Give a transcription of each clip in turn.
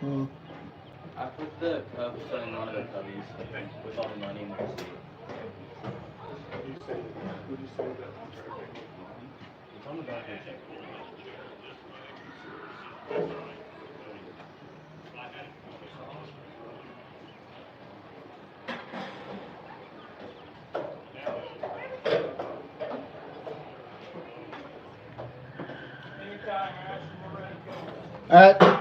I put the cups in one of the cubbies with all the money in the receipt. It's on the back of the check. All right.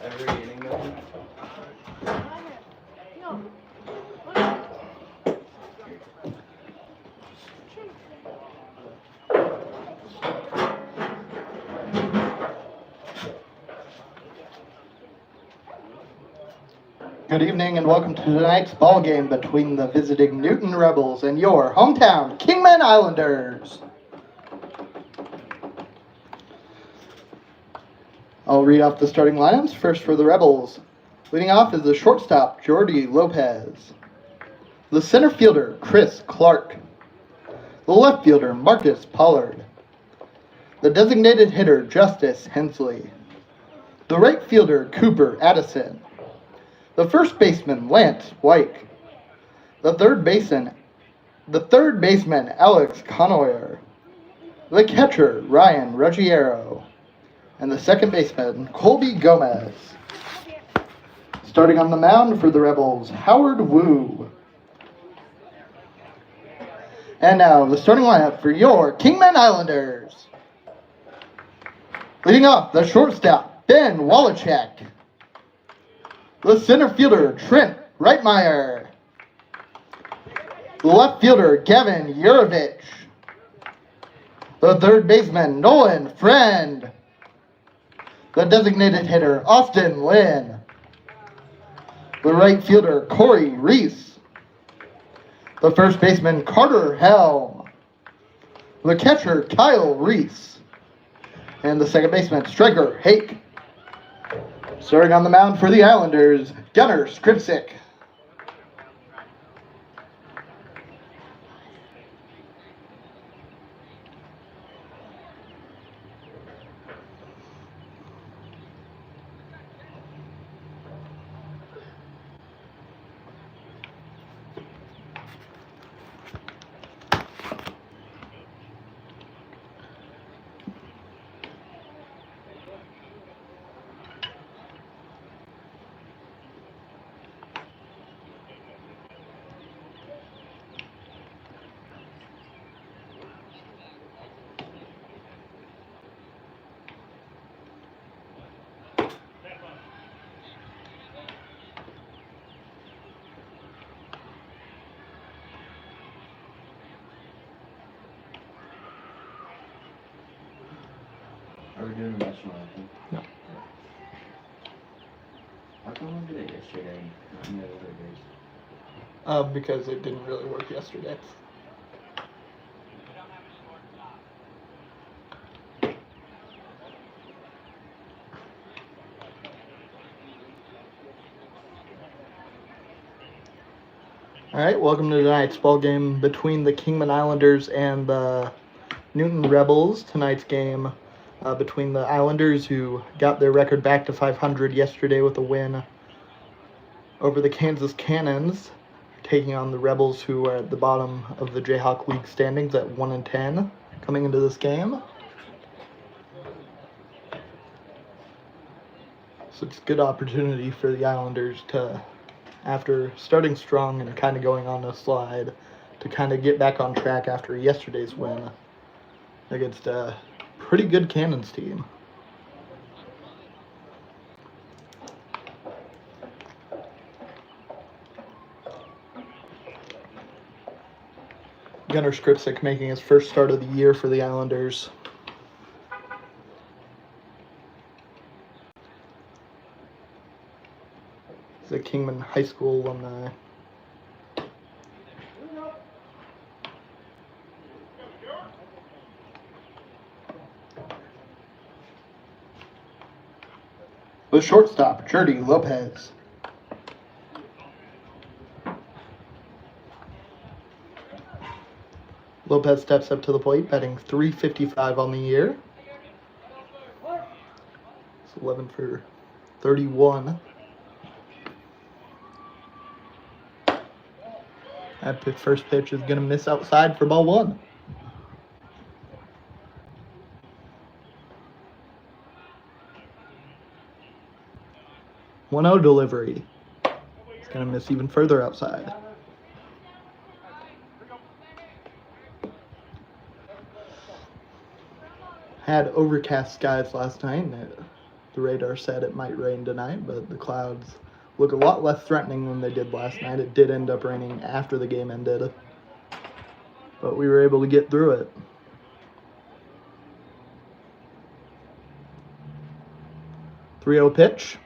Every inning though. Good evening and welcome to tonight's ball game between the visiting Newton Rebels and your hometown Kingman Islanders. I'll read off the starting lineups. First for the Rebels. Leading off is the shortstop, Jordy Lopez. The center fielder, Chris Clark. The left fielder, Marcus Pollard. The designated hitter, Justice Hensley. The right fielder, Cooper Addison. The first baseman, Lance White. The third baseman, Alex Conoyer. The catcher, Ryan Ruggiero. And the second baseman, Colby Gomez. Starting on the mound for the Rebels, Howard Wu. And now the starting lineup for your Kingman Islanders. Leading off, the shortstop, Ben Wallachek. The center fielder, Trent Reitmeyer. The left fielder, Gavin Yurovich. The third baseman, Nolan Friend. The designated hitter, Austin Lynn. The right fielder, Corey Reese. The first baseman, Carter Helm. The catcher, Kyle Reese. And the second baseman, striker, Hake. Starting on the mound for the Islanders, Gunnar Skripsik. Are we doing the national anthem? No. How come we did it yesterday? Not in the other days? Because it didn't really work yesterday. All right, welcome to tonight's ball game between the Kingman Islanders and the Newton Rebels. Tonight's game between the Islanders, who got their record back to 500 yesterday with a win over the Kansas Cannons, taking on the Rebels, who are at the bottom of the Jayhawk League standings at 1-10 coming into this game. So it's a good opportunity for the Islanders to, after starting strong and kind of going on a slide, to kind of get back on track after yesterday's win against a pretty good Cannons team. Gunnar Skripsik making his first start of the year for the Islanders. He's a Kingman High School alumni. The shortstop, Jordy Lopez. Lopez steps up to the plate, batting .355 on the year. It's 11 for 31. That first pitch is going to miss outside for ball 1. 1-0 delivery. It's going to miss even further outside. Had overcast skies last night, and the radar said it might rain tonight, but the clouds look a lot less threatening than they did last night. It did end up raining after the game ended, but we were able to get through it. .3-0 pitch.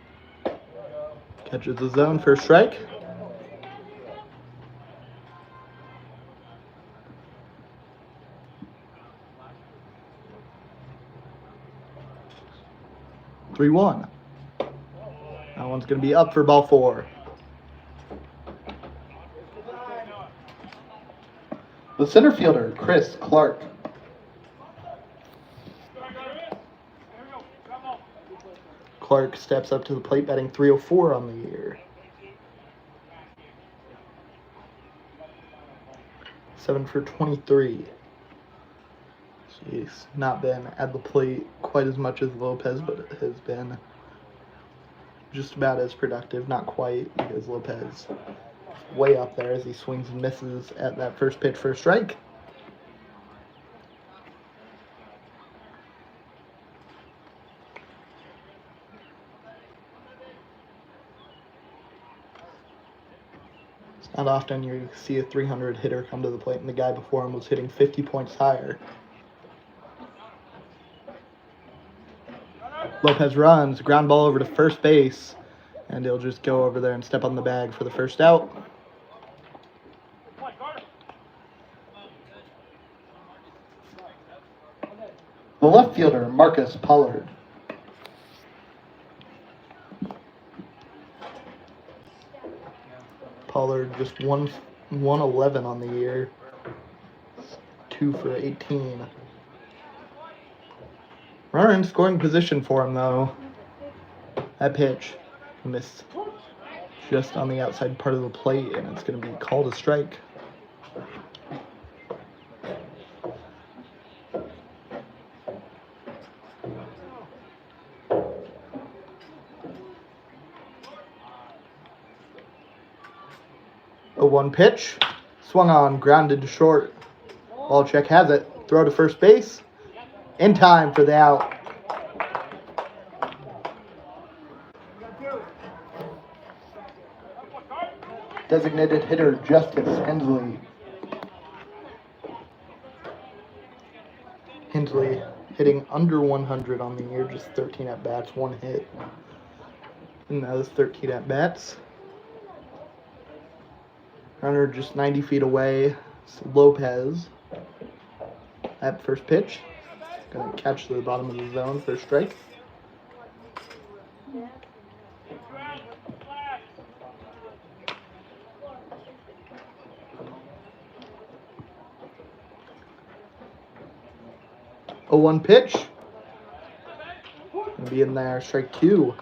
Catches the zone for a strike. .3-1. That one's going to be up for ball 4. The center fielder, Chris Clark. Clark steps up to the plate, batting .304 on the year. 7 for 23. He's not been at the plate quite as much as Lopez, but it has been just about as productive. Not quite, because Lopez is way up there as he swings and misses at that first pitch for a strike. It's not often you see a 300 hitter come to the plate, and the guy before him was hitting 50 points higher. Lopez runs, ground ball over to first base, and he'll just go over there and step on the bag for the first out. The left fielder, Marcus Pollard. Pollard just 111 on the year, 2 for 18. Runner in scoring position for him, though. That pitch missed just on the outside part of the plate, and it's going to be called a strike. A 1 pitch, swung on, grounded to short. Walchek has it. Throw to first base. In time for the out. Designated hitter Justice Hensley. Hensley hitting under 100 on the year, just 13 at-bats, 1 hit. And those 13 at-bats. Runner just 90 feet away. It's Lopez. At first pitch. Going to catch to the bottom of the zone for a strike. A 1 pitch. Gonna be in there, strike 2.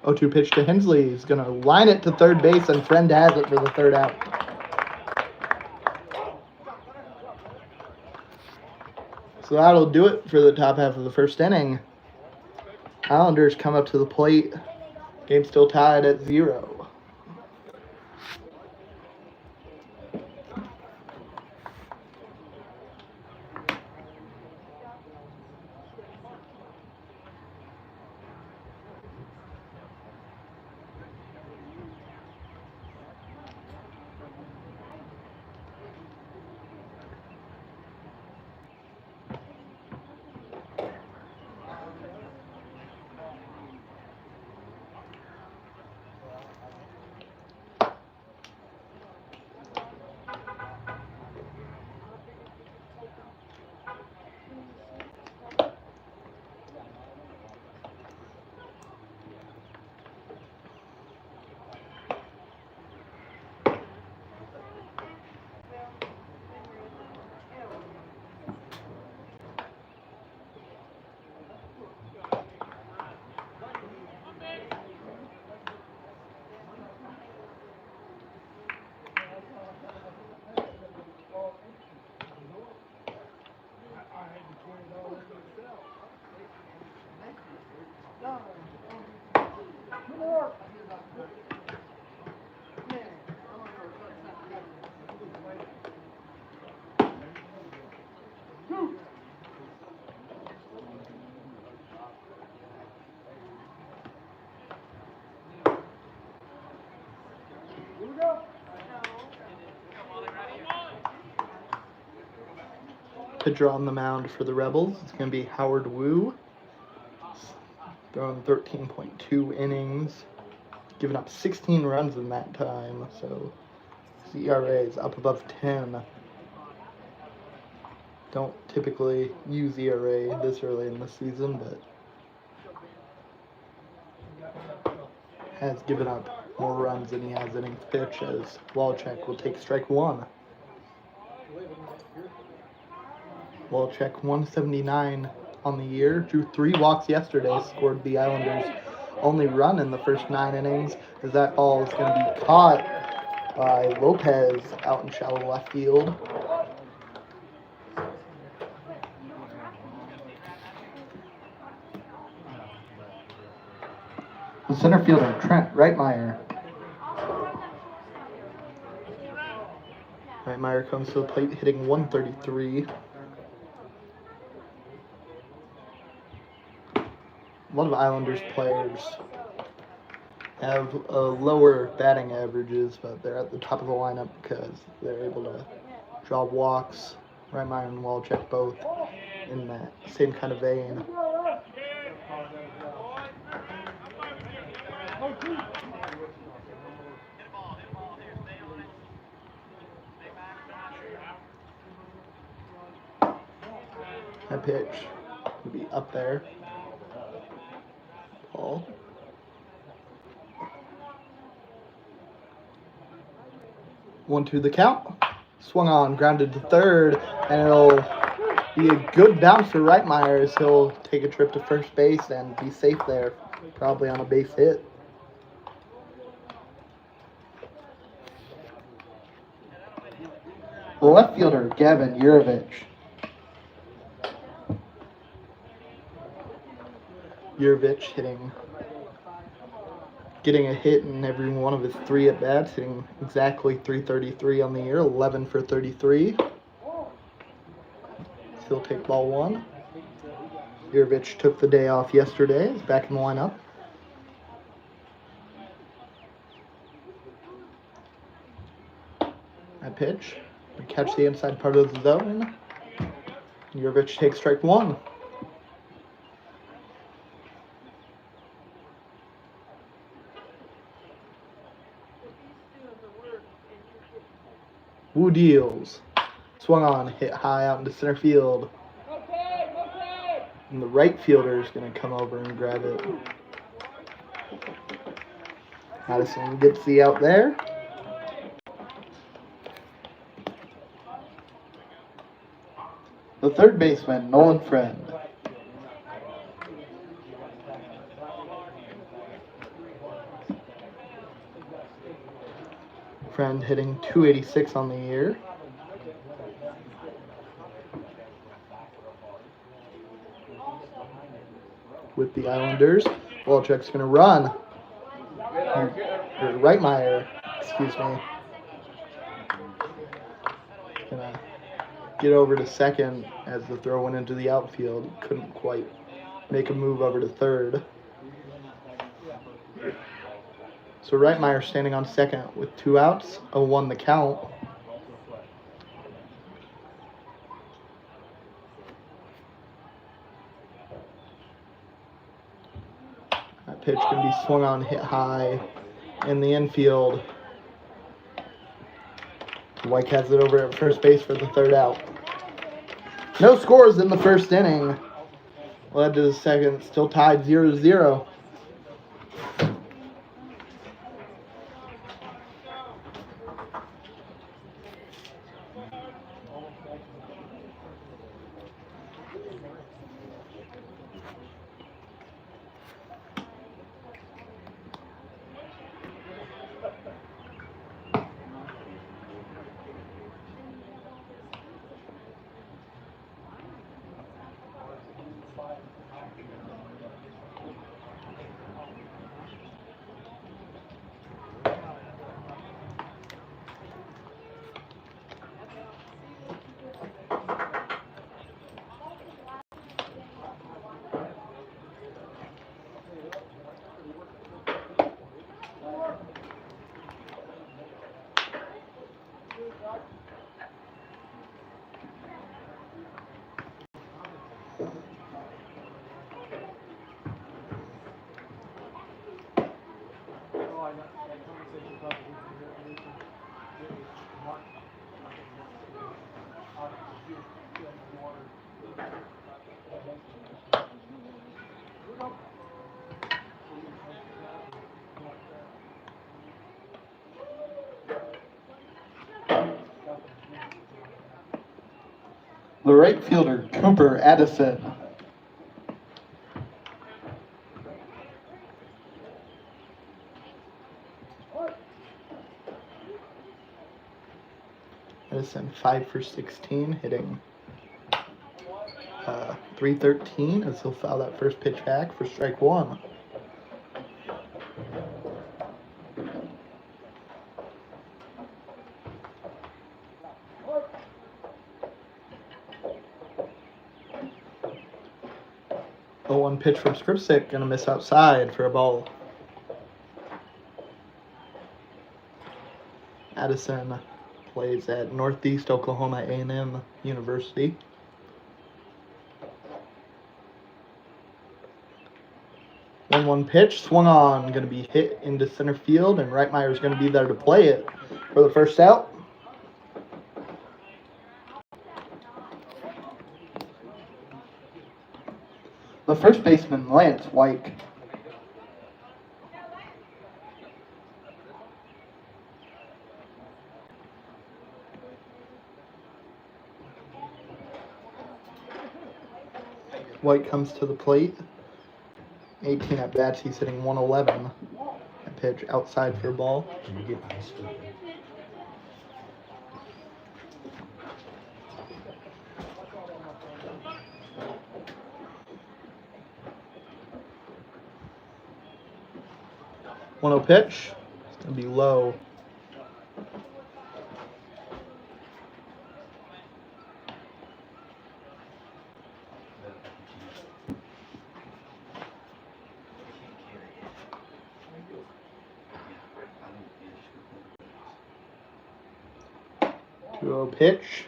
Oh, 2 pitch to Hensley. He's going to line it to third base, and Friend has it for the third out. So that'll do it for the top half of the first inning. Islanders come up to the plate. Game still tied at 0. Pitcher on the mound for the Rebels. It's going to be Howard Wu. Throwing 13.2 innings. Giving up 16 runs in that time. So his ERA is up above 10. Don't typically use ERA this early in the season, but has given up more runs than he has innings pitched, as Wallcheck will take strike one. Wallcheck 179 on the year, drew 3 walks yesterday, scored the Islanders' only run in the first 9 innings, as that ball is going to be caught by Lopez out in shallow left field. The center fielder, Trent Reitmeyer. Reitmeyer comes to the plate hitting 133. A lot of Islanders players have lower batting averages, but they're at the top of the lineup because they're able to draw walks. Reitmeyer and Wallcheck both in that same kind of vein. That pitch will be up there. Ball. 1-2 the count. Swung on, grounded to third, and it'll be a good bounce for Reitmeyer as he'll take a trip to first base and be safe there, probably on a base hit. The left fielder, Gavin Yurovich. Yurovich getting a hit in every one of his 3 at-bats, hitting exactly .333 on the year, 11 for 33. He'll take ball 1. Yurovich took the day off yesterday, is back in the lineup. That pitch, catch the inside part of the zone. Yurovich takes strike 1. Wu deals. Swung on, hit high out into center field. And the right fielder is going to come over and grab it. Madison gets the out there. The third baseman, Nolan Friend. Friend hitting .286 on the year. With the Islanders, Wallcheck's going to run. Reitmeyer, excuse me. Gonna get over to second as the throw went into the outfield. Couldn't quite make a move over to third. So Reitmeyer standing on second with 2 outs, 0-1 the count. That pitch can be swung on, hit high in the infield. White has it over at first base for the 3rd out. No scores in the first inning. Led to the second, still tied 0-0. The right fielder, Cooper Addison. Addison 5 for 16, hitting 313 as he'll foul that first pitch back for strike one. The 1 pitch from Skripsic, gonna miss outside for a ball. Addison plays at Northeast Oklahoma A&M University. One pitch, swung on, going to be hit into center field, and Reitmeyer's going to be there to play it for the first out. The first baseman, Lance White. White comes to the plate. 18 at bats, he's hitting 111. A pitch outside for a ball. One 0 pitch. It's gonna be low. Two 0 pitch.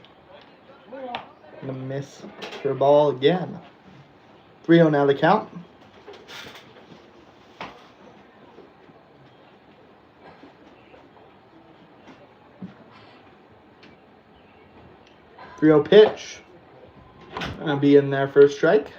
Gonna miss for a ball again. 3-0 now the count. Pitch. Gonna be in there for a strike.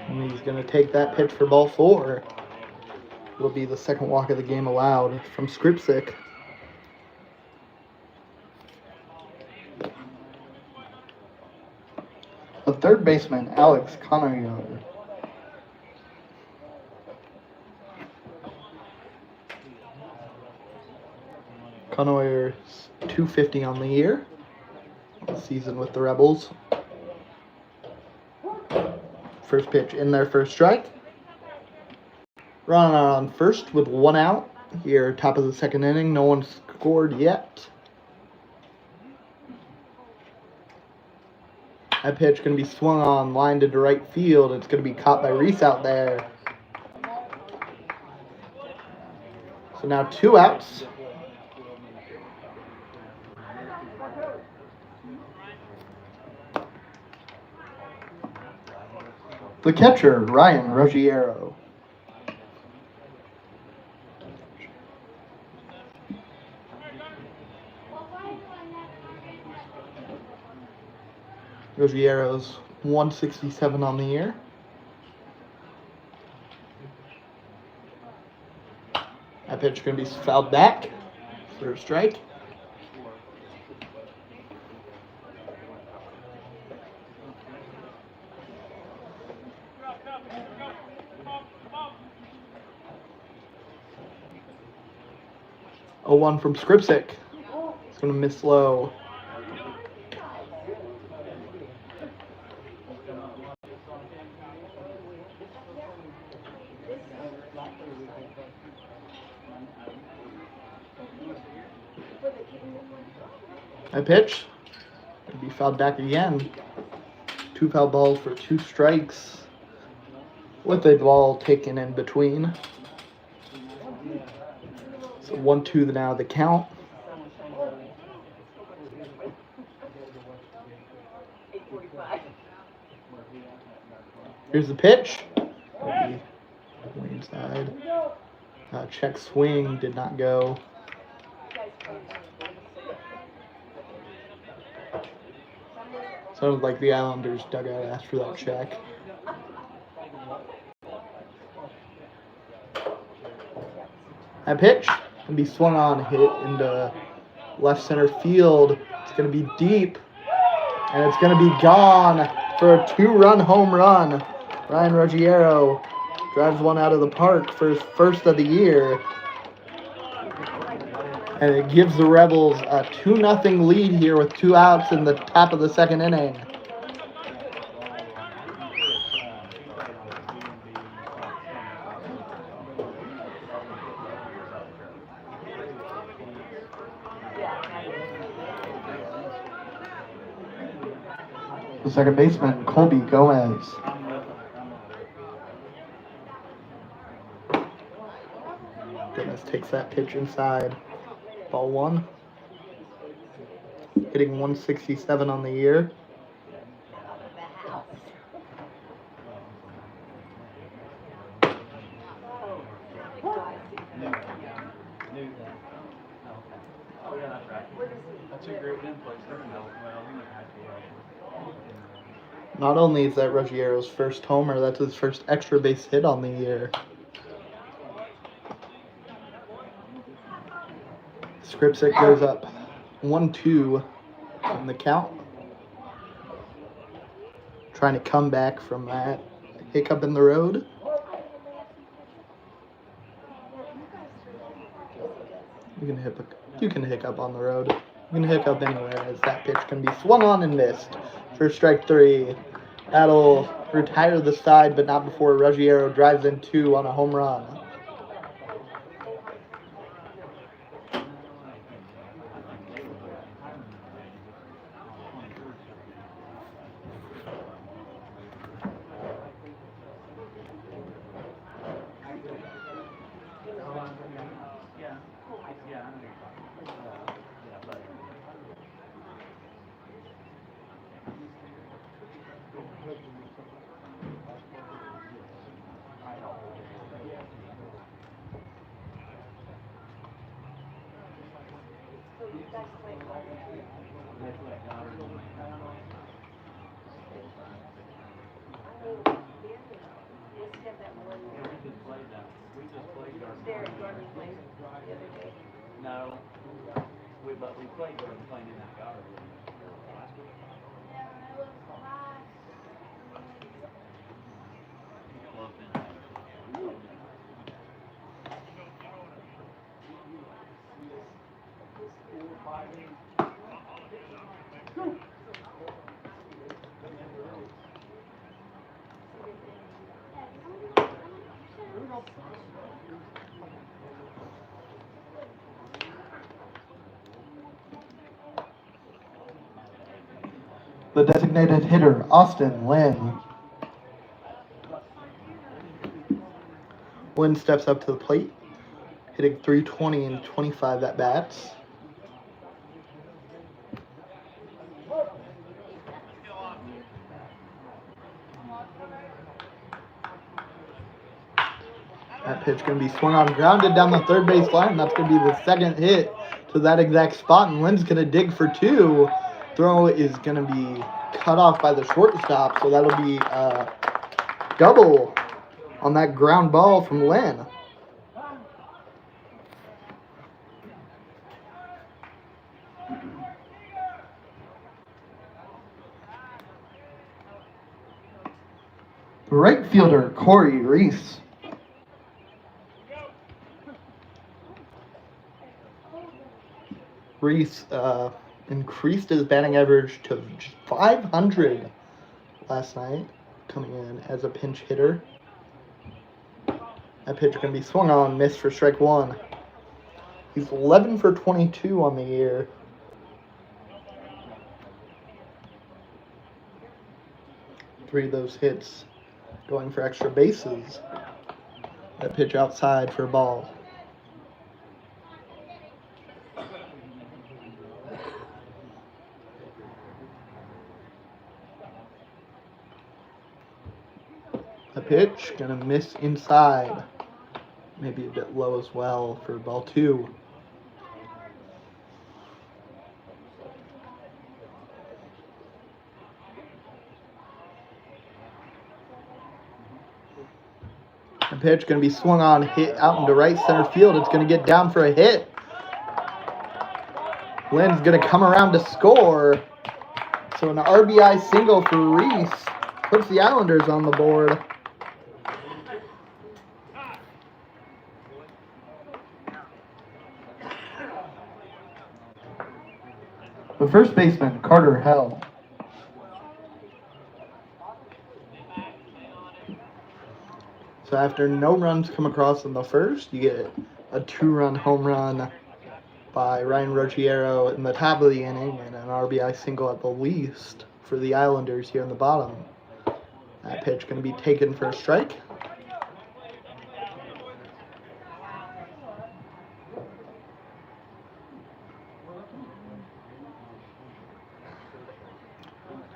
And he's gonna take that pitch for ball 4. It'll be the second walk of the game allowed from Skripsic. The third baseman, Alex Conoyer. Conoyer's .250 on the year. On the season with the Rebels. First pitch in there for a strike. Runner on first with 1 out. Here, top of the second inning. No one scored yet. That pitch going to be swung on, lined into right field. It's going to be caught by Reese out there. So now 2 outs. The catcher, Ryan Ruggiero. Ruggiero's 167 on the year. That pitch going to be fouled back for a strike. A 1 from Skripsic. It's going to miss low. That pitch could be fouled back again. 2 foul balls for 2 strikes, with a ball taken in between. So 1-2 now the count. Here's the pitch. Inside. Check swing did not go. Sounded like the Islanders dugout asked for that check. That pitch can be swung on, hit into left center field. It's going to be deep, and it's going to be gone for a 2-run home run. Ryan Ruggiero drives one out of the park for his first of the year. And it gives the Rebels a 2-0 lead here with 2 outs in the top of the second inning. The second baseman, Colby Gomez. Gomez takes that pitch inside. Ball 1. Hitting 167 on the year. Not only is that Ruggiero's first homer, that's his first extra base hit on the year. Skripsik goes up 1-2 in the count. Trying to come back from that hiccup in the road. You can hiccup on the road. You can hiccup anywhere, as that pitch can be swung on and missed for strike 3. That'll retire the side, but not before Ruggiero drives in 2 on a home run. No, but we played in that guard. The designated hitter, Austin Lynn. Lynn steps up to the plate, hitting .320 in 25 at-bats. That pitch going to be swung on, grounded down the third base line. That's going to be the second hit to that exact spot, and Lynn's going to dig for 2. Throw is going to be cut off by the shortstop, so that'll be a double on that ground ball from Lynn. Right fielder, Corey Reese. Reese increased his batting average to 500 last night, coming in as a pinch hitter. That pitch can be swung on, missed for strike 1. He's 11 for 22 on the year. Three of those hits going for extra bases. That pitch outside for a ball. The pitch gonna miss inside. Maybe a bit low as well for ball 2. pitch, going to be swung on, hit out into right center field. It's going to get down for a hit. Lynn's going to come around to score. So an RBI single for Reese puts the Islanders on the board. The first baseman, Carter Hell. So after no runs come across in the first, you get a 2-run home run by Ryan Ruggiero in the top of the inning and an RBI single at the least for the Islanders here in the bottom. That pitch going to be taken for a strike.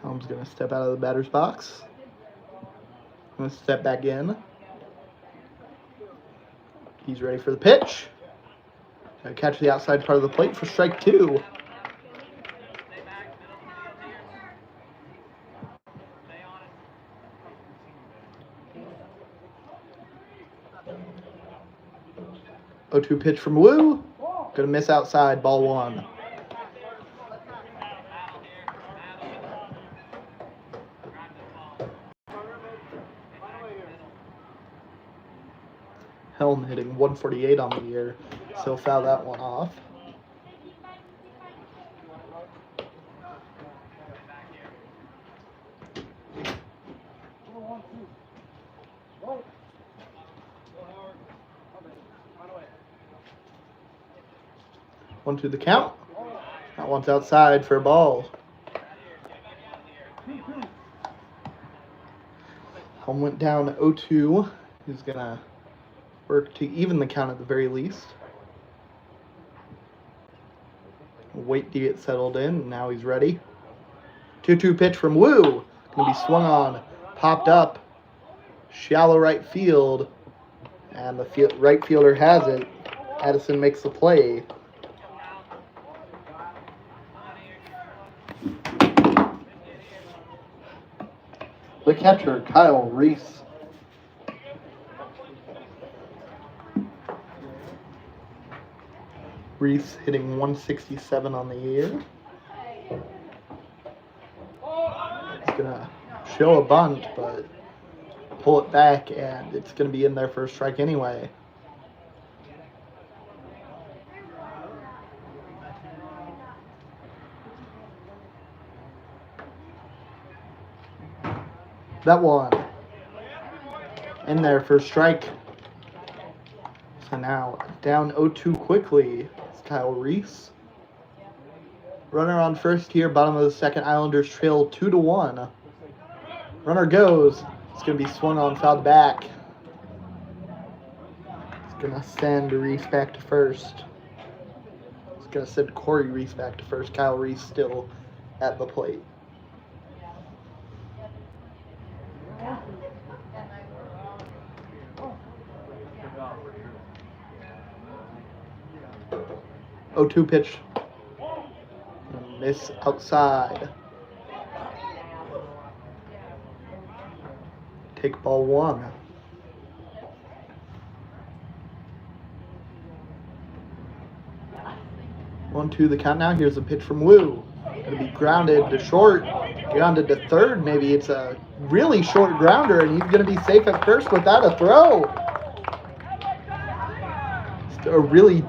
Helm's going to step out of the batter's box. Going to step back in. He's ready for the pitch. Gonna catch the outside part of the plate for strike 2. (0-2) pitch from Wu. Gonna miss outside, ball 1. Helm hitting 148 on the year, so foul that one off. One to the count. That one's outside for a ball. Helm went down 0-2. He's gonna work to even the count at the very least. Wait to get settled in, and now he's ready. 2-2 pitch from Wu. Gonna be swung on, popped up, shallow right field, and the right fielder has it. Addison makes the play. The catcher, Kyle Reese. Reese hitting 167 on the year. He's gonna show a bunt, but pull it back, and it's gonna be in there for a strike anyway. That one in there for a strike. So now down 0-2 quickly. It's Kyle Reese. Runner on first here, bottom of the second. Islanders trail 2-1. Runner goes. It's gonna be swung on, fouled back. It's gonna send Reese back to first. It's gonna send Corey Reese back to first. Kyle Reese still at the plate. (0-2) pitch. Miss outside. Take ball 1. One, two, the count now. Here's a pitch from Wu. Gonna be grounded to short, grounded to third. Maybe it's a really short grounder, and he's gonna be safe at first without a throw. It's a really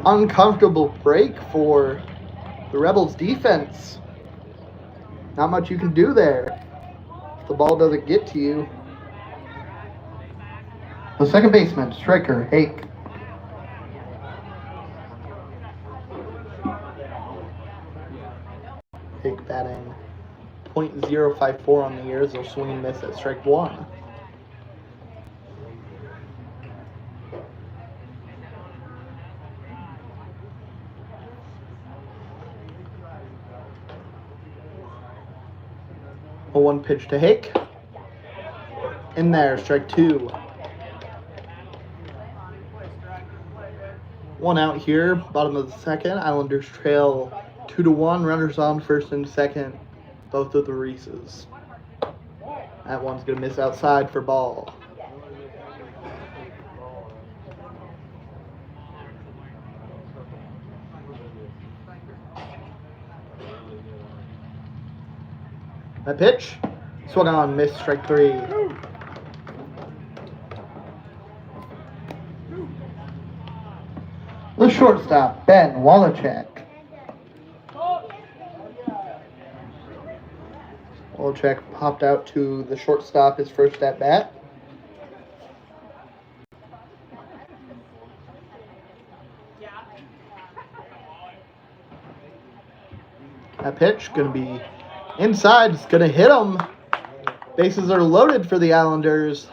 uncomfortable break for the Rebels defense. Not much you can do there if the ball doesn't get to you. The second baseman, striker, Hake. Hake batting .054 on the year as they'll swing and miss at strike 1. A 1 pitch to Hake. In there, strike 2. 1 out here, bottom of the second. Islanders trail 2-1. Runners on first and second, both of the Reeses. That one's gonna miss outside for ball. That pitch. Swung on, missed, strike 3. The shortstop, Ben Wallachek. Wallachek popped out to the shortstop his first at bat. That pitch going to be inside. It's going to hit him. Bases are loaded for the Islanders.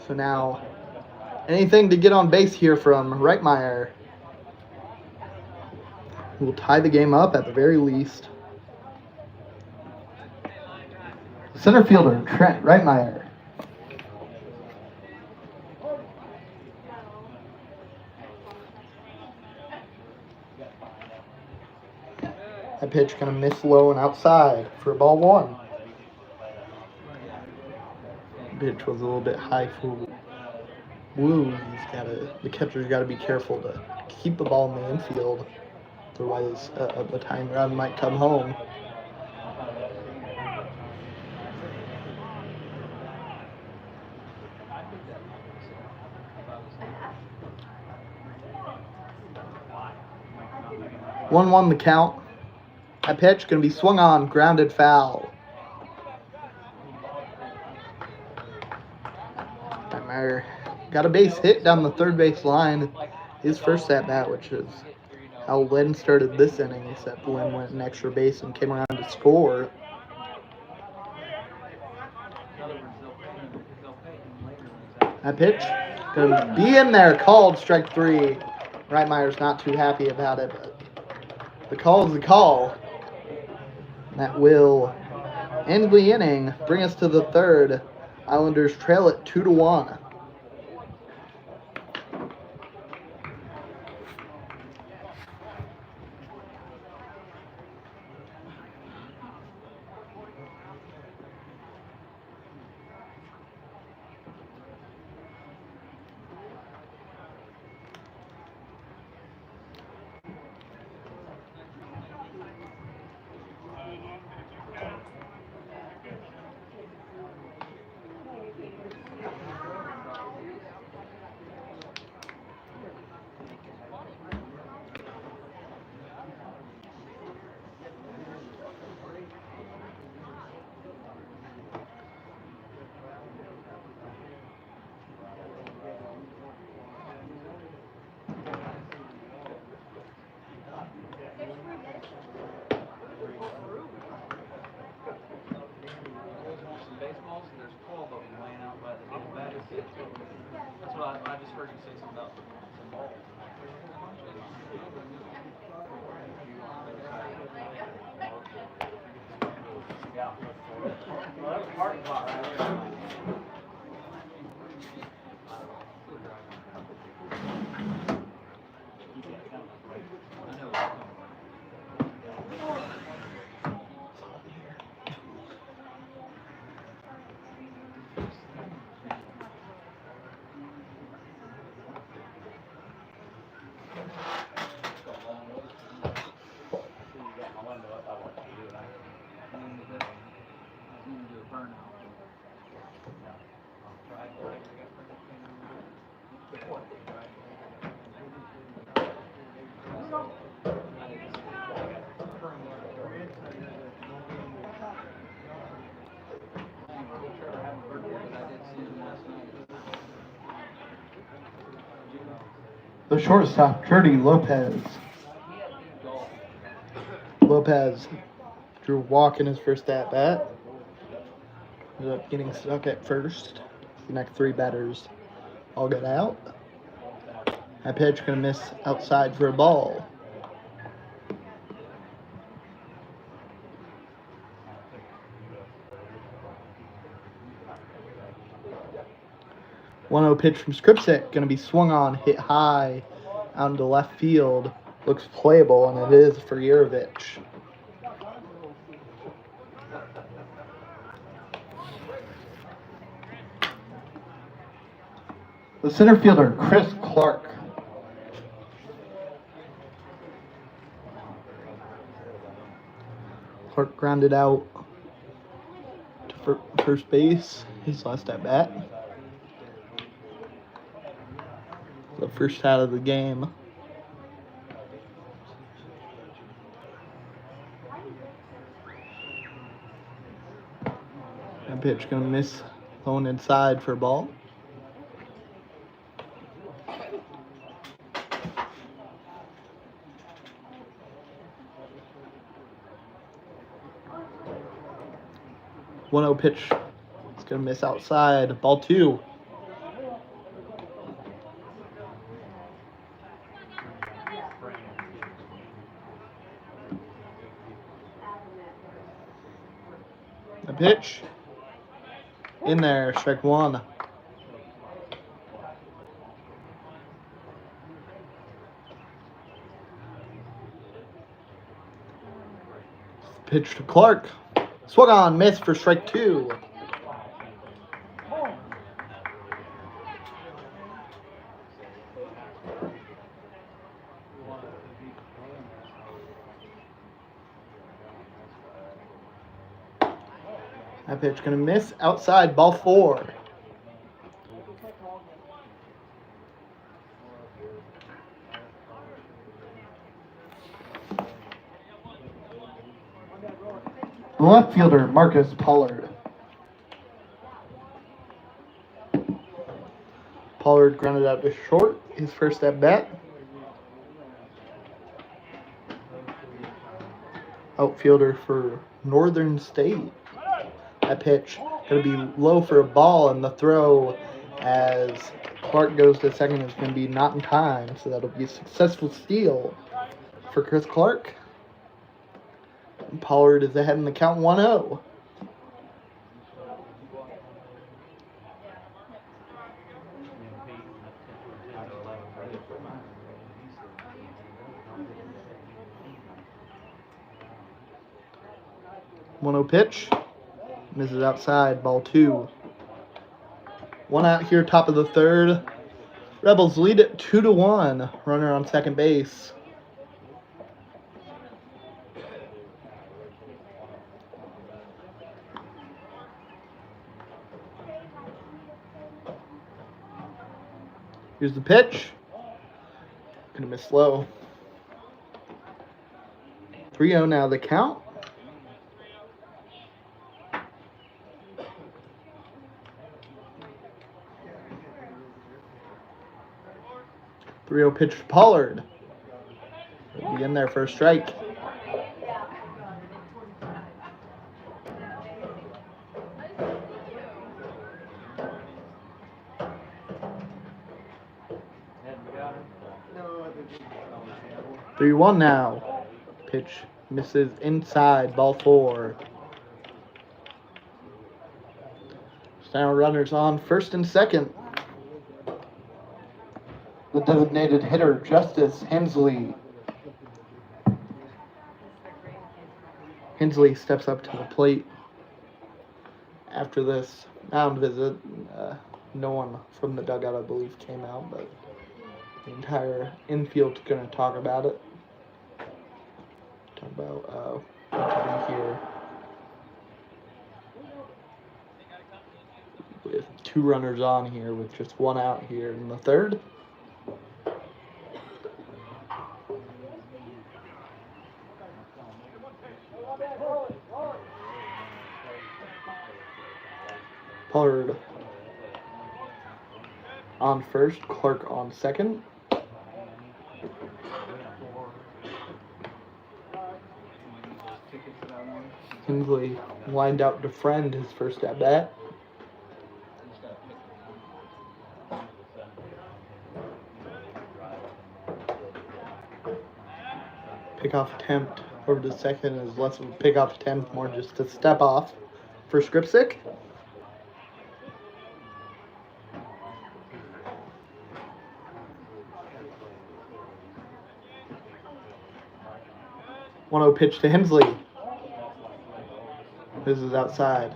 So now, anything to get on base here from Reitmeyer. We'll tie the game up at the very least. Center fielder, Trent Reitmeyer. That pitch going to miss low and outside for ball 1. Pitch was a little bit high for Woo. The catcher's got to be careful to keep the ball in the infield. Otherwise, the tying run might come home. One the count. That pitch going to be swung on, grounded foul. Reitmeyer got a base hit down the third base line. His first at bat, which is how Lynn started this inning, except Lynn went an extra base and came around to score. That pitch going to be in there, called strike 3. Reitmeyer's not too happy about it, but the call is the call. That will end the inning, bring us to the third. Islanders trail it 2-1. That's what I just heard you say something about some balls. Yeah. Well, that was a party pot right there. I know. The shortstop, Jordy Lopez. Lopez drew a walk in his first at bat. Ended up getting stuck at first. The next 3 batters all got out. That pitch going to miss outside for a ball. One 0 pitch from Skripsik, going to be swung on, hit high, out into left field. Looks playable, and it is for Jurovich. The center fielder, Chris Clark. Clark grounded out to first base. His last at bat. The first out of the game. That pitch gonna miss, thrown inside for a ball. One 0 pitch. It's gonna miss outside. Ball 2. The pitch. In there, strike 1. Pitch to Clark. Swung on, miss for strike 2. That pitch gonna miss outside, ball 4. Left fielder Marcus Pollard. Pollard grounded out to short, his first at bat. Outfielder for Northern State. That pitch going to be low for a ball, and the throw as Clark goes to second is going to be not in time, so that'll be a successful steal for Chris Clark. And Pollard is ahead in the count 1-0. Pitch. Misses outside, ball 2. 1 out here, top of the 3rd. Rebels lead it 2-1. Runner on second base. Here's the pitch. Gonna miss low. 3-0 now the count. Pitch to Pollard. He'll be in there for a strike. Three 1 now. Pitch misses inside, ball 4. Now runners on first and second. The designated hitter, Justice Hensley. Hensley steps up to the plate after this mound visit. No one from the dugout, I believe, came out, but the entire infield's going to talk about it. Talk about what to do here. With 2 runners on here, with just 1 out here in the 3rd. Pollard on first, Clark on second. Hensley lined out to friend his first at bat. Pickoff attempt over to second is less of a pickoff attempt, more just a step off for Skripsic. One 0 pitch to Hensley. This is outside.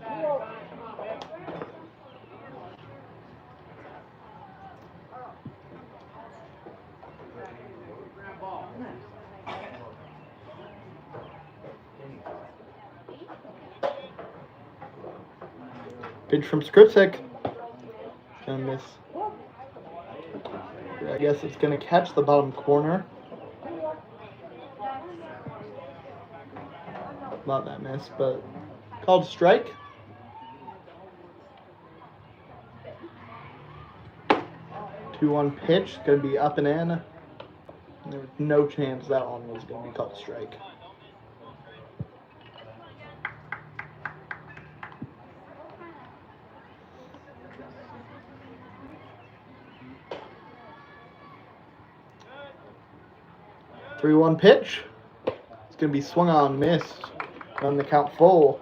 Pitch from Skripsik. Gonna miss. I guess it's gonna catch the bottom corner. Not that miss, but called strike. Two-one pitch, gonna be up and in. There was no chance that one was gonna be called strike. Three-one pitch. It's gonna be swung on, missed. On the count full.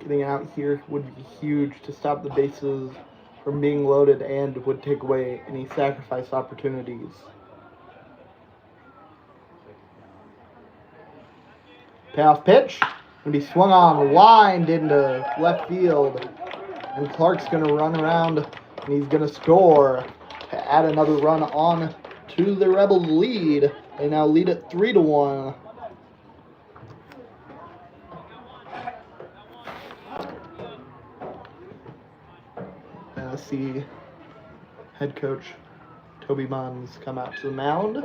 Getting out here would be huge to stop the bases from being loaded and would take away any sacrifice opportunities. Payoff pitch. Gonna be swung on, lined into left field. And Clark's gonna run around and he's gonna score to add another run on to the Rebels' lead. They now lead it 3-1. See head coach Toby Mons come out to the mound.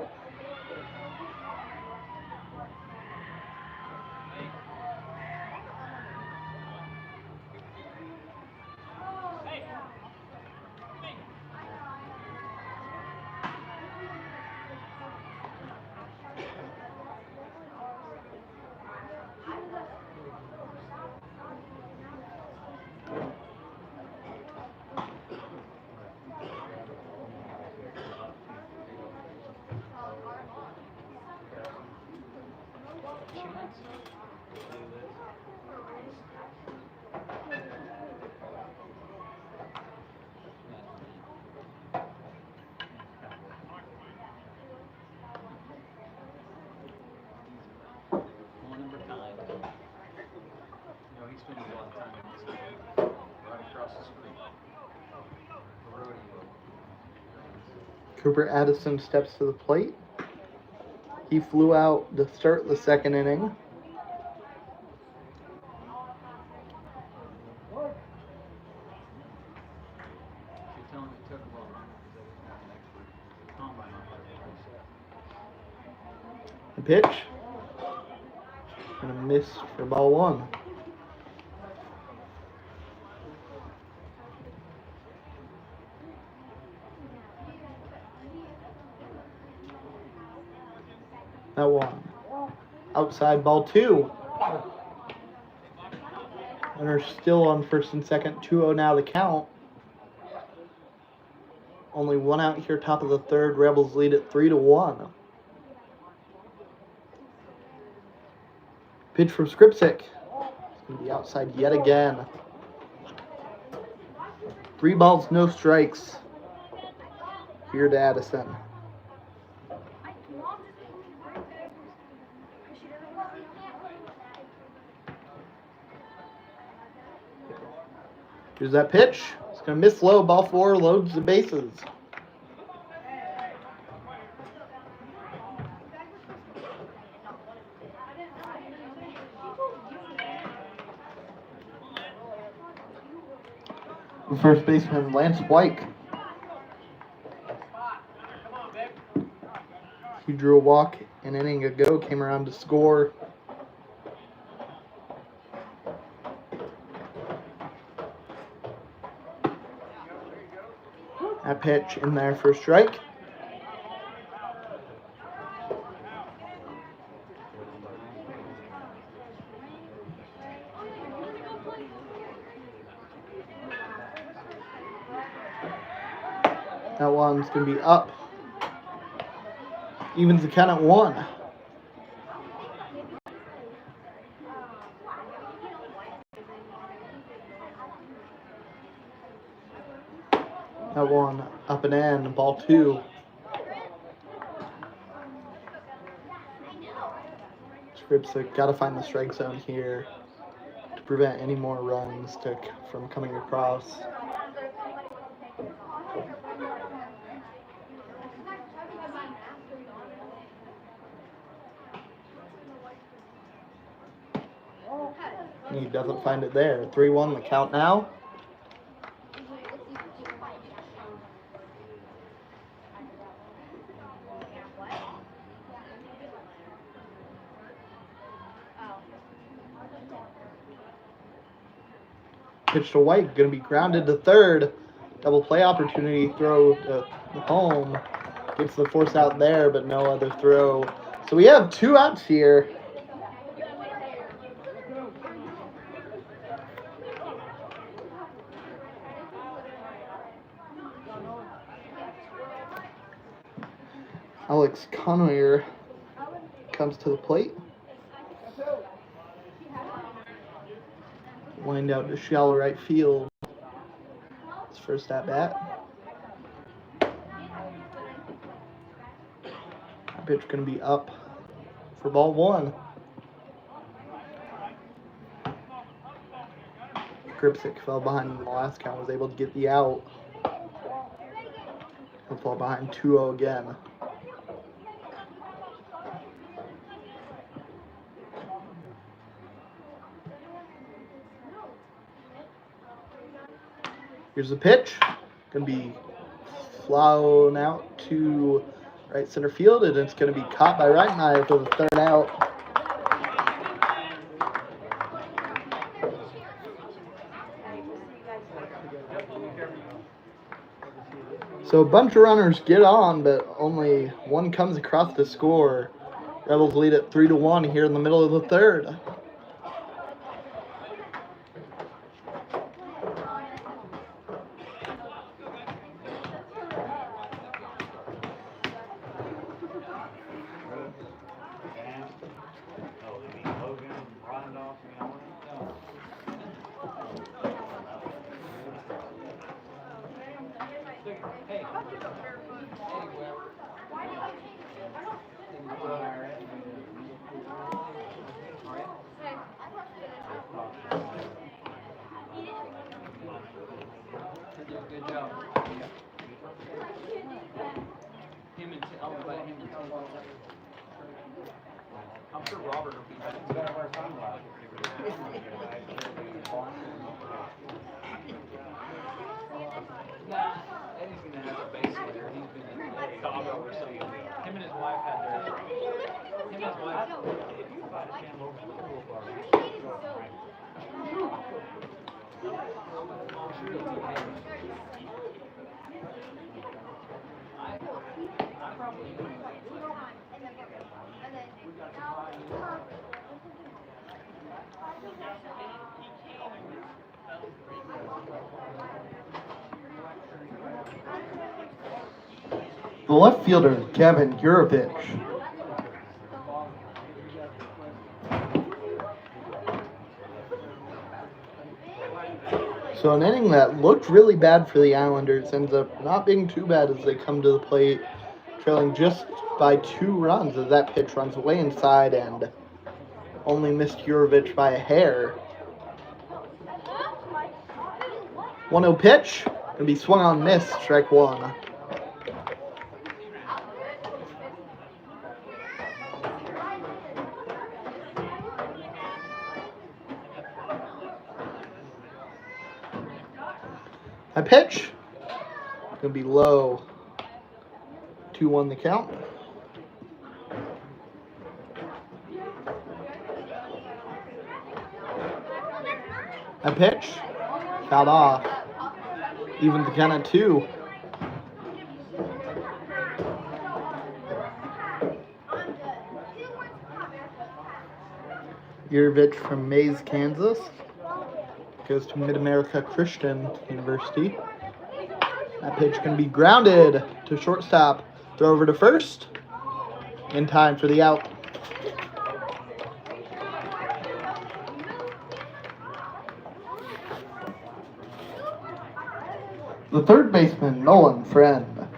Cooper Addison steps to the plate. He flew out to start the second inning. The pitch. And a miss for ball one. That one. Outside, ball two. Runners still on first and second. 2-0 now the count. Only one out here, top of the third. Rebels lead it 3-1. Pitch from Skripsik. It's going to be outside yet again. 3 balls, no strikes. Here to Addison. Here's that pitch. It's going to miss low. Ball 4 loads the bases. First baseman Lance White. He drew a walk an inning ago, came around to score. That pitch in there for a strike. That one's going to be up. Evens the count at 1. That one up and in, ball 2. Scripps got to find the strike zone here to prevent any more runs from coming across. He doesn't find it there. 3-1 the count now. Pitch to White, going to be grounded to third. Double play opportunity, throw to home. Gets the force out there, but no other throw. So we have 2 outs here. Alex Conway comes to the plate. Wind out to shallow right field. His first at bat. Pitch going to be up for ball 1. Gripsick fell behind in the last count, was able to get the out. He'll fall behind 2-0 again. Here's the pitch. Going to be flown out to right center field, and it's going to be caught by Reitmeyer for the 3rd out. So a bunch of runners get on, but only one comes across to score. Rebels lead at 3-1 here in the middle of the 3rd. Good job. I'm sure Robert will be back. Nah, Eddie's gonna have a base later. He's been a dog over something. Him and his wife had their. Him and his wife. The left fielder, Gavin Yurovich. So an inning that looked really bad for the Islanders ends up not being too bad as they come to the plate, trailing just by 2 runs as that pitch runs way inside and only missed Yurovich by a hair. 1-0 pitch, gonna be swung on, miss, strike 1. A pitch, gonna be low. 2-1 the count. A pitch, fouled off. Even the count at 2. Yurovich from Mays, Kansas. Goes to Mid-America Christian University. That pitch can be grounded to shortstop. Throw over to first. In time for the out. The third baseman, Nolan Friend.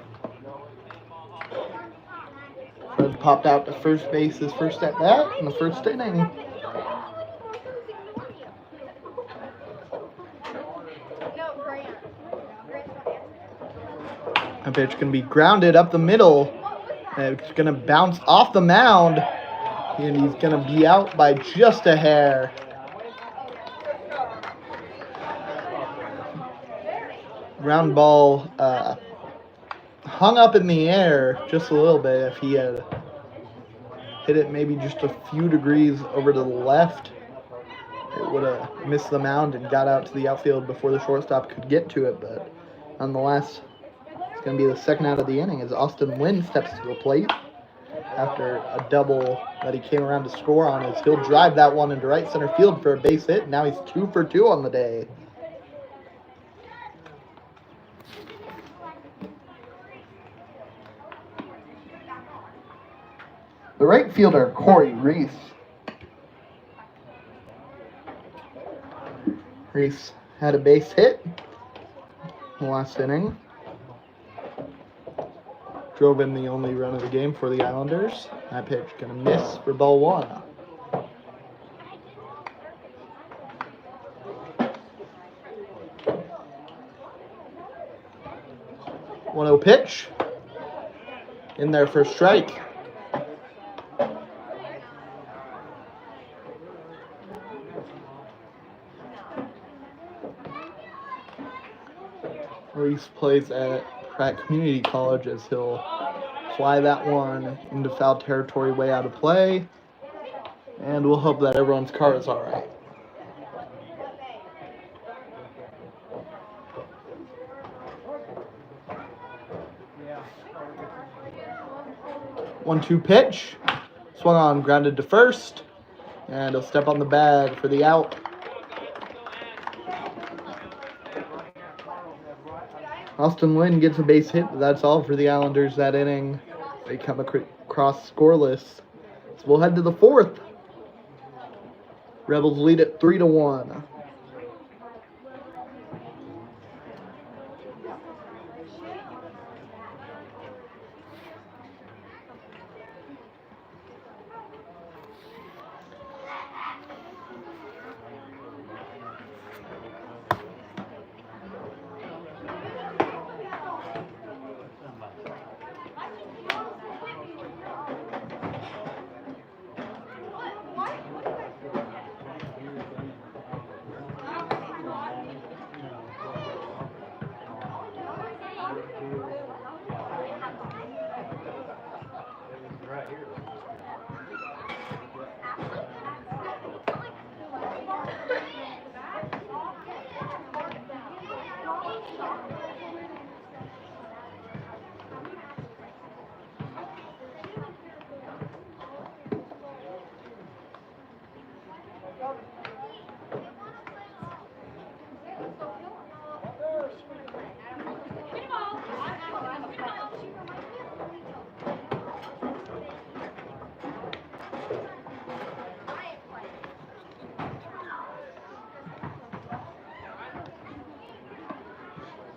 Friend popped out to first base his first at bat in the first inning. A pitch can be grounded up the middle. And it's going to bounce off the mound. And he's going to be out by just a hair. ground ball hung up in the air just a little bit. If he had hit it maybe just a few degrees over to the left, it would have missed the mound and got out to the outfield before the shortstop could get to it. But nonetheless, it's going to be the second out of the inning as Austin Lynn steps to the plate after a double that he came around to score on. As he'll drive that one into right center field for a base hit. Now he's 2 for 2 on the day. The right fielder, Corey Reese. Reese had a base hit in the last inning. Drove in the only run of the game for the Islanders. That pitch gonna miss for ball 1. 1-0 pitch. In there for a strike. Reese plays at Pratt Community College as he'll fly that one into foul territory way out of play. And we'll hope that everyone's car is all right. One-two pitch. Swung on, grounded to first. And he'll step on the bag for the out. Austin Lynn gets a base hit, but that's all for the Islanders that inning. They come across scoreless. So we'll head to the 4th. Rebels lead at 3-1.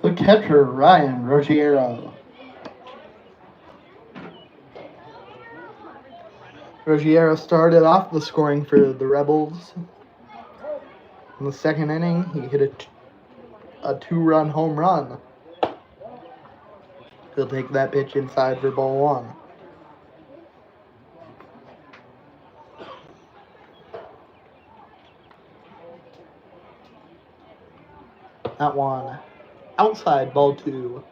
The catcher, Ryan Ruggiero. Ruggiero started off the scoring for the Rebels. In the second inning, he hit a 2-run home run. He'll take that pitch inside for ball 1. That one outside, ball 2.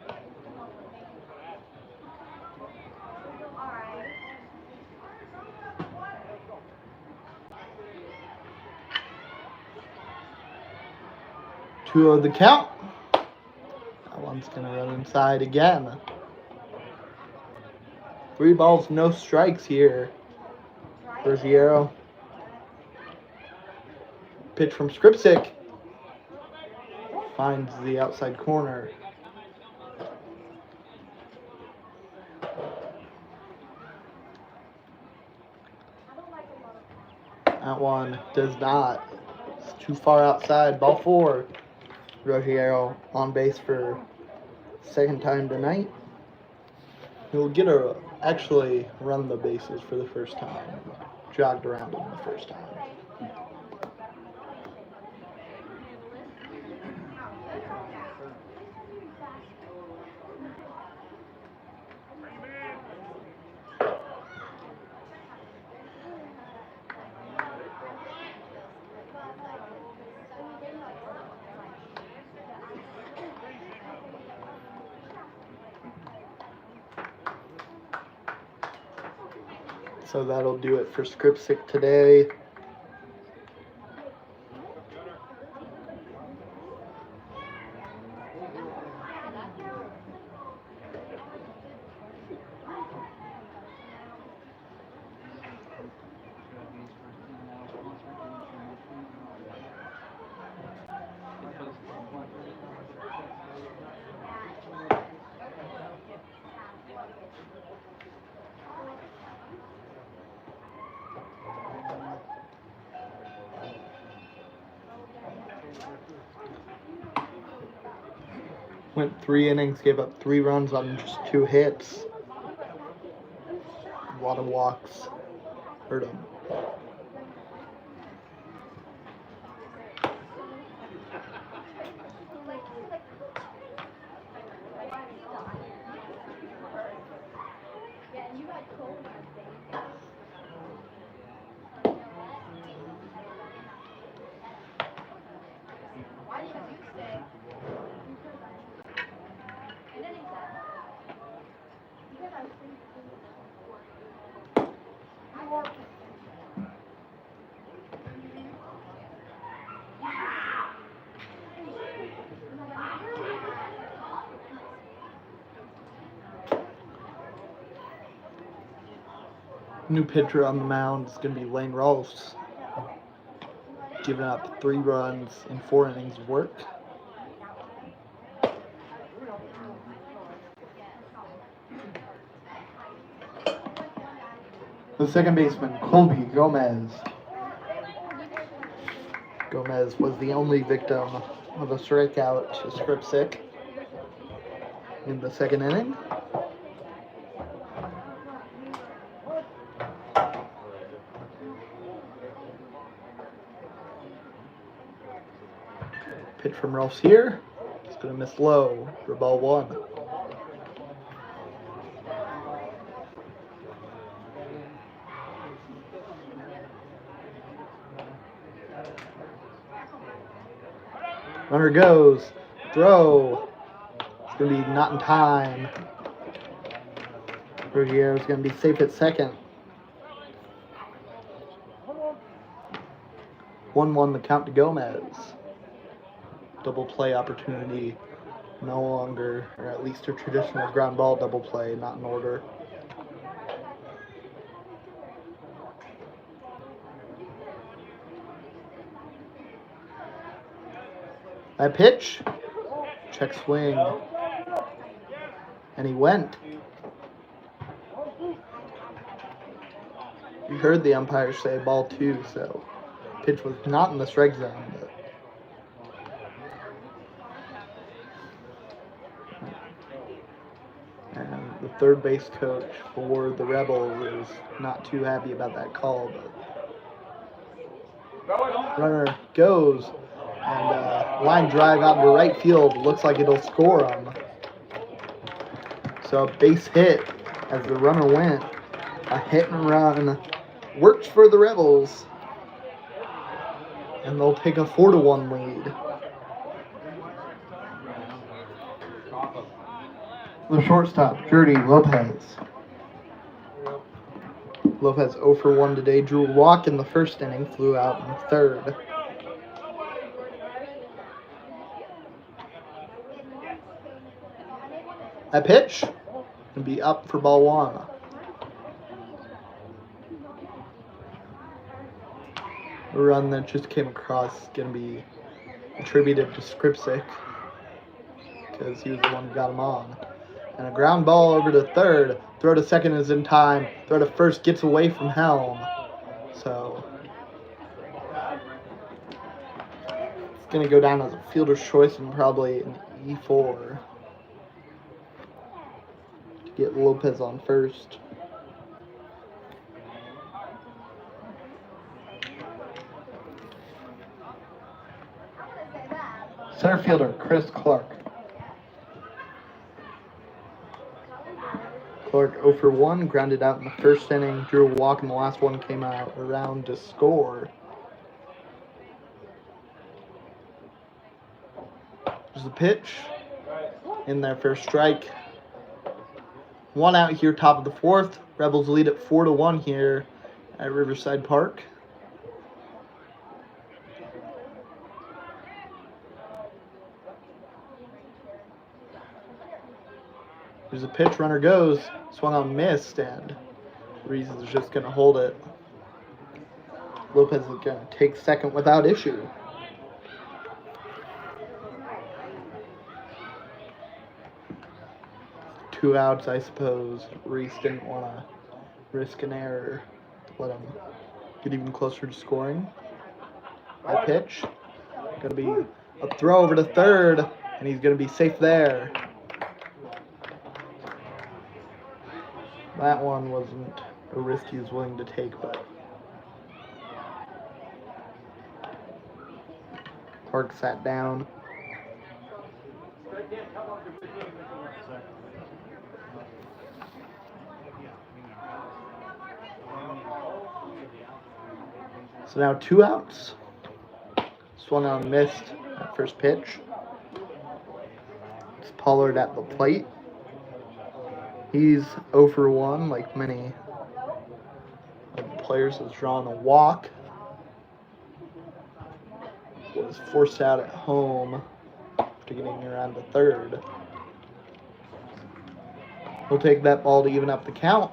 Two of the count. That one's going to run inside again. 3 balls, no strikes here. Ruggiero. Pitch from Skripsik. Finds the outside corner. That one does not. It's too far outside. Ball 4. Ruggiero on base for second time tonight. He'll get actually run the bases for the first time. Jogged around him the first time. So that'll do it for Scripsic today. Went 3 innings, gave up 3 runs on just 2 hits. A lot of walks. Hurt him. New pitcher on the mound is going to be Lane Rolfs, giving up 3 runs in 4 innings of work. The second baseman, Colby Gomez. Gomez was the only victim of a strikeout to Scripsic in the second inning. Pitch from Rolfs here. It's going to miss low for ball 1. Runner goes. Throw. It's going to be not in time. Ruggiero is going to be safe at second. 1-1 the count to Gomez. Double play opportunity. No longer, or at least a traditional ground ball double play, not in order. That pitch, check swing, and he went. You heard the umpire say ball 2, so pitch was not in the strike zone. But and the third base coach for the Rebels is not too happy about that call. But runner goes. And line drive out into right field. Looks like it'll score him. So a base hit as the runner went. A hit and run works for the Rebels. And they'll take a 4-1 lead. The shortstop, Jordy Lopez. Lopez 0 for 1 today. Drew a walk in the first inning. Flew out in the third. That pitch can be up for ball 1. A run that just came across is going to be attributed to Scripsic because he was the one who got him on. And a ground ball over to third. Throw to second is in time. Throw to first gets away from Helm. So it's going to go down as a fielder's choice and probably an E4. Get Lopez on first. Center fielder, Chris Clark. Clark 0 for 1, grounded out in the first inning, drew a walk in the last one, came out around to score. There's the pitch in there for a strike. 1 out here, top of the 4th. Rebels lead at 4-1 here at Riverside Park. There's a pitch, runner goes, swung on, missed, and Reese is just going to hold it. Lopez is going to take second without issue. Two outs, I suppose. Reese didn't want to risk an error to let him get even closer to scoring. That pitch, going to be a throw over to third, and he's going to be safe there. That one wasn't a risk he was willing to take, but Park sat down. So now 2 outs. Swung on, missed at first pitch. It's Pollard at the plate. He's 0 for 1, like many of the players. Has drawn a walk. Was forced out at home after getting around to third. He'll take that ball to even up the count.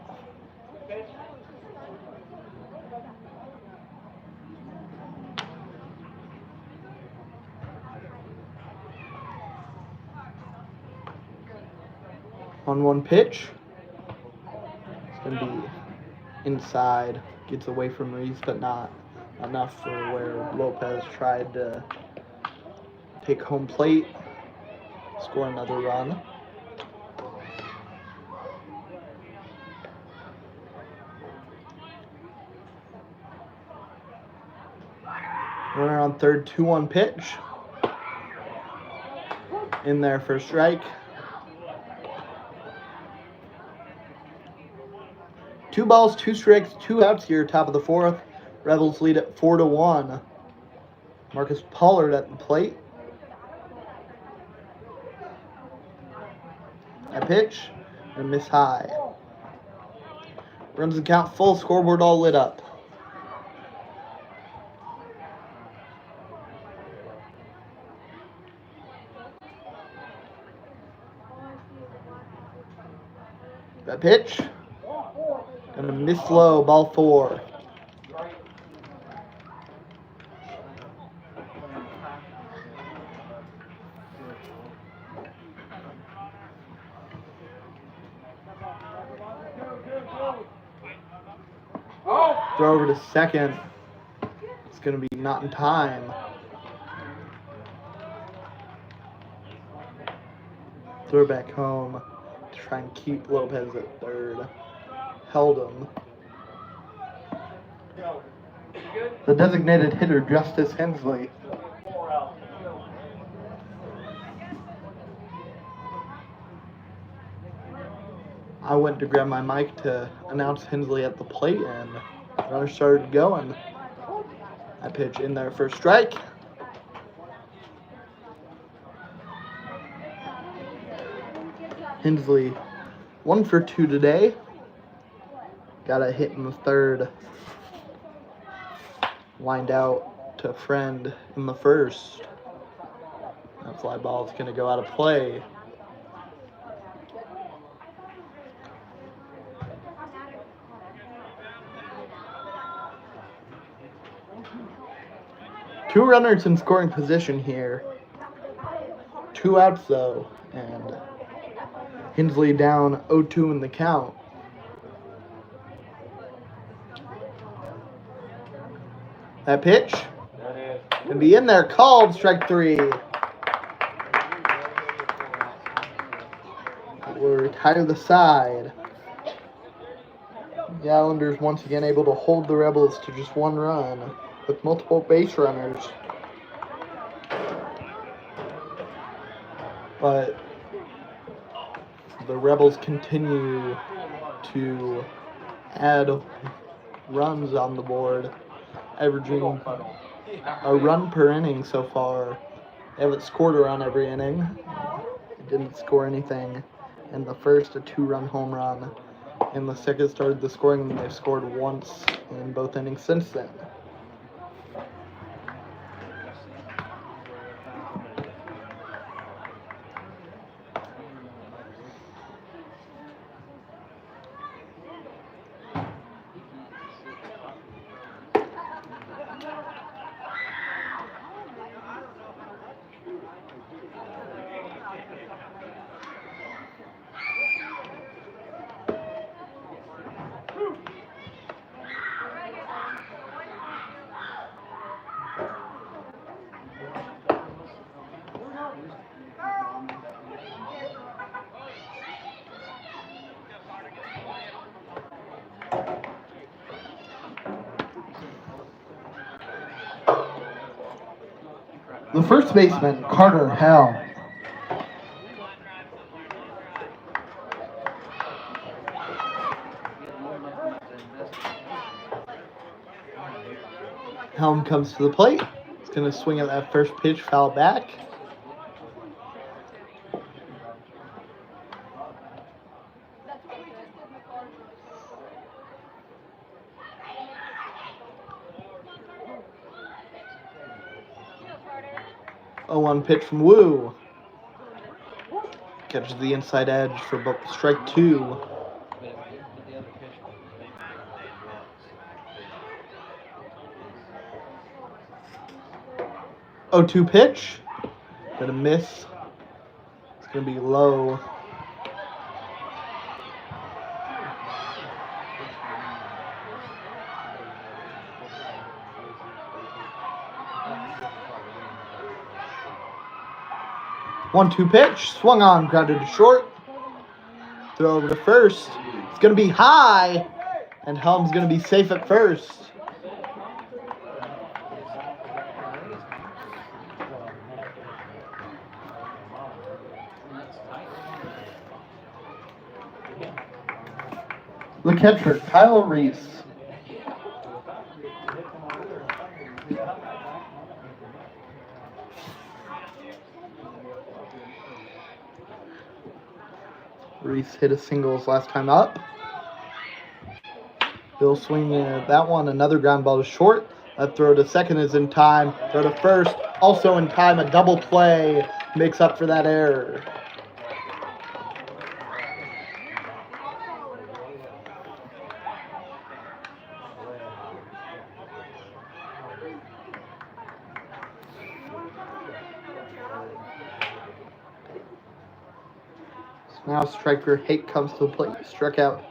On 1 pitch, it's going to be inside, gets away from Reese, but not enough for where Lopez tried to take home plate, score another run. Runner on third, 2-1 pitch. In there for a strike. 2 balls, 2 strikes, 2 outs here, top of the 4th. Rebels lead at 4-1. Marcus Pollard at the plate. A pitch and miss high. Runs the count full, scoreboard all lit up. That pitch. Gonna miss low, ball 4. Throw over to second. It's gonna be not in time. Throw back home to try and keep Lopez at third. Held him. The designated hitter, Justice Hensley. I went to grab my mic to announce Hensley at the plate, and the runner started going. I pitch in there for a strike. Hensley 1 for 2 today. Got a hit in the third. Lined out to a friend in the first. That fly ball is going to go out of play. Two runners in scoring position here. 2 outs though, and Hensley down 0-2 in the count. That pitch can be in there, called strike 3. We'll retire the side. The Islanders once again able to hold the Rebels to just 1 run with multiple base runners. But the Rebels continue to add runs on the board, averaging a run per inning so far. They haven't scored a run every inning. They didn't score anything In the first, a 2-run home run. In the second, started the scoring, and they've scored once in both innings since then. The first baseman, Carter Helm. Helm comes to the plate. He's going to swing at that first pitch, foul back. A 1 pitch from Wu. Catches the inside edge for strike 2. Oh, 2 pitch. Gonna miss. It's gonna be low. One, 2 pitch. Swung on, grounded to short. Throw over to first. It's gonna be high. And Helm's gonna be safe at first. The catcher, Kyle Reese. Reese hit a singles last time up. He'll swing that one. Another ground ball to short. That throw to second is in time. Throw to first, also in time. A double play makes up for that error. Now striker Hake comes to the plate. Struck out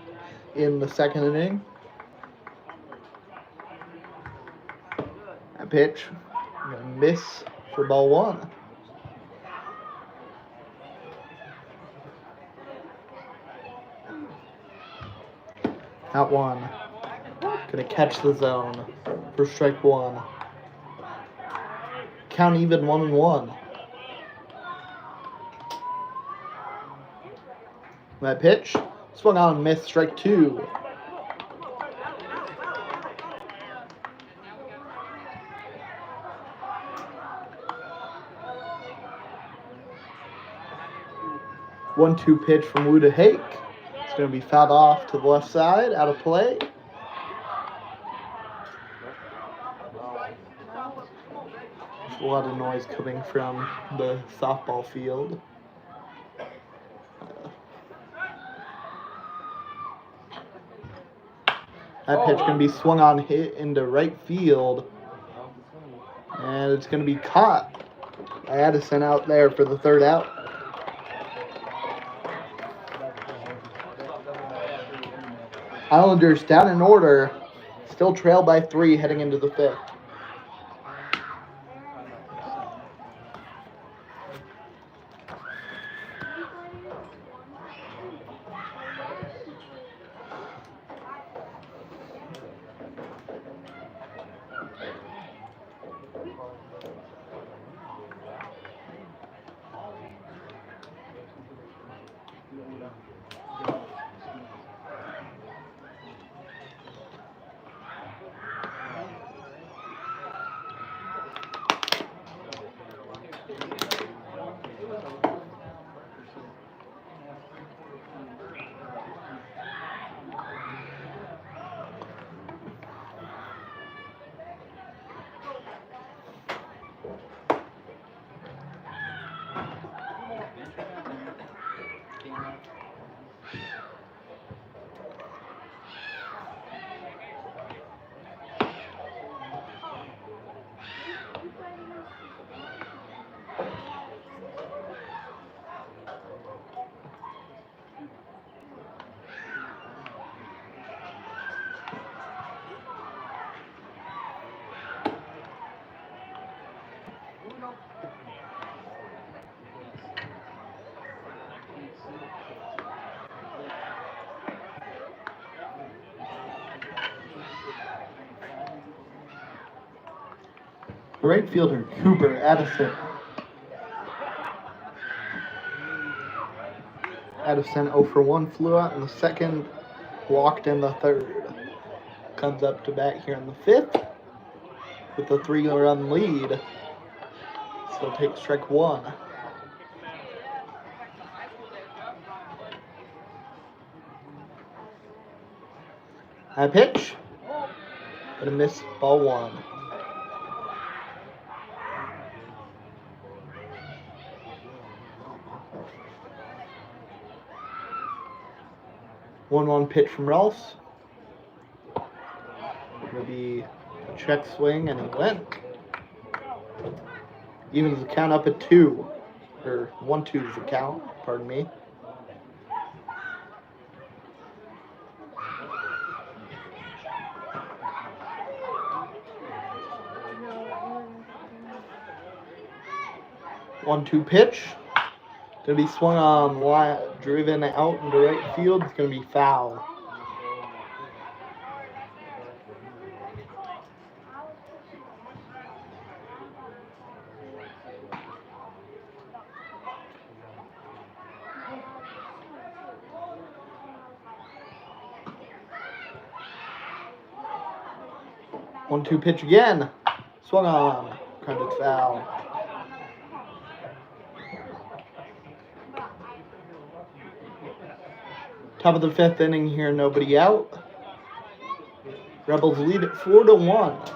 in the second inning. That pitch, gonna miss for ball 1. Out 1. Gonna catch the zone for strike 1. Count even 1-1. That pitch, swung on, missed, strike 2. One-two pitch from Wu to Hake. It's going to be fouled off to the left side, out of play. There's a lot of noise coming from the softball field. That pitch going to be swung on, hit into right field. And it's going to be caught by Addison out there for the third out. Islanders down in order. Still trailed by 3 heading into the 5th. Right fielder Cooper Addison. Addison 0 for 1, flew out in the second, walked in the third. Comes up to bat here in the fifth with a 3-run lead. So take strike one. High pitch. Gonna miss, ball one. One pitch from Rolfs. Gonna be a check swing, and he went. Evens the count up at 2. Or 1-2 is the count, pardon me. One-two pitch. Gonna be swung on, driven out into right field. It's gonna be foul. One-two pitch again. Swung on. Grounded foul. Top of the fifth inning here, nobody out. Rebels lead at 4-1.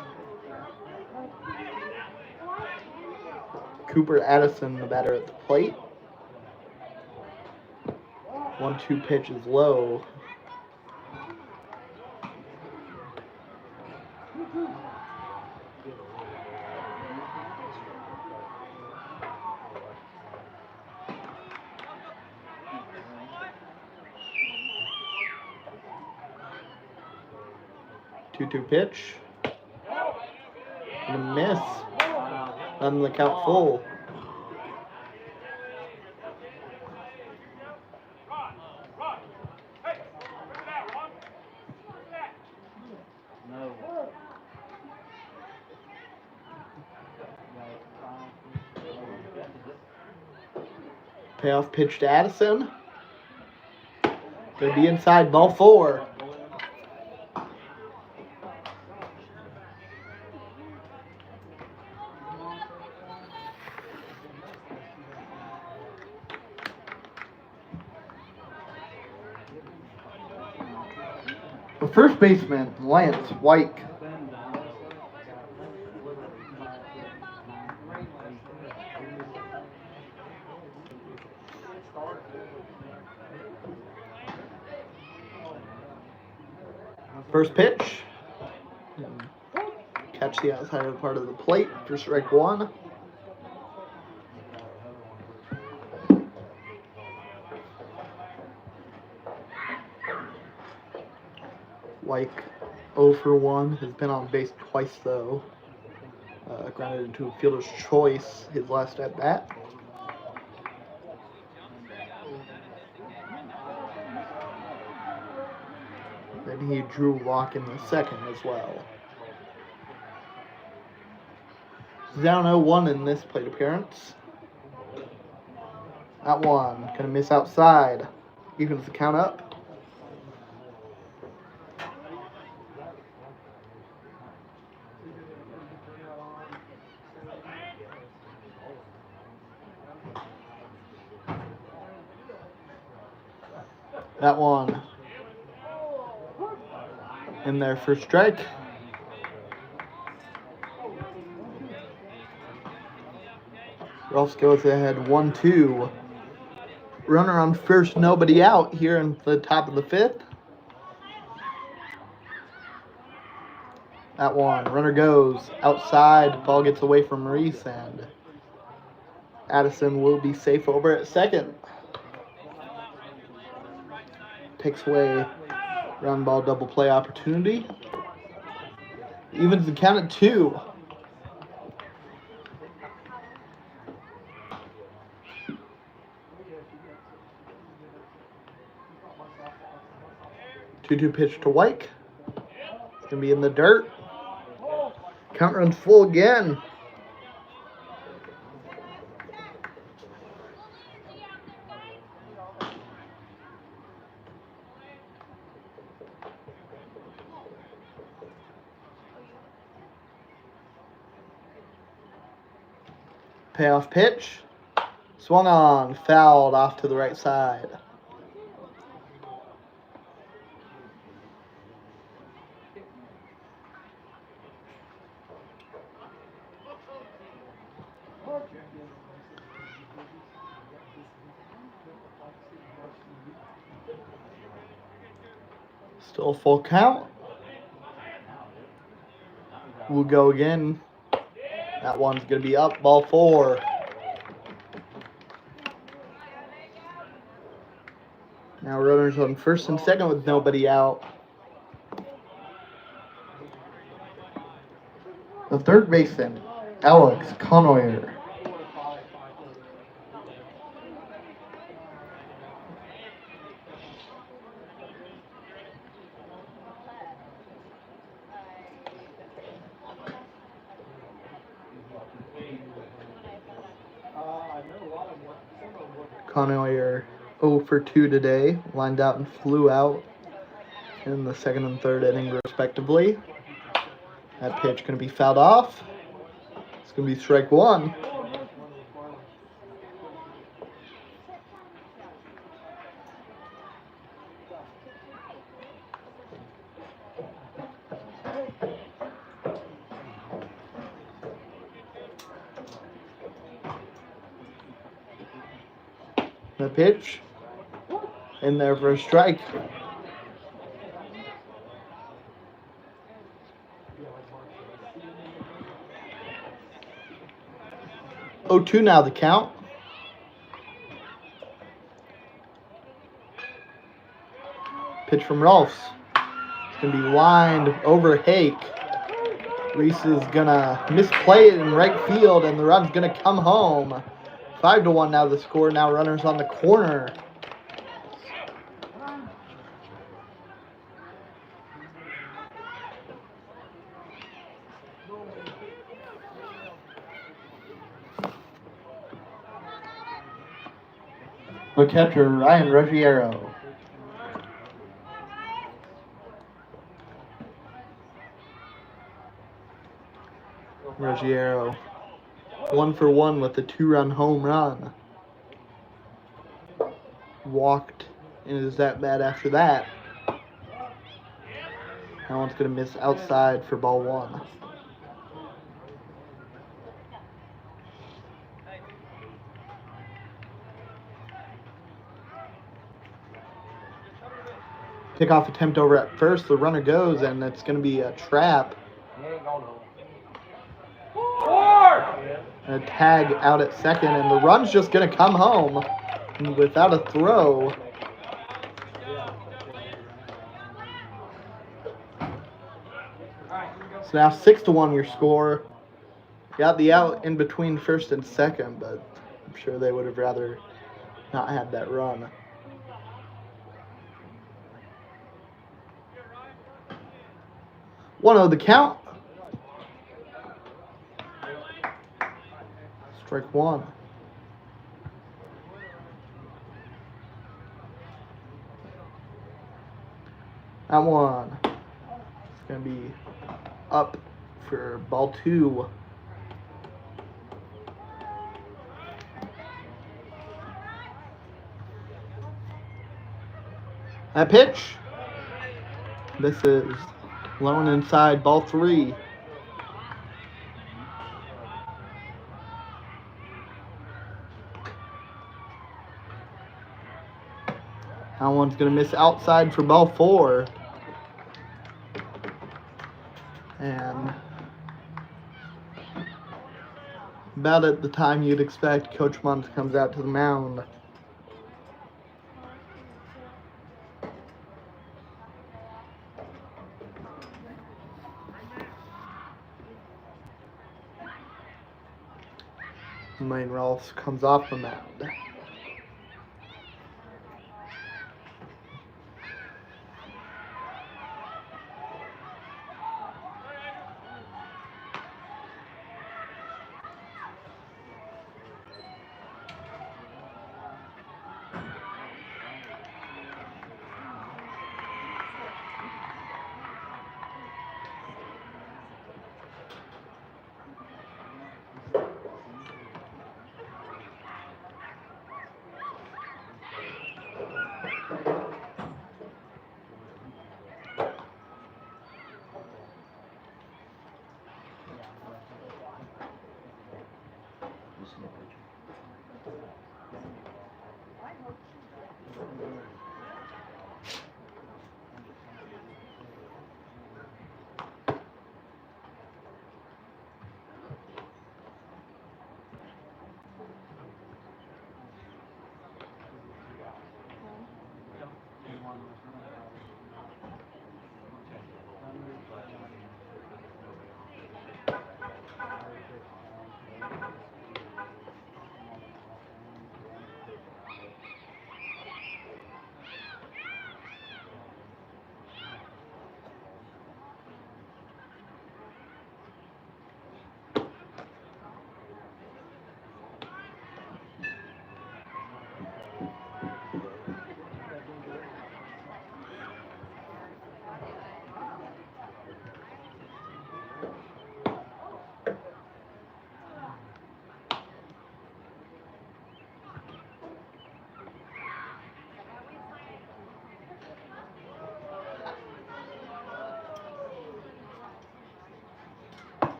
Cooper Addison, the batter at the plate. 1-2 pitch is low. Two pitch. And a miss. On the count full. Payoff pitch to Addison. Gonna be inside, ball 4. The first baseman, Lance White. First pitch. Catch the outside part of the plate for strike one. White 0 for 1, has been on base twice though. Grounded into a fielder's choice his last at bat. Then he drew a walk in the second as well. Down 0-1 in this plate appearance. That one, gonna miss outside. Evens the count up. That one in there for strike. Rolfs goes ahead 1-2. Runner on first, nobody out here in the top of the fifth. That one, runner goes outside, ball gets away from Maurice, and Addison will be safe over at second. Takes away ground ball double play opportunity. Evens the count at 2. Two pitch to White. It's gonna be in the dirt. Count runs full again. Payoff pitch. Swung on, fouled off to the right side. Still full count. We'll go again. That one's going to be up, ball 4. Now runners on first and second with nobody out. The third baseman, Alex Conoyer. Conoyer 0 for 2 today, lined out and flew out in the second and third inning respectively. That pitch going to be fouled off. It's going to be strike 1. The pitch in there for a strike. Oh, 2 now the count. Pitch from Rolfs. It's going to be lined over Hake. Reese is going to misplay it in right field, and the run's going to come home. 5-1 now the score. Now runners on the corner. The catcher, Ryan Ruggiero. Ruggiero 1 for 1 with a 2-run home run. Walked and is that bad after that. That one's going to miss outside for ball 1. Kickoff attempt over at first. The runner goes, and it's going to be a trap. A tag out at second, and the run's just going to come home without a throw. So now 6-1 your score. Got the out in between first and second, but I'm sure they would have rather not had that run. One the count. Strike 1. That one is going to be up for ball 2. That pitch. This is low and inside, ball 3. That one's going to miss outside for ball 4. And about at the time you'd expect, Coach Muntz comes out to the mound. Wayne Rolfs comes off the mound.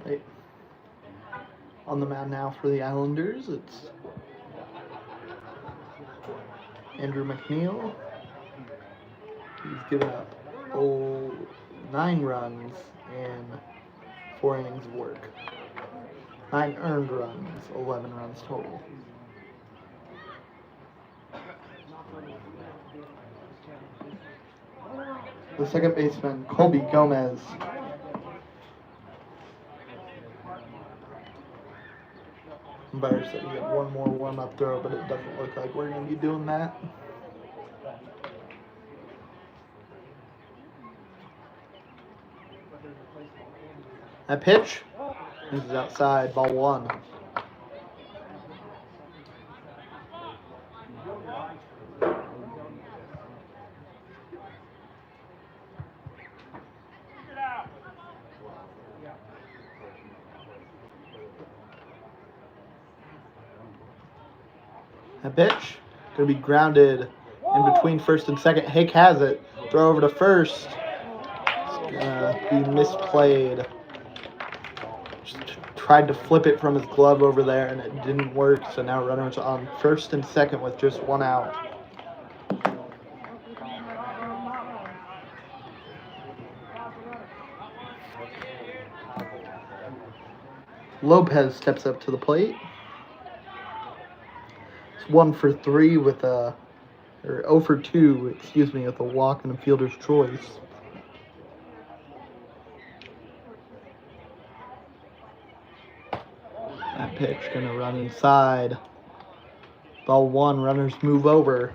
Right. On the mound now for the Islanders, it's Andrew McNeil. He's given up 9 runs in 4 innings of work. 9 earned runs, 11 runs total. The second baseman, Colby Gomez. Umpire said he had one more warm-up throw, but it doesn't look like we're going to be doing that. That pitch, this is outside, ball 1. That pitch, going to be grounded in between first and second. Hake has it. Throw over to first. It's going to be misplayed. Just tried to flip it from his glove over there, and it didn't work. So now runners on first and second with just 1 out. Lopez steps up to the plate. 1 for 3 with a, or 0 for 2, excuse me, with a walk and a fielder's choice. That pitch gonna run inside. Ball 1, runners move over.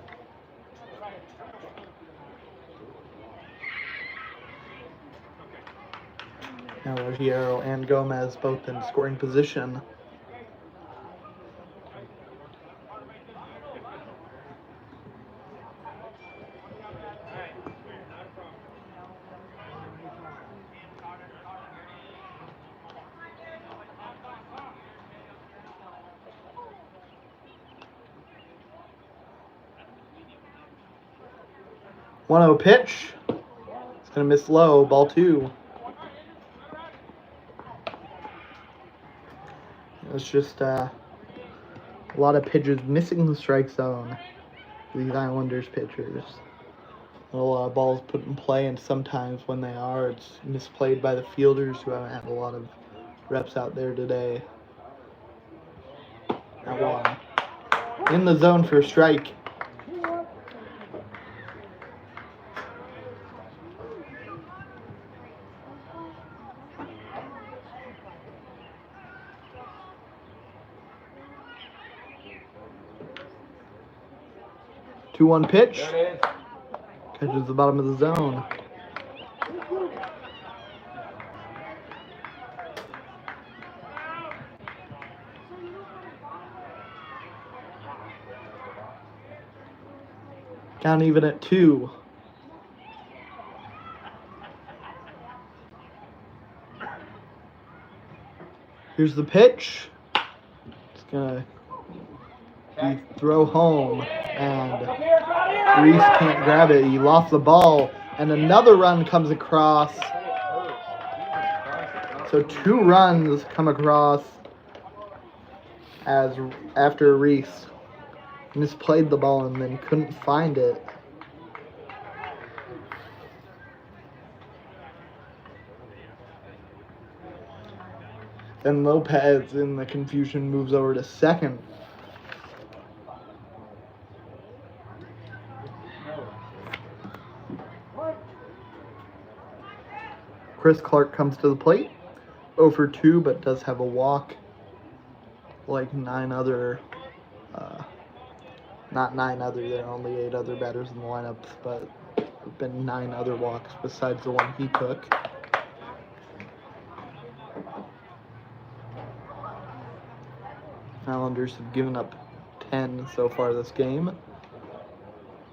Now Ruggiero and Gomez both in scoring position. One 0 pitch. It's gonna miss low. Ball 2. It's just a lot of pitchers missing the strike zone. These Islanders pitchers. A lot of balls put in play, and sometimes when they are, it's misplayed by the fielders who haven't had a lot of reps out there today. That 1. In the zone for a strike. Two-one pitch. Catches the bottom of the zone. Count even at 2. Here's the pitch. It's gonna be throw home, and Reese can't grab it. He lost the ball, and another run comes across. So 2 runs come across as after Reese misplayed the ball and then couldn't find it. Then Lopez, in the confusion, moves over to second. Chris Clark comes to the plate. 0 for 2, but does have a walk. Like 9 other, not 9 other, there are only 8 other batters in the lineup, but there have been 9 other walks besides the one he took. Islanders have given up 10 so far this game.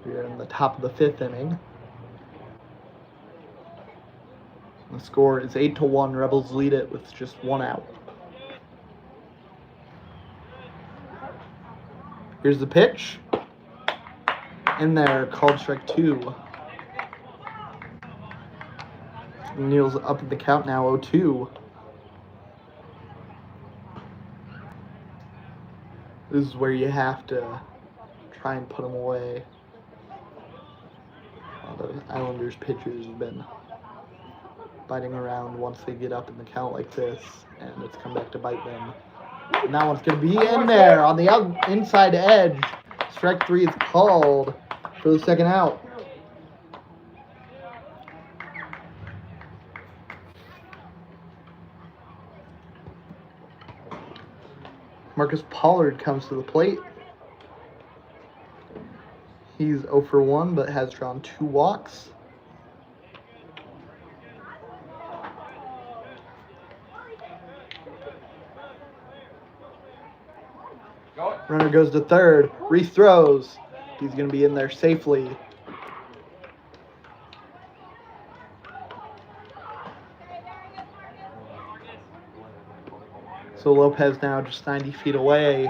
We're in the top of the 5th inning. The score is 8-1. Rebels lead it with just 1 out. Here's the pitch. In there, called strike 2. Neal's up at the count now, 0-2. This is where you have to try and put him away. The Islanders pitchers have been biting around once they get up in the count like this, and it's come back to bite them. And that one's going to be in there on the inside edge. Strike 3 is called for the second out. Marcus Pollard comes to the plate. He's 0 for 1, but has drawn 2 walks. Runner goes to third. Reese throws. He's going to be in there safely. So Lopez now just 90 feet away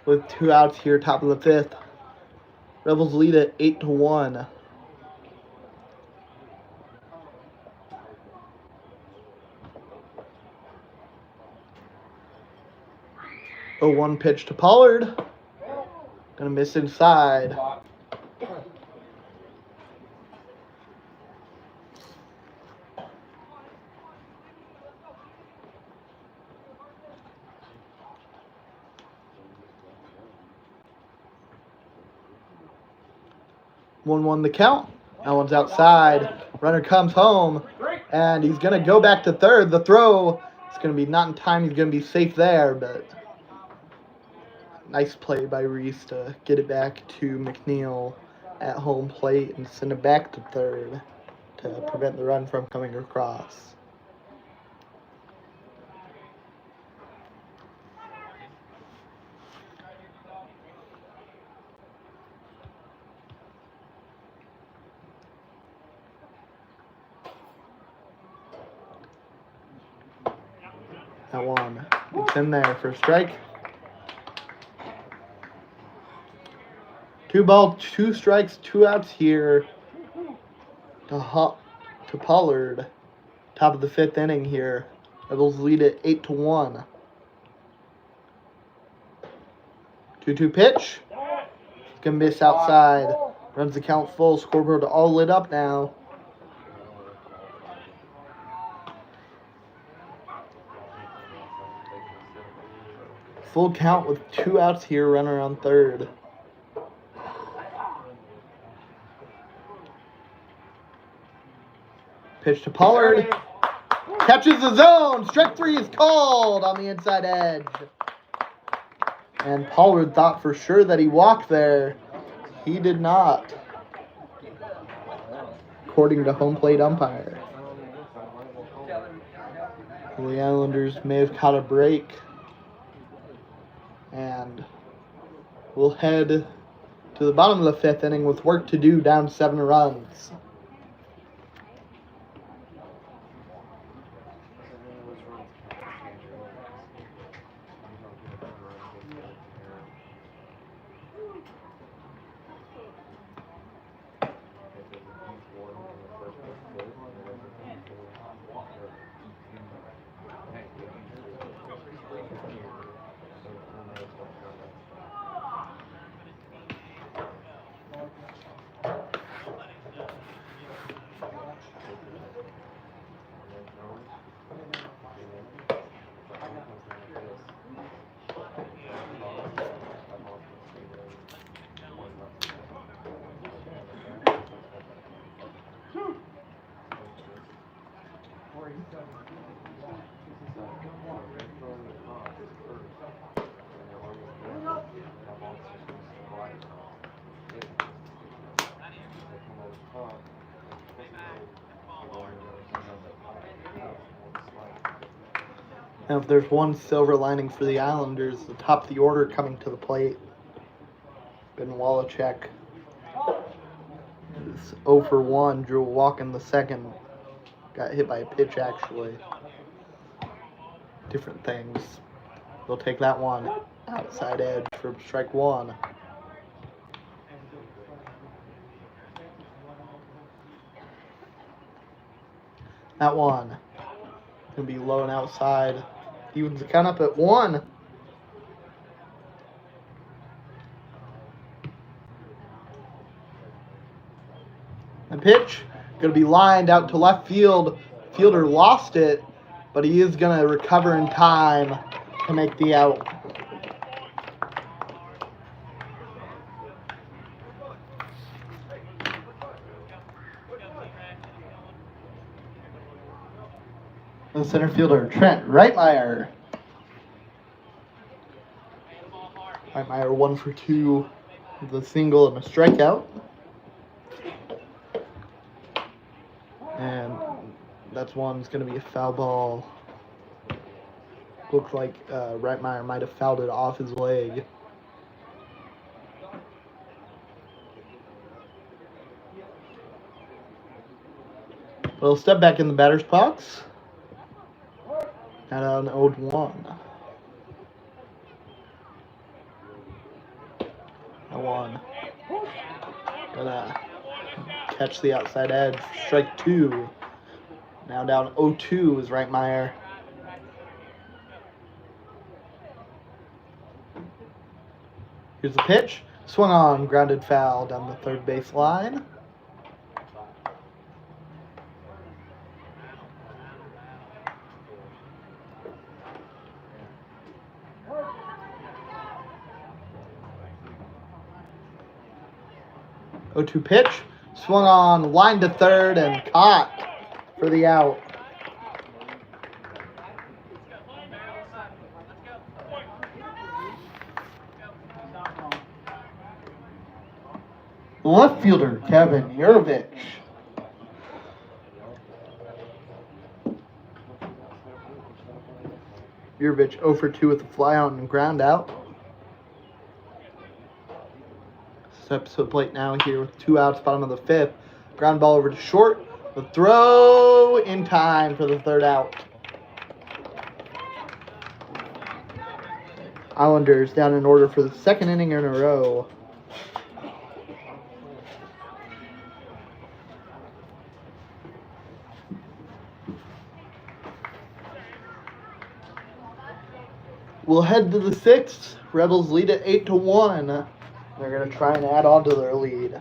with 2 outs here, top of the 5th. Rebels lead at 8-1. A 1 pitch to Pollard. Gonna miss inside. 1-1 the count. That one's outside. Runner comes home, and he's going to go back to third. The throw is going to be not in time. He's going to be safe there, but nice play by Reese to get it back to McNeil at home plate and send it back to third to prevent the run from coming across. That one, it's in there for a strike. 2 balls, 2 strikes, 2 outs here to Pollard. Top of the 5th inning here. Rebels lead it 8-1. 2-2 pitch. Gonna miss outside. Runs the count full. Scoreboard all lit up now. Full count with 2 outs here, runner on third. Pitch to Pollard. Catches the zone. Strike 3 is called on the inside edge. And Pollard thought for sure that he walked there. He did not, according to home plate umpire. The Islanders may have caught a break. And we'll head to the bottom of the 5th inning with work to do, down 7 runs. Now, if there's one silver lining for the Islanders, the top of the order coming to the plate. Ben Wallachek is 0 for 1, drew a walk in the second. Got hit by a pitch, actually. Different things. They'll take that one outside edge for strike 1. That one. Gonna be low and outside. Evens the count up at 1. And pitch. Gonna be lined out to left field. Fielder lost it, but he is gonna recover in time to make the out. The center fielder, Trent Reitmeyer. Reitmeyer 1 for 2 with a single and a strikeout. And that's one's going to be a foul ball. Looked like Reitmeyer might have fouled it off his leg. We'll step back in the batter's box. Now an 0-1. That one. Gonna catch the outside edge. Strike 2. Now down 0-2 is Reitmeyer. Here's the pitch. Swung on, grounded foul down the third base line. O2 pitch, swung on, line to third, and caught for the out. Left fielder, Kevin Yurovich. Yurovich 0 for 2 with a fly out and ground out. Steps to the plate now here with 2 outs, bottom of the 5th. Ground ball over to short. The throw in time for the 3rd out. Islanders down in order for the 2nd inning in a row. We'll head to the 6th. Rebels lead at 8-1. They're going to try and add on to their lead.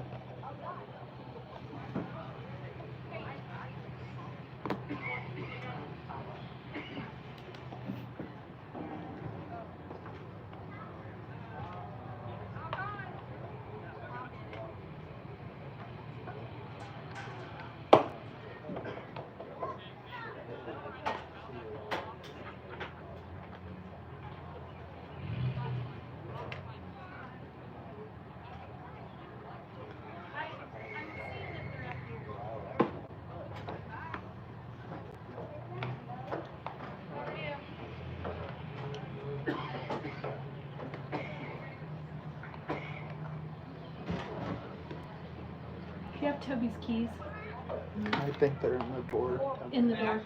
Do you have Toby's keys I think they're in the door. in the door?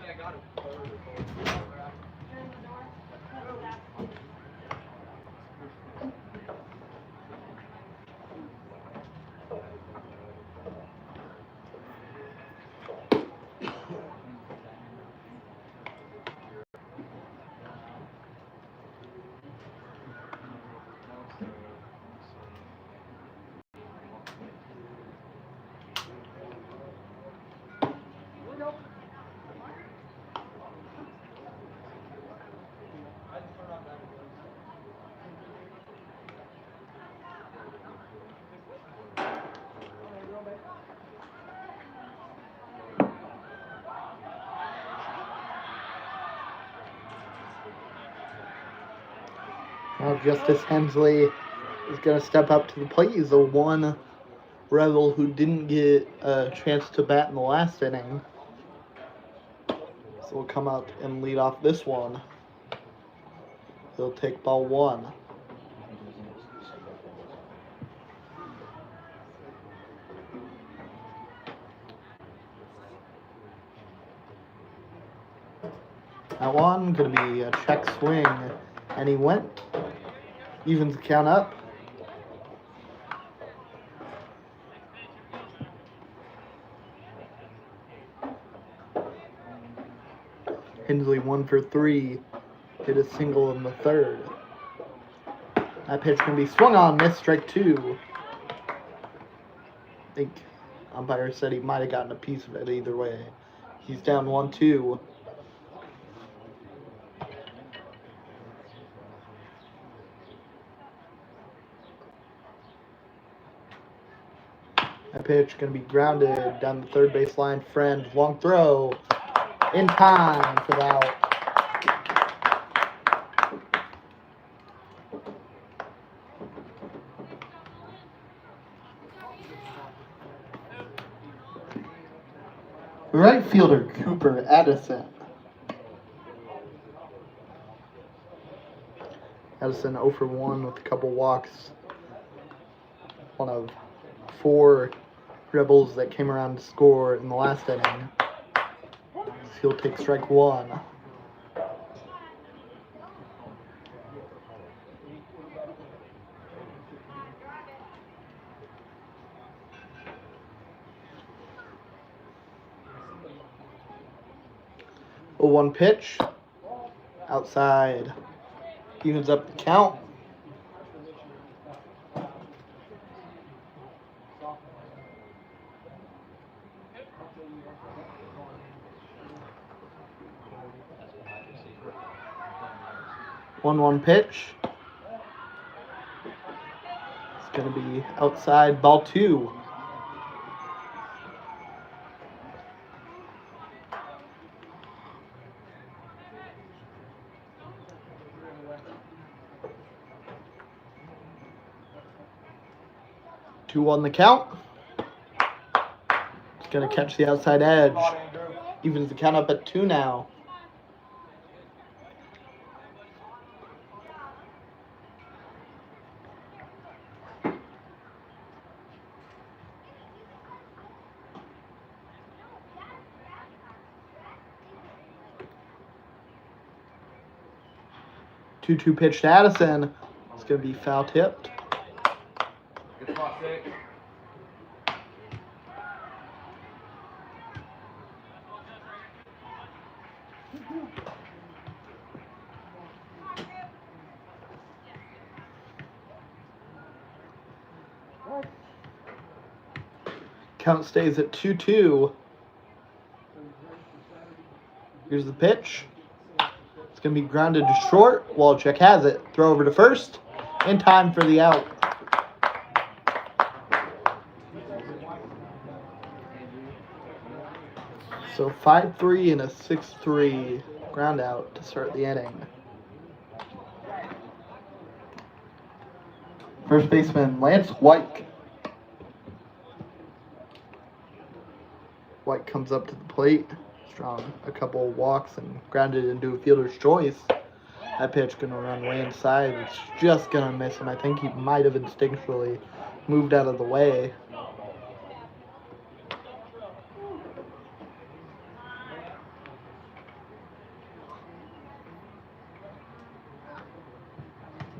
Now Justice Hensley is going to step up to the plate. He's the one Rebel who didn't get a chance to bat in the last inning. So he'll come up and lead off this one. He'll take ball 1. That one going to be a check swing, and he went. Evens the count up. Hensley 1 for 3. Hit a single in the third. That pitch can be swung on. Missed, strike 2. I think umpire said he might have gotten a piece of it either way. He's down 1-2. That pitch going to be grounded down the third base line. Friend, long throw. In time for the out. Right fielder Cooper Addison. Addison 0 for 1 with a couple walks. One of 4 Rebels that came around to score in the last inning. He'll take strike 1. A 1 pitch. Outside. Evens up the count. One pitch. It's going to be outside, ball 2. Two on the count. It's going to catch the outside edge. Evens the count up at 2 now. Two pitch to Addison. It's going to be foul tipped. Good spot, 6. Count stays at 2-2. Here's the pitch. It's going to be grounded to short. Walchek has it. Throw over to first. In time for the out. So 5-3 and a 6-3 ground out to start the inning. First baseman Lance White. White comes up to the plate. Strong a couple walks and grounded into a fielder's choice. That pitch going to run way inside. It's just going to miss him. I think he might have instinctually moved out of the way.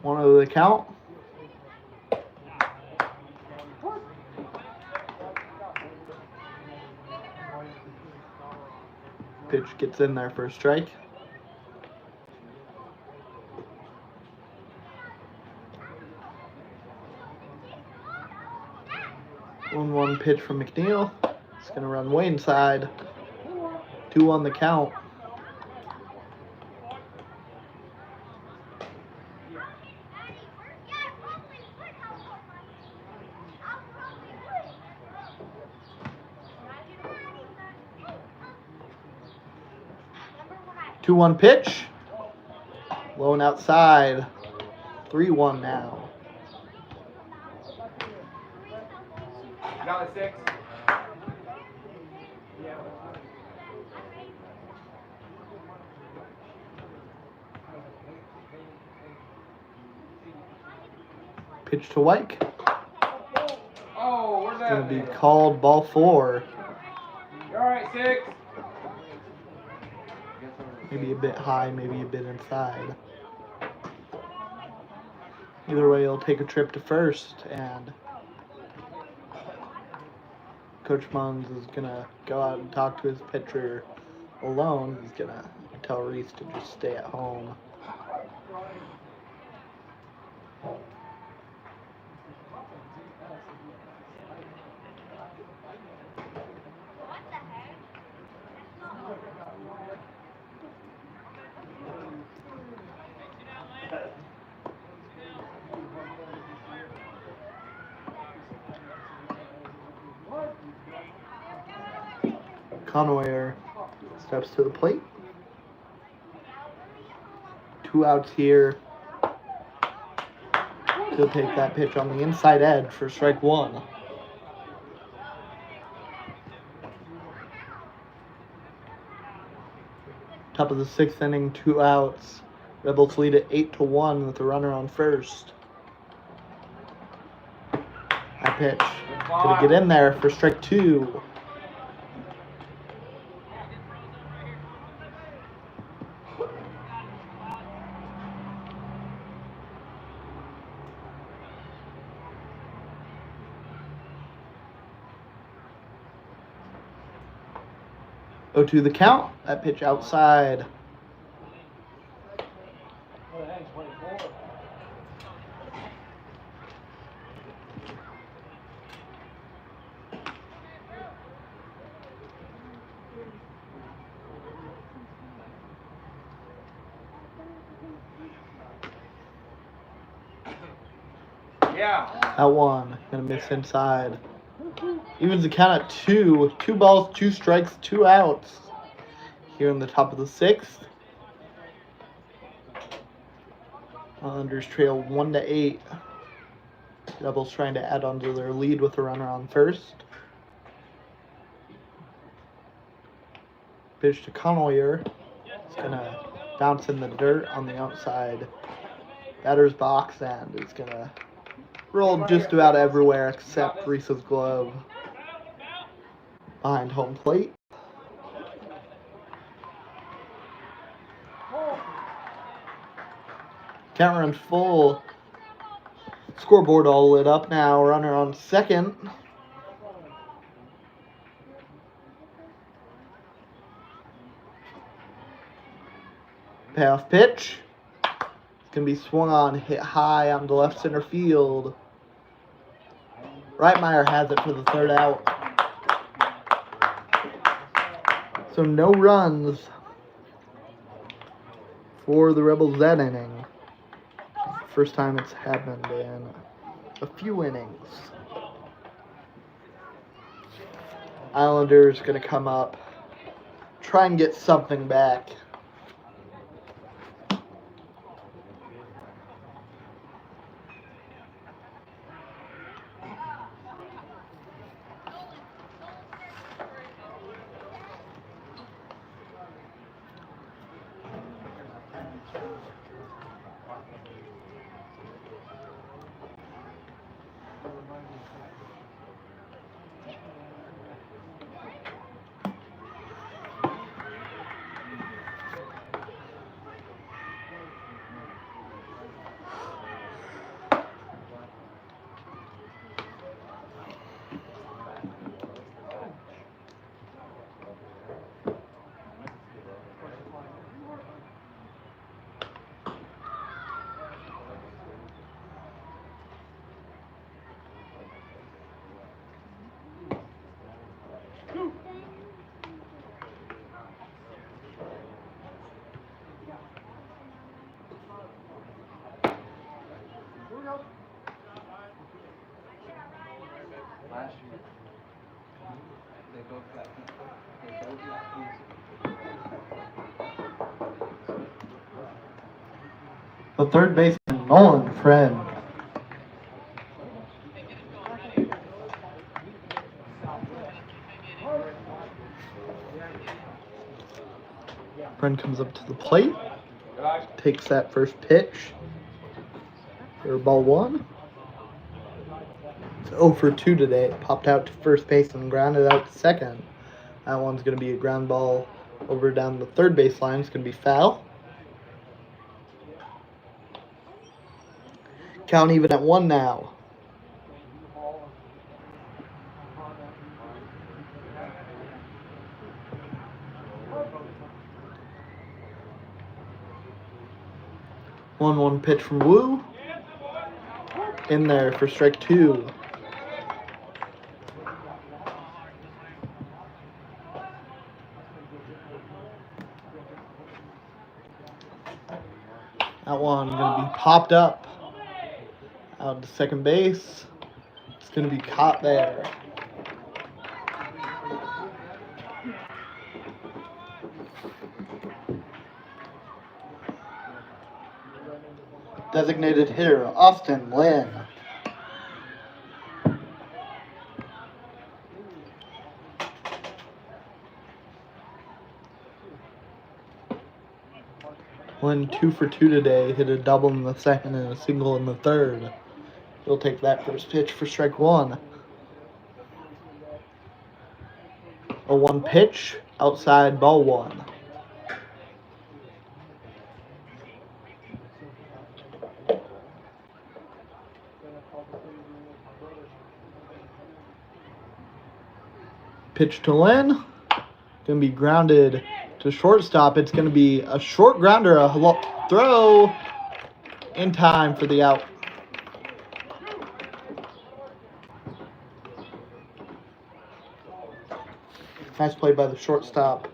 One over the count. Pitch gets in there for a strike. One pitch from McNeil. It's going to run way inside. 2 on the count. Two one pitch. Low and outside. 3-1 now. Got it, 6. Pitch to White. Oh, where's that? Going to be called ball 4. You all right, 6? Maybe a bit high, maybe a bit inside. Either way, he'll take a trip to first, and Coach Mons is going to go out and talk to his pitcher alone. He's going to tell Reese to just stay at home. Conway steps to the plate. 2 outs here. He'll take that pitch on the inside edge for strike 1. Top of the 6th inning, 2 outs. Rebels lead at 8-1 with a runner on first. That pitch gonna get in there for strike 2. Oh, to the count. That pitch outside. Yeah. That one. Gonna miss inside. Evens the count at 2. 2 balls, 2 strikes, 2 outs. Here in the top of the 6th. Islanders trail 1-8. Rebels trying to add on to their lead with a runner on first. Pitch to Conway. It's gonna bounce in the dirt on the outside batter's box and it's gonna roll just about everywhere except Reese's glove behind home plate. Count runs full. Scoreboard all lit up now. Runner on second. Payoff pitch. It's going to be swung on, hit high on the left center field. Reitmeyer has it for the 3rd out. So no runs for the Rebels that inning. First time it's happened in a few innings. Islanders going to come up, try and get something back. Last year, they both got The third baseman, Nolan Friend. Friend comes up to the plate, takes that first pitch for ball 1. It's 0 for 2 today. It popped out to first base and grounded out to second. That one's going to be a ground ball over down the third base line. It's going to be foul. Count even at 1 now. 1-1 pitch from Wu. In there for strike 2. That one going to be popped up out to second base. It's going to be caught there. Designated hitter, Austin Lynn. Lynn 2 for 2 today. Hit a double in the second and a single in the third. He'll take that first pitch for strike 1. A 1 pitch, outside, ball 1. Pitch to Lynn. Going to be grounded to shortstop. It's going to be a short grounder, a throw in time for the out. Nice play by the shortstop.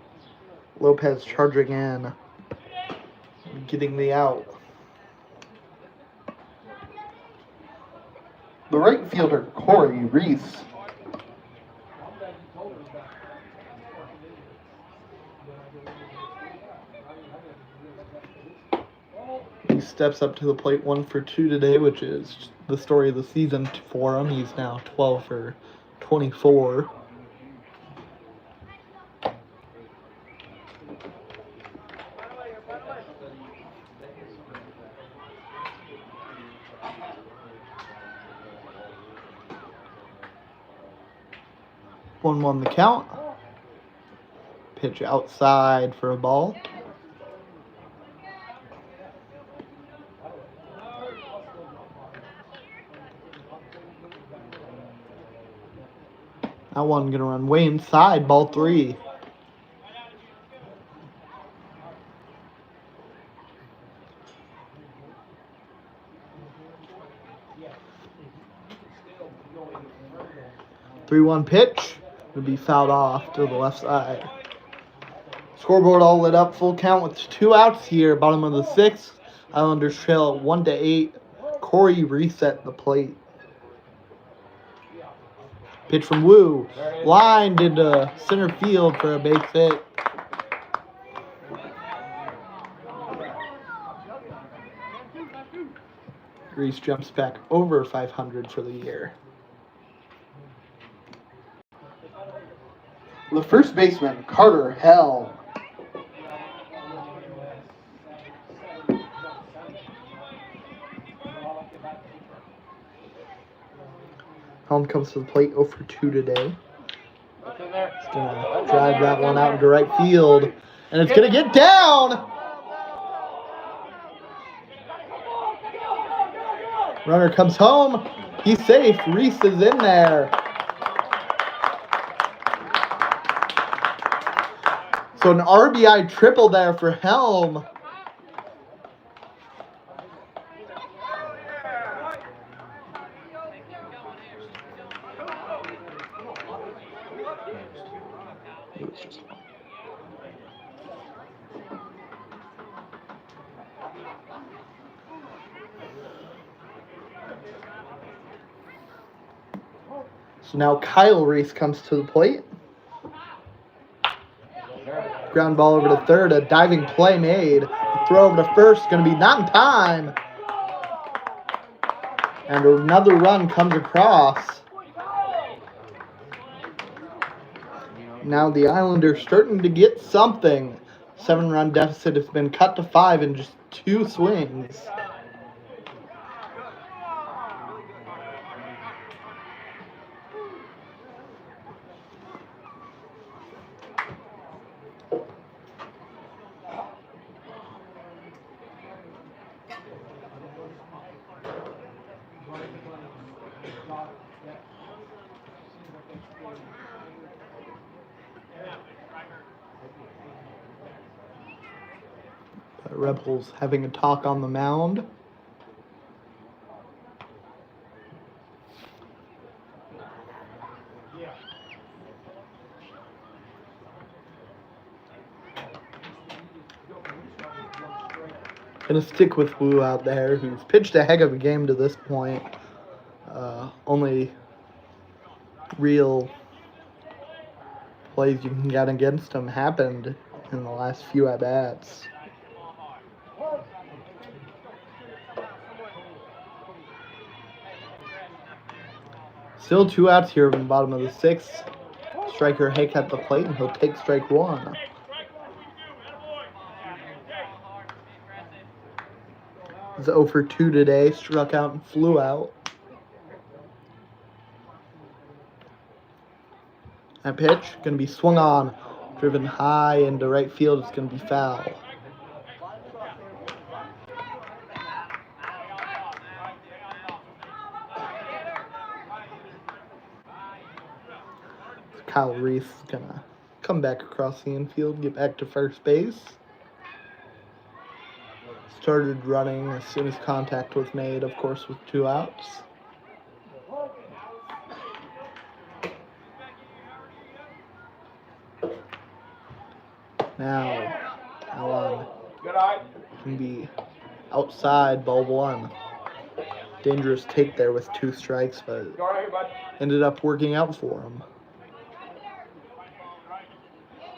Lopez charging in, getting the out. The right fielder, Corey Reese. He steps up to the plate 1 for 2 today, which is the story of the season for him. He's now 12 for 24. One the count. Pitch outside for a ball. That one gonna run way inside, ball 3. Three-one pitch would be fouled off to the left side. Scoreboard all lit up, full count with 2 outs here. Bottom of the 6th. Islanders trail 1-8. Corey reset the plate. Pitch from Wu. Lined into center field for a base hit. Reese jumps back over 500 for the year. The first baseman, Carter Helm. Helm comes to the plate 0 for 2 today. He's going to drive that one out into right field. And it's going to get down! Runner comes home. He's safe. Reese is in there. So an RBI triple there for Helm. So now Kyle Reese comes to the plate. Ground ball over to third. A diving play made. A throw over to first. Going to be not in time. And another run comes across. Now the Islanders starting to get something. 7-run deficit has been cut to 5 in just 2 swings. Rebels having a talk on the mound. Gonna stick with Wu out there, who's pitched a heck of a game to this point. Only real plays you can get against him happened in the last few at-bats. Still 2 outs here in the bottom of the 6th. Striker Hake at the plate, and he'll take strike 1. He's 0 for 2 today, struck out and flew out. That pitch, going to be swung on, driven high into right field. It's going to be foul. Kyle Reese is going to come back across the infield, get back to first base. Started running as soon as contact was made, of course, with 2 outs. Now, Allen can be outside, ball 1. Dangerous take there with 2 strikes, but ended up working out for him.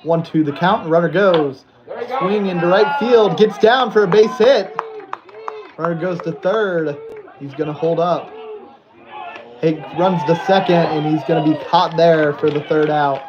1-2 the count, and runner goes. Swing into right field, gets down for a base hit. Runner goes to third. He's going to hold up. Hake runs to second, and he's going to be caught there for the 3rd out.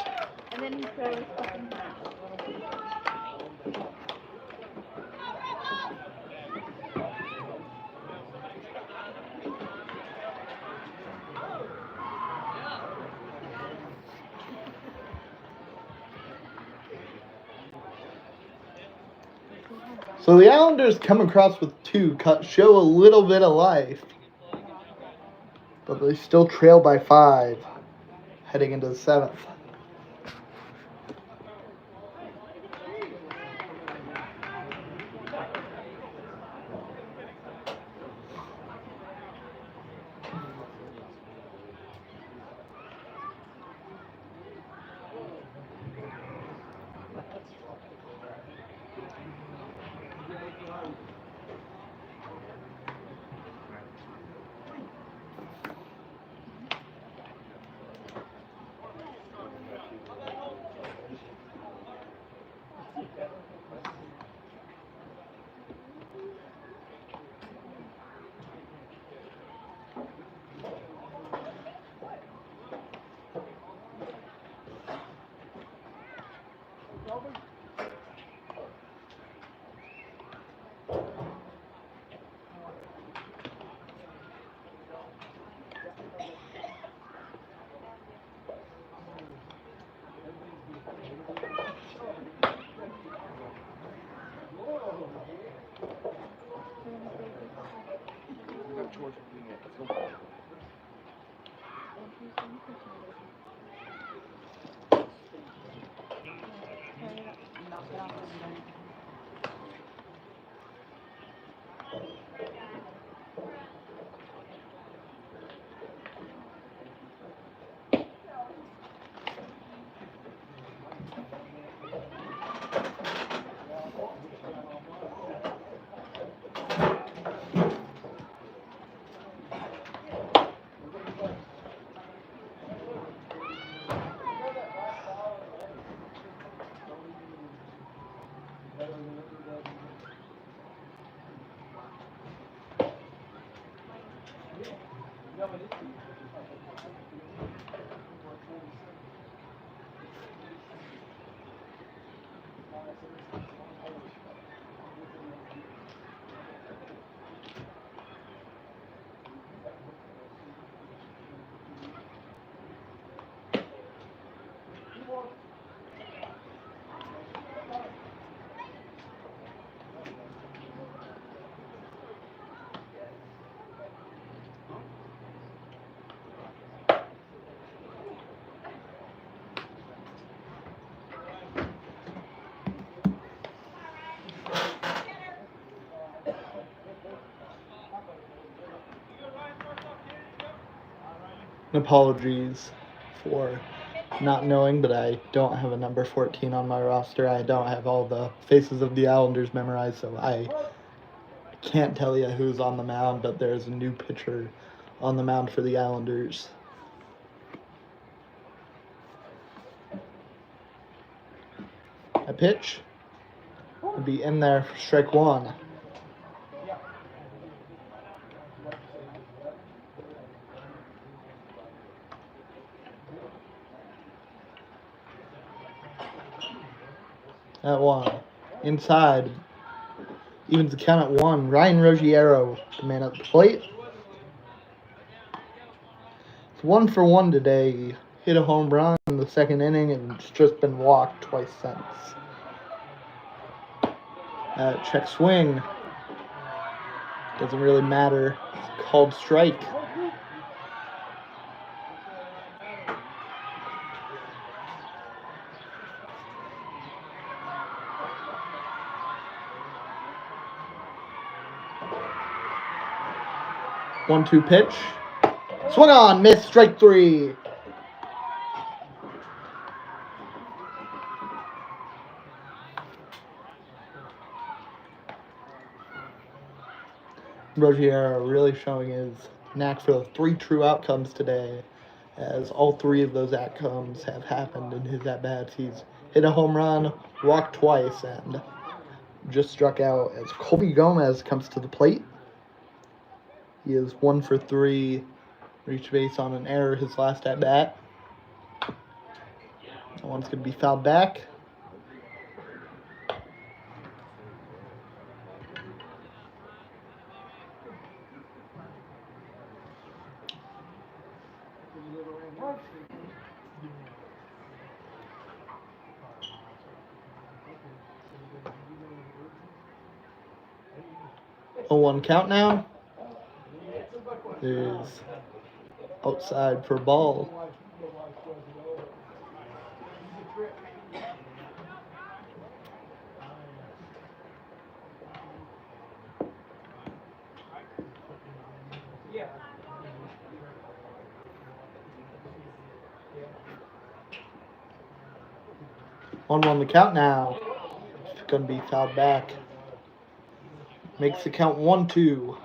So the Islanders come across with 2, show a little bit of life, but they still trail by 5, heading into the 7th. And apologies for not knowing, but I don't have a number 14 on my roster. I don't have all the faces of the Islanders memorized, so I can't tell you who's on the mound, but there's a new pitcher on the mound for the Islanders. A pitch would be in there for strike one. That one. Inside. Evens the count at one. Ryan Ruggiero, the man at the plate. It's 1 for 1 today. He hit a home run in the second inning and it's just been walked twice since. Check swing. Doesn't really matter. It's called strike. One-two pitch. Swung on, missed, strike three. Ruggiero really showing his knack for the 3 true outcomes today, as all 3 of those outcomes have happened in his at-bats. He's hit a home run, walked twice, and just struck out as Colby Gomez comes to the plate. He is 1 for 3, reached base on an error his last at-bat. That one's going to be fouled back. A 1 count now. Is outside for ball. Yeah. 1-1 the count now. It's going to be fouled back. Makes the count 1-2.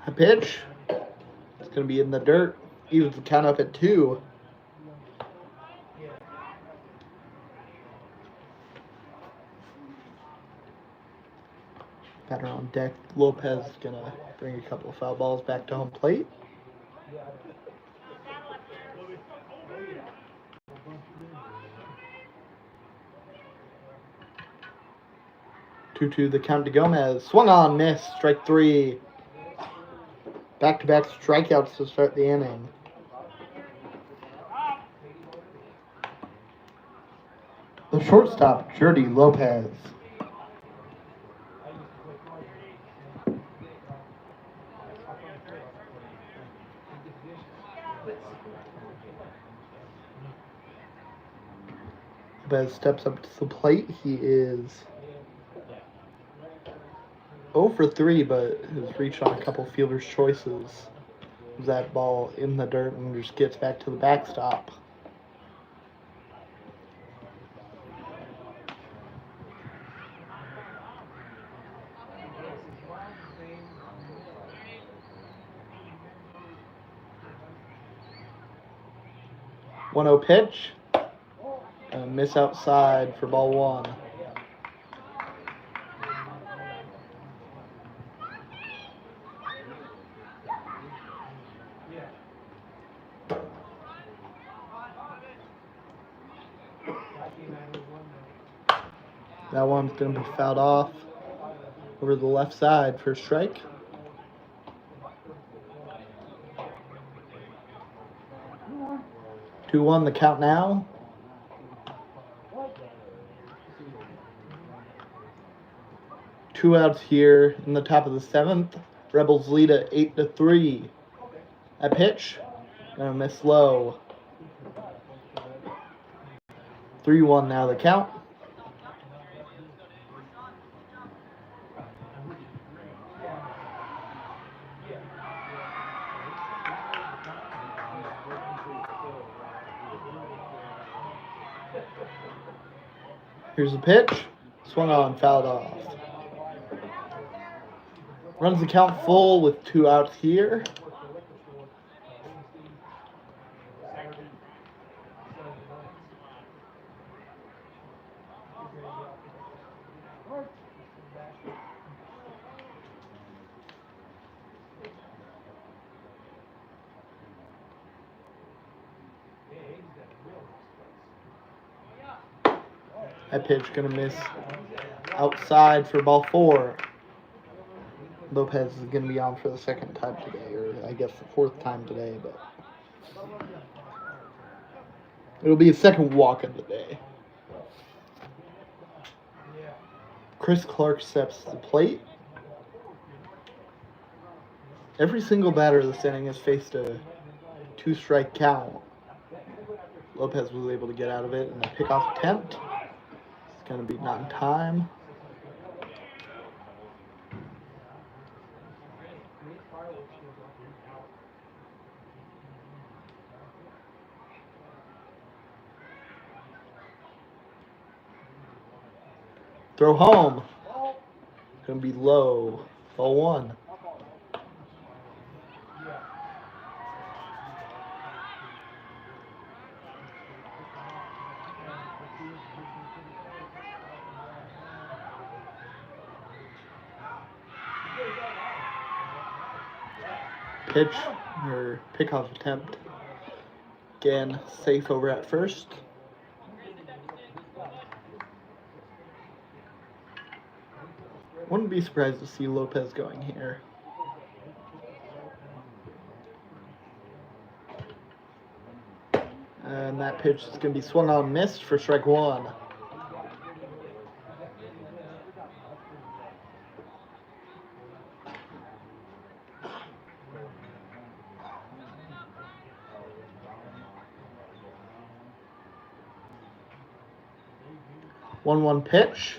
A pitch. It's going to be in the dirt. Evens the count up at 2. Batter on deck. Lopez is going to bring a couple of foul balls back to home plate. Two-two the count to Gomez. Swung on, missed. Strike 3. Back-to-back strikeouts to start the inning. The shortstop, Jordy Lopez. Lopez steps up to the plate. He is 0 for 3, but has reached on a couple fielder's choices. That ball in the dirt and just gets back to the backstop. One 0 pitch. And a miss outside for ball 1. That one's going to be fouled off over the left side for a strike. Two 2-1 the count now. Two outs here in the top of the 7th. Rebels lead at 8-3. That pitch, gonna miss low. 3-1 now the count. Here's the pitch. Swung on, fouled off. Runs the count full with 2 outs here. That pitch gonna miss outside for ball 4. Lopez is gonna be on for the second time today, or I guess the 4th time today, but it'll be his second walk of the day. Chris Clark steps to the plate. Every single batter this inning has faced a 2-strike count. Lopez was able to get out of it in a pickoff attempt. It's going to be not in time. Throw home. Going to be low. Ball 1. Pitch or pickoff attempt. Again, safe over at first. Wouldn't be surprised to see Lopez going here. And that pitch is going to be swung on, missed for strike 1. One pitch.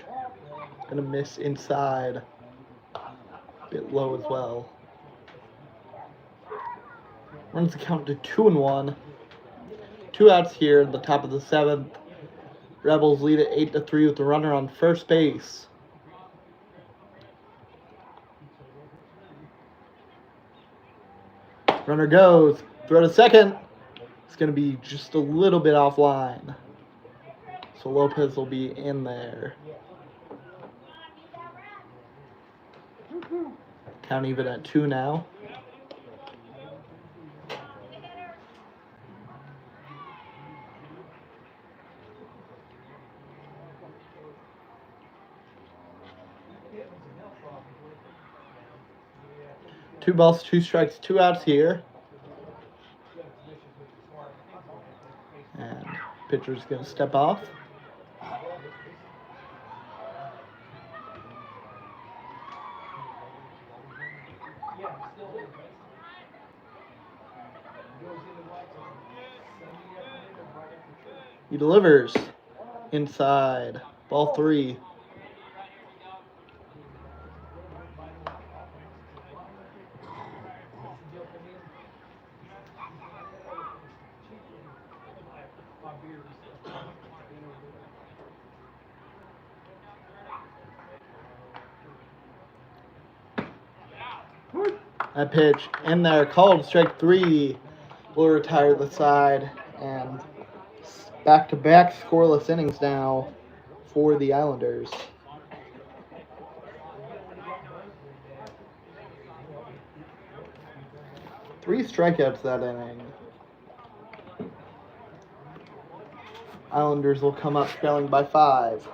Gonna miss inside. Bit low as well. Runs the count to 2-1. 2 outs here in the top of the 7th. Rebels lead at 8-3 with the runner on first base. Runner goes. Throw to second. It's gonna be just a little bit offline. So Lopez will be in there. Count even at 2 now. Two balls, 2 strikes, 2 outs here. And pitcher's going to step off. He delivers inside. Ball 3. That pitch in there, called strike 3. Will retire the side, and back-to-back scoreless innings now for the Islanders. Three strikeouts that inning. Islanders will come up trailing by 5.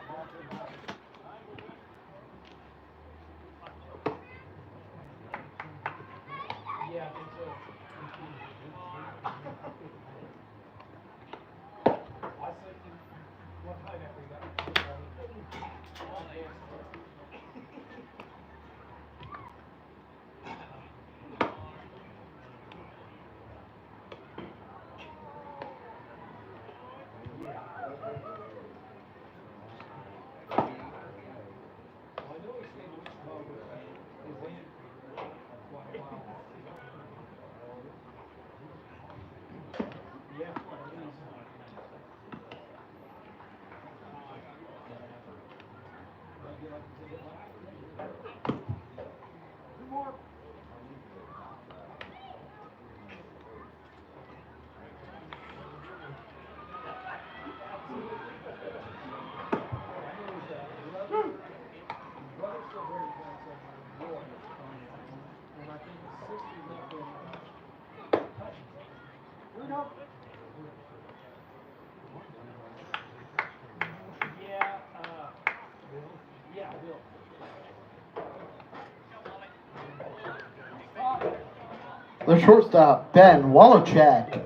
The shortstop, Ben Wallachek.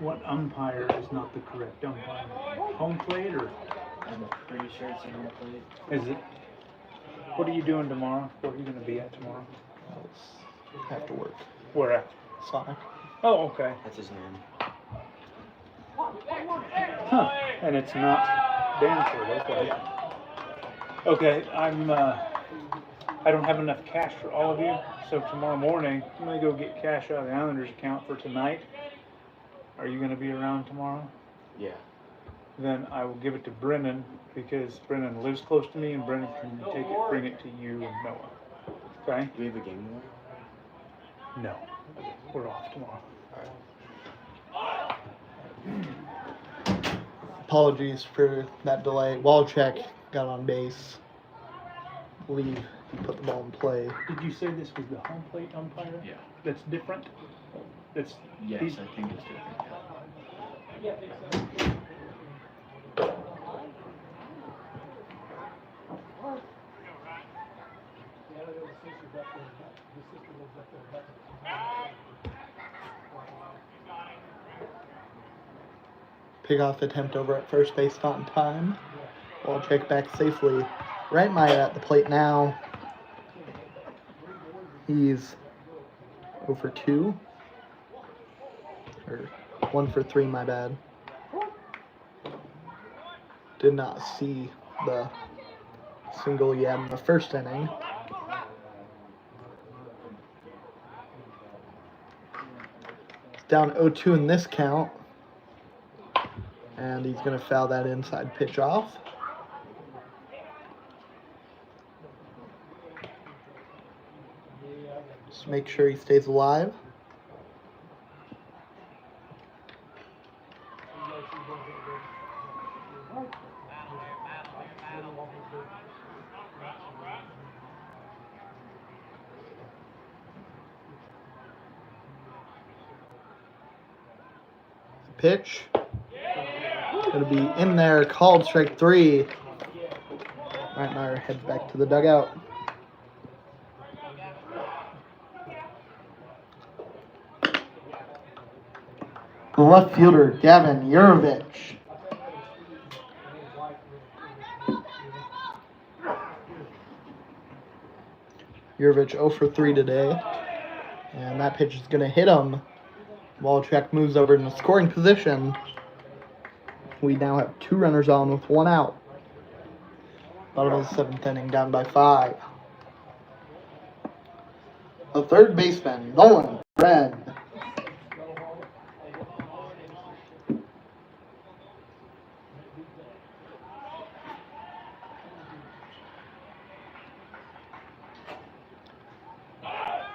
What umpire is not the correct umpire? Home plate or I'm pretty sure it's in home plate. is it? What are you doing tomorrow? Where are you going to be at tomorrow? Have to work. Where at? Sonic. Oh, okay. That's his name. Huh. And it's not Danford. Okay. Okay. I don't have enough cash for all of you, so tomorrow morning I'm gonna go get cash out of the Islanders account for tonight. Are you gonna be around tomorrow? Yeah. Then I will give it to Brennan because Brennan lives close to me and Brennan can take it, bring it to you and Noah. Okay? Do we have a game tomorrow? No. We're off tomorrow. Apologies for that delay. Wallcheck got on base. I believe he put the ball in play. Did you say this was the home plate umpire? Yeah. That's different? That's Yes, he's- I think it's different. Pickoff attempt over at first base, not in time. Wallcheck back safely. Reitmeyer at the plate now. He's 0 for 2. Or 1 for 3, my bad. Did not see the single he had in the first inning. It's down 0-2 in this count. And he's going to foul that inside pitch off. Just make sure he stays alive. Pitch. Gonna be in there, called strike 3. Reitmeyer heads back to the dugout. The left fielder, Gavin Yurovich. Yurovich 0 for 3 today. And that pitch is gonna hit him. Wallcheck moves over in the scoring position. We now have 2 runners on with 1 out. Bottom of the 7th inning, down by 5. The third baseman, Nolan Red.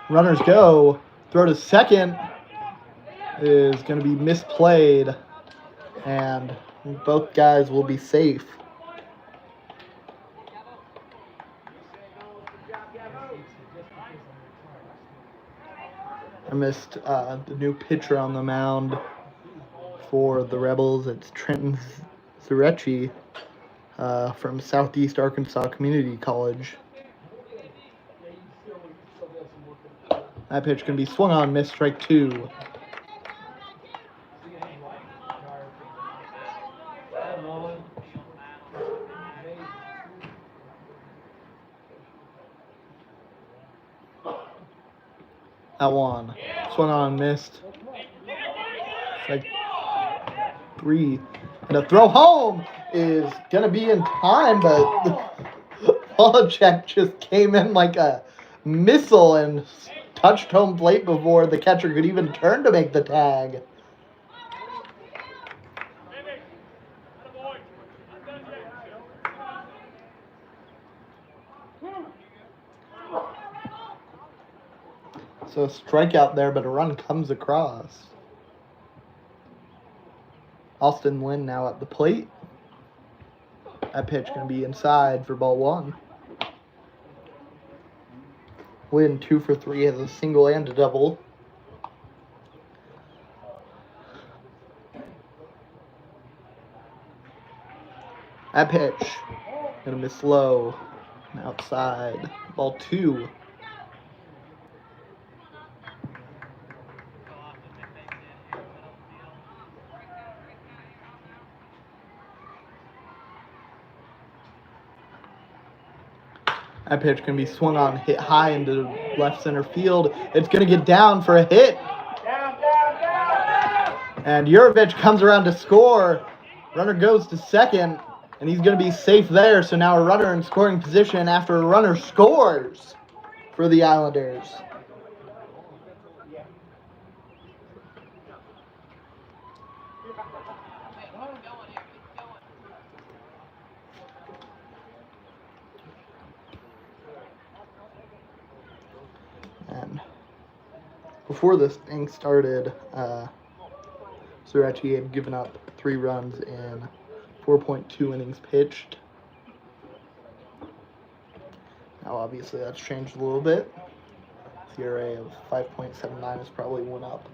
Runners go. Throw to second is going to be misplayed. And both guys will be safe. I missed the new pitcher on the mound for the Rebels. It's Trenton Zurecki from Southeast Arkansas Community College. That pitch can be swung on, missed, strike 2. That one. Swung on and missed. Strike 3. And a throw home is going to be in time, but Wallachek just came in like a missile and touched home plate before the catcher could even turn to make the tag. So a strikeout there, but a run comes across. Austin Lynn now at the plate. That pitch going to be inside for ball 1. Lynn 2 for 3 has a single and a double. That pitch going to miss low and outside. Ball 2. That pitch can be swung on, hit high into left center field. It's going to get down for a hit. And Jurovich comes around to score. Runner goes to second, and he's going to be safe there. So now a runner in scoring position after a runner scores for the Islanders. And before this thing started, Surachi had given up 3 runs in 4.2 innings pitched. Now obviously that's changed a little bit. ERA of 5.79 has probably went up.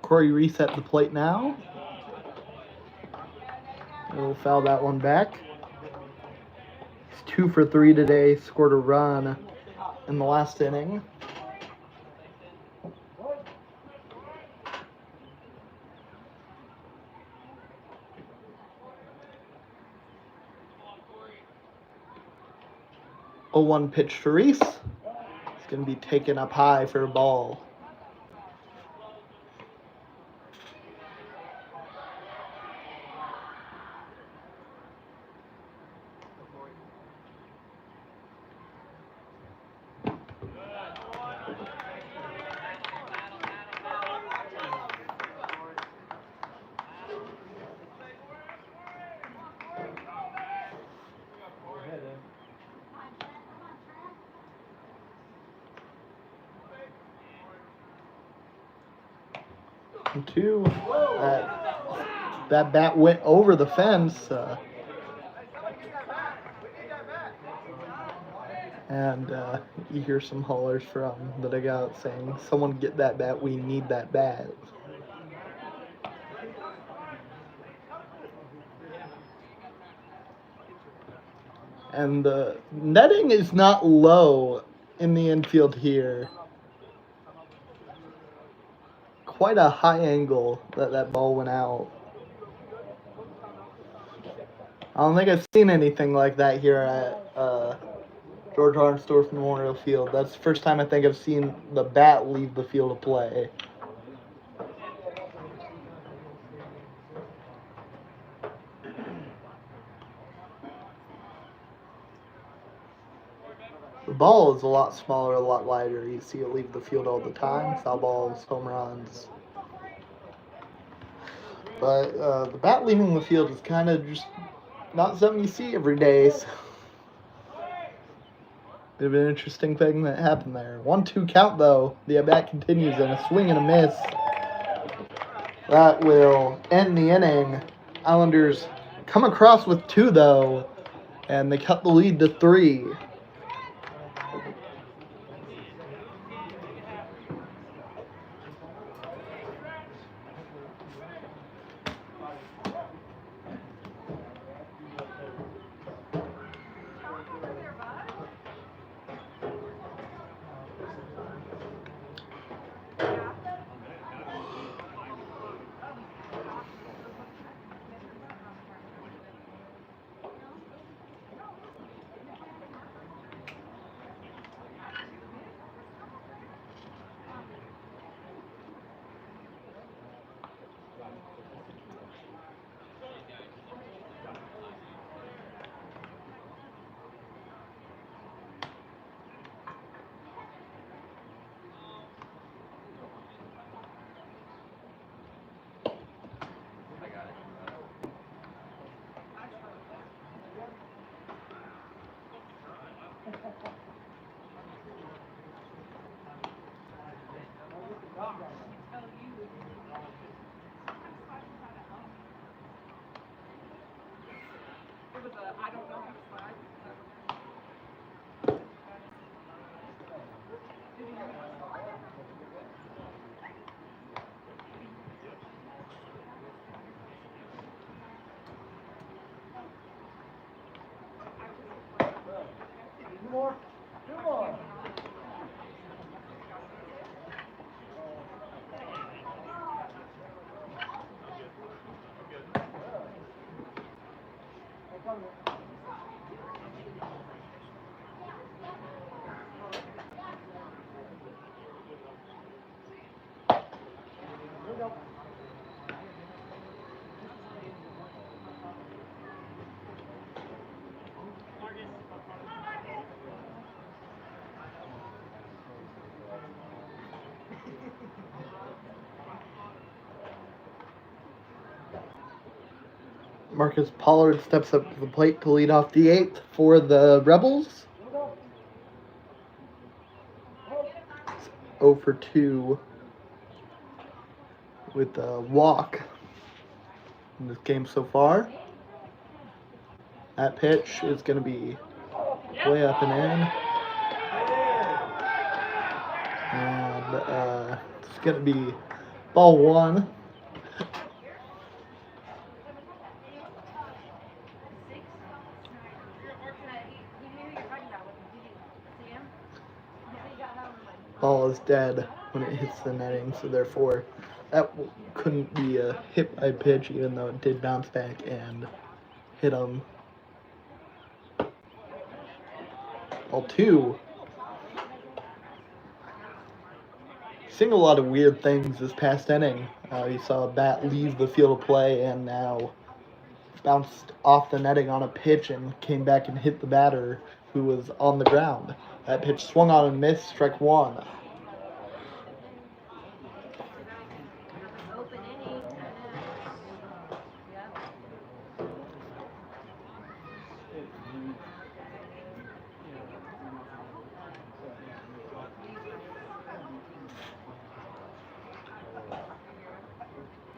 Corey reset the plate now. He'll foul that one back. He's 2 for 3 today, scored a run in the last inning. A 1 pitch to Reese. It's going to be taken up high for a ball. And 2. That bat went over the fence. And you hear some hollers from the dugout saying, "Someone get that bat, we need that bat." And the netting is not low in the infield here. Quite a high angle that ball went out. I don't think I've seen anything like that here at George Arnsdorf Memorial Field. That's the first time I think I've seen the bat leave the field of play. The ball is a lot smaller, a lot lighter. You see it leave the field all the time. Foul balls, home runs. But the bat leaving the field is kind of just not something you see every day. So. Bit of an interesting thing that happened there. 1-2 count though. The at-bat continues and a swing and a miss. That will end the inning. Islanders come across with 2 though, and they cut the lead to 3. Marcus Pollard steps up to the plate to lead off the 8th for the Rebels. It's 0 for 2 with a walk in this game so far. That pitch is going to be way up and in. And it's going to be ball 1. Ball is dead when it hits the netting, so therefore that couldn't be a hit by pitch, even though it did bounce back and hit him. Ball 2. Seeing a lot of weird things this past inning. You saw a bat leave the field of play and now bounced off the netting on a pitch and came back and hit the batter who was on the ground. That pitch swung on and missed, strike 1.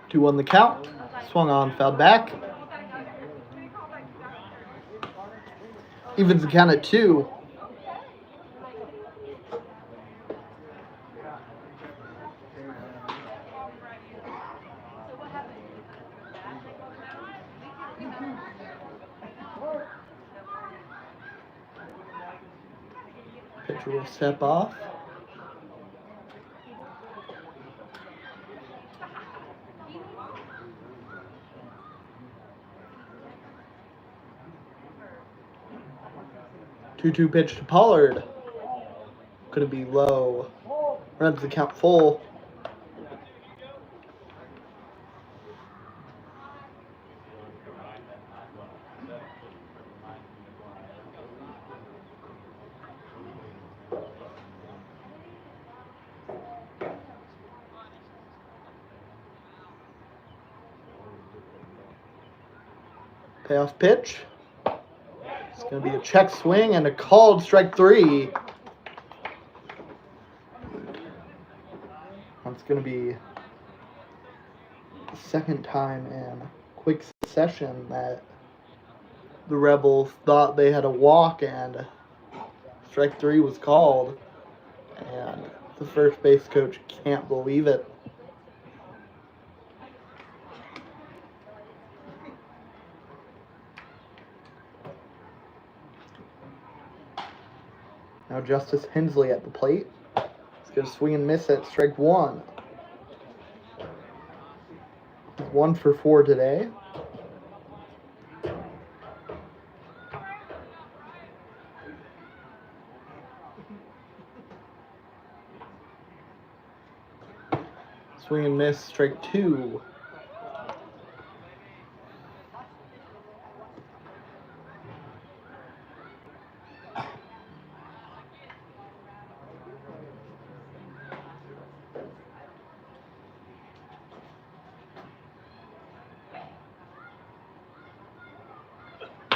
Two on the count, swung on, fouled back. Evens the count at 2. Pitcher will step off. Two pitch to Pollard. Gonna be low. Runs the count full. Payoff pitch. It's going to be a check swing and a called strike 3. That's going to be the second time in quick succession that the Rebels thought they had a walk and strike 3 was called. And the first base coach can't believe it. Now Justice Hensley at the plate. He's going to swing and miss at strike 1. He's 1 for 4 today. Swing and miss, strike 2.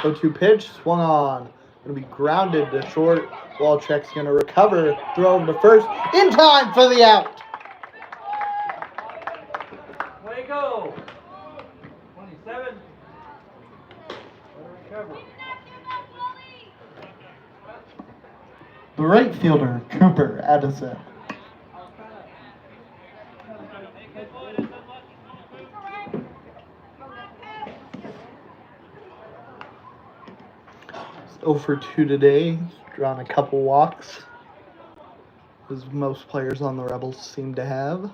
Oh, 2 pitch, swung on. Going to be grounded to short. Walcheck's going to recover, throw over to first, in time for the out. Way to go. 27. Recover. The right fielder, Cooper Addison. He's 0 for 2 today. He's drawn a couple walks, as most players on the Rebels seem to have.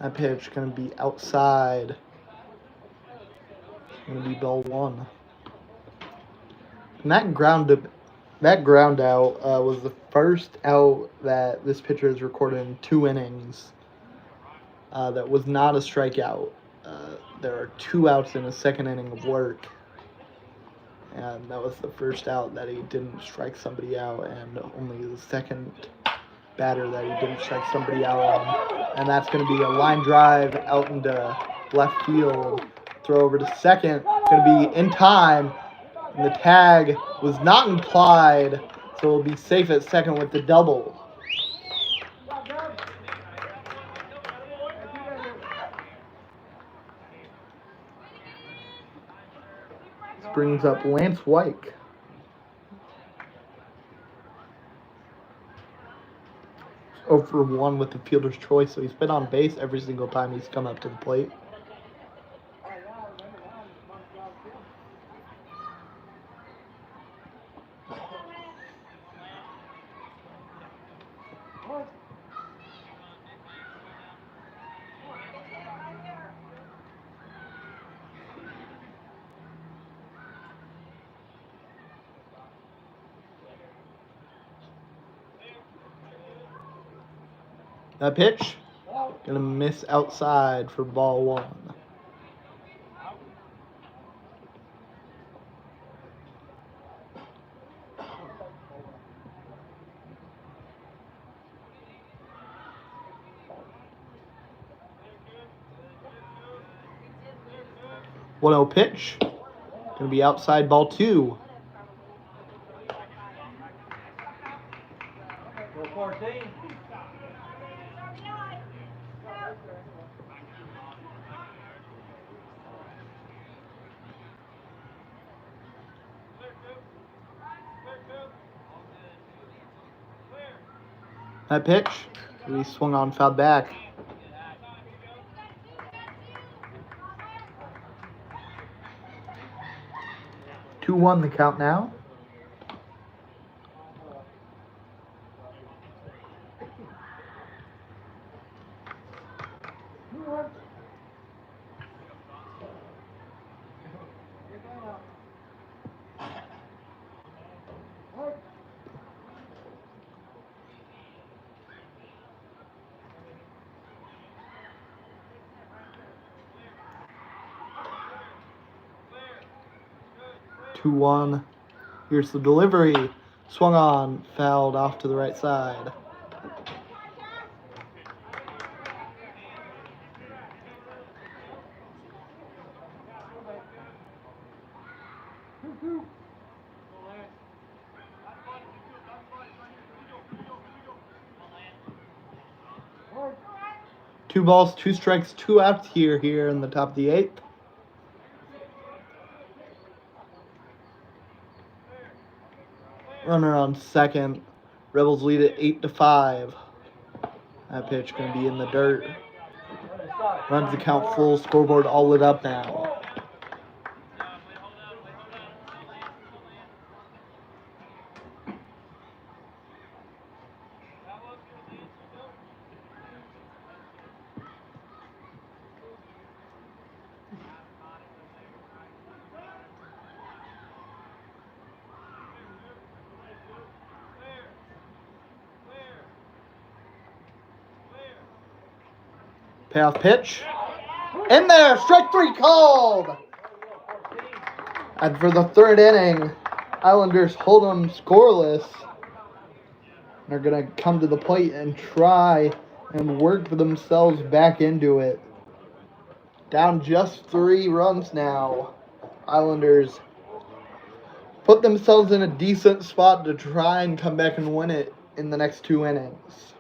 That pitch going to be outside. Going to be ball 1. And that ground out was the first out that this pitcher has recorded in 2 innings. That was not a strikeout. There are 2 outs in a second inning of work. And that was the first out that he didn't strike somebody out, and only the second batter that he didn't strike somebody out on. And that's going to be a line drive out into left field. Throw over to second. Going to be in time. And the tag was not implied, so we'll be safe at second with the double. This brings up Lance White. He's 0 for 1 with the fielder's choice, so he's been on base every single time he's come up to the plate. That pitch, gonna miss outside for ball 1. One 0 pitch, gonna be outside ball 2. Go 14. That pitch, he swung on, fouled back. Two 2-1 the count now. Two 2-1. Here's the delivery. Swung on, fouled off to the right side. 2 balls, 2 strikes, 2 outs here in the top of the 8th. Runner on second. Rebels lead it 8-5. That pitch going to be in the dirt. Runs the count full. Scoreboard all lit up now. Payoff pitch. In there, strike 3 called. And for the 3rd inning, Islanders hold them scoreless. They're going to come to the plate and try and work themselves back into it. Down just 3 runs now. Islanders put themselves in a decent spot to try and come back and win it in the next 2 innings.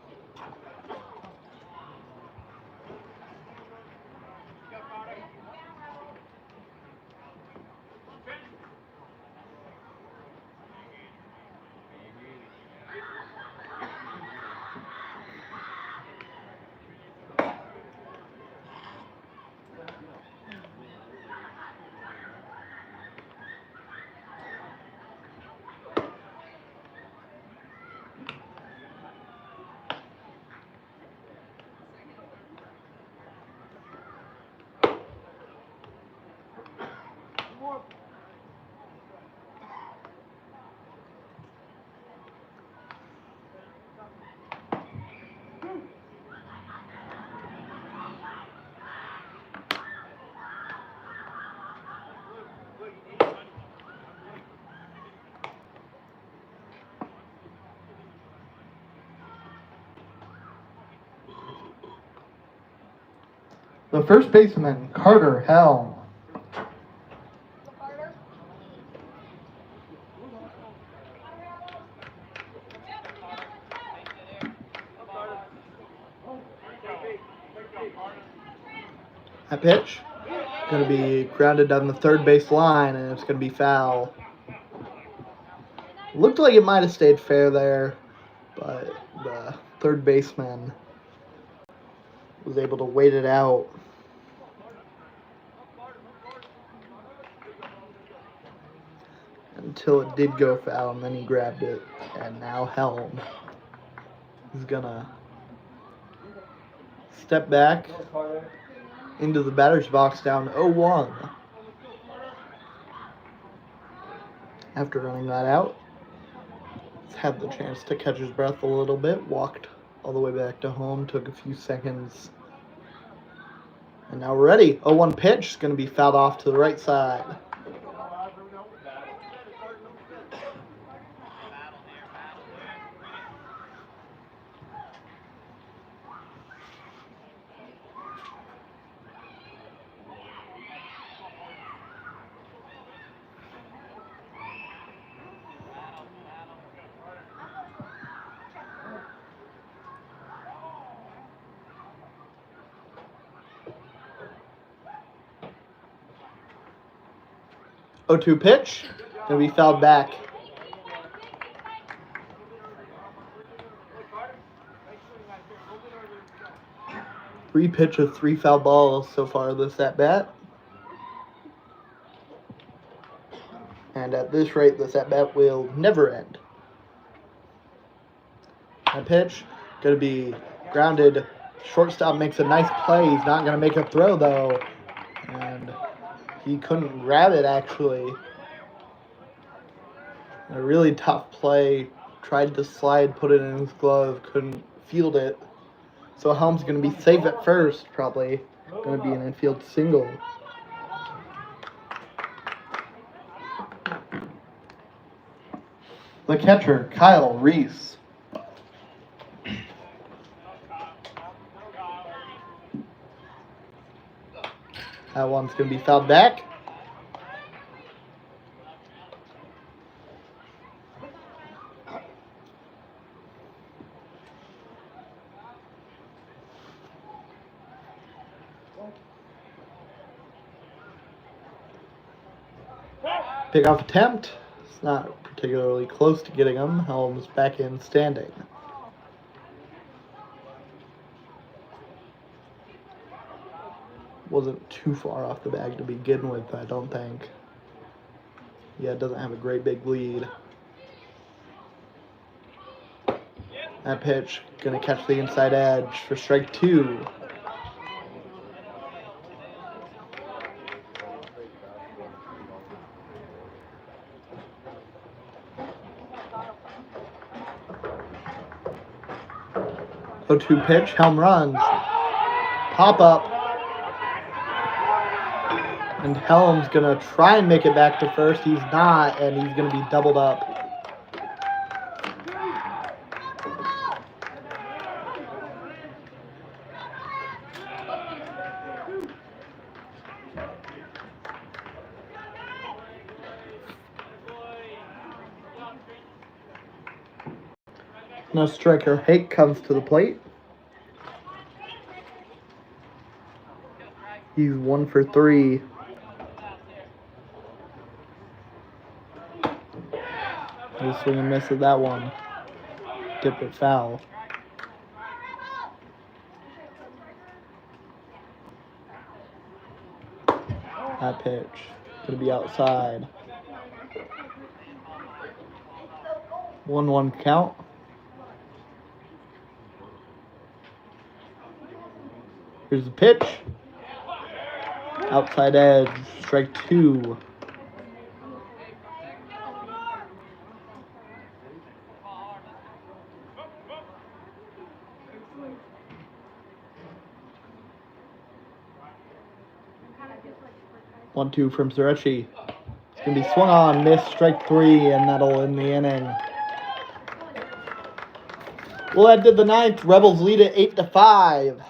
The first baseman, Carter Helm. That pitch going to be grounded down the 3rd base line, and it's going to be foul. Looked like it might have stayed fair there, but the 3rd baseman was able to wait it out. Until it did go foul, and then he grabbed it. And now Helm is going to step back into the batter's box down 0-1. After running that out, he's had the chance to catch his breath a little bit, walked all the way back to home, took a few seconds. And now we're ready. 0-1 pitch is going to be fouled off to the right side. Oh, 2 pitch, gonna be fouled back. Three pitches, 3 foul balls so far this at bat. And at this rate, this at bat will never end. That pitch gonna be grounded. Shortstop makes a nice play. He's not gonna make a throw though, and he couldn't grab it actually. A really tough play. Tried to slide, put it in his glove, couldn't field it. So Helm's going to be safe at first, probably. Going to be an infield single. The catcher, Kyle Reese. That one's going to be fouled back. Pickoff attempt. It's not particularly close to getting him. Helms back in standing. Wasn't too far off the bag to begin with, I don't think. Yeah, it doesn't have a great big lead. That pitch, gonna catch the inside edge for strike 2. Oh, 2 pitch, Helm runs. Pop up. And Helm's gonna try and make it back to first. He's not, and he's gonna be doubled up. Now striker Hake comes to the plate. He's 1 for 3. He'll swing and miss at that one. Tip it foul. That pitch gonna be outside. 1-1 count. Here's the pitch. Outside edge, strike 2. One, 2 from Zerechi. It's gonna be swung on, missed, strike 3, and that'll end the inning. Well, that did the 9th. Rebels lead it 8-5.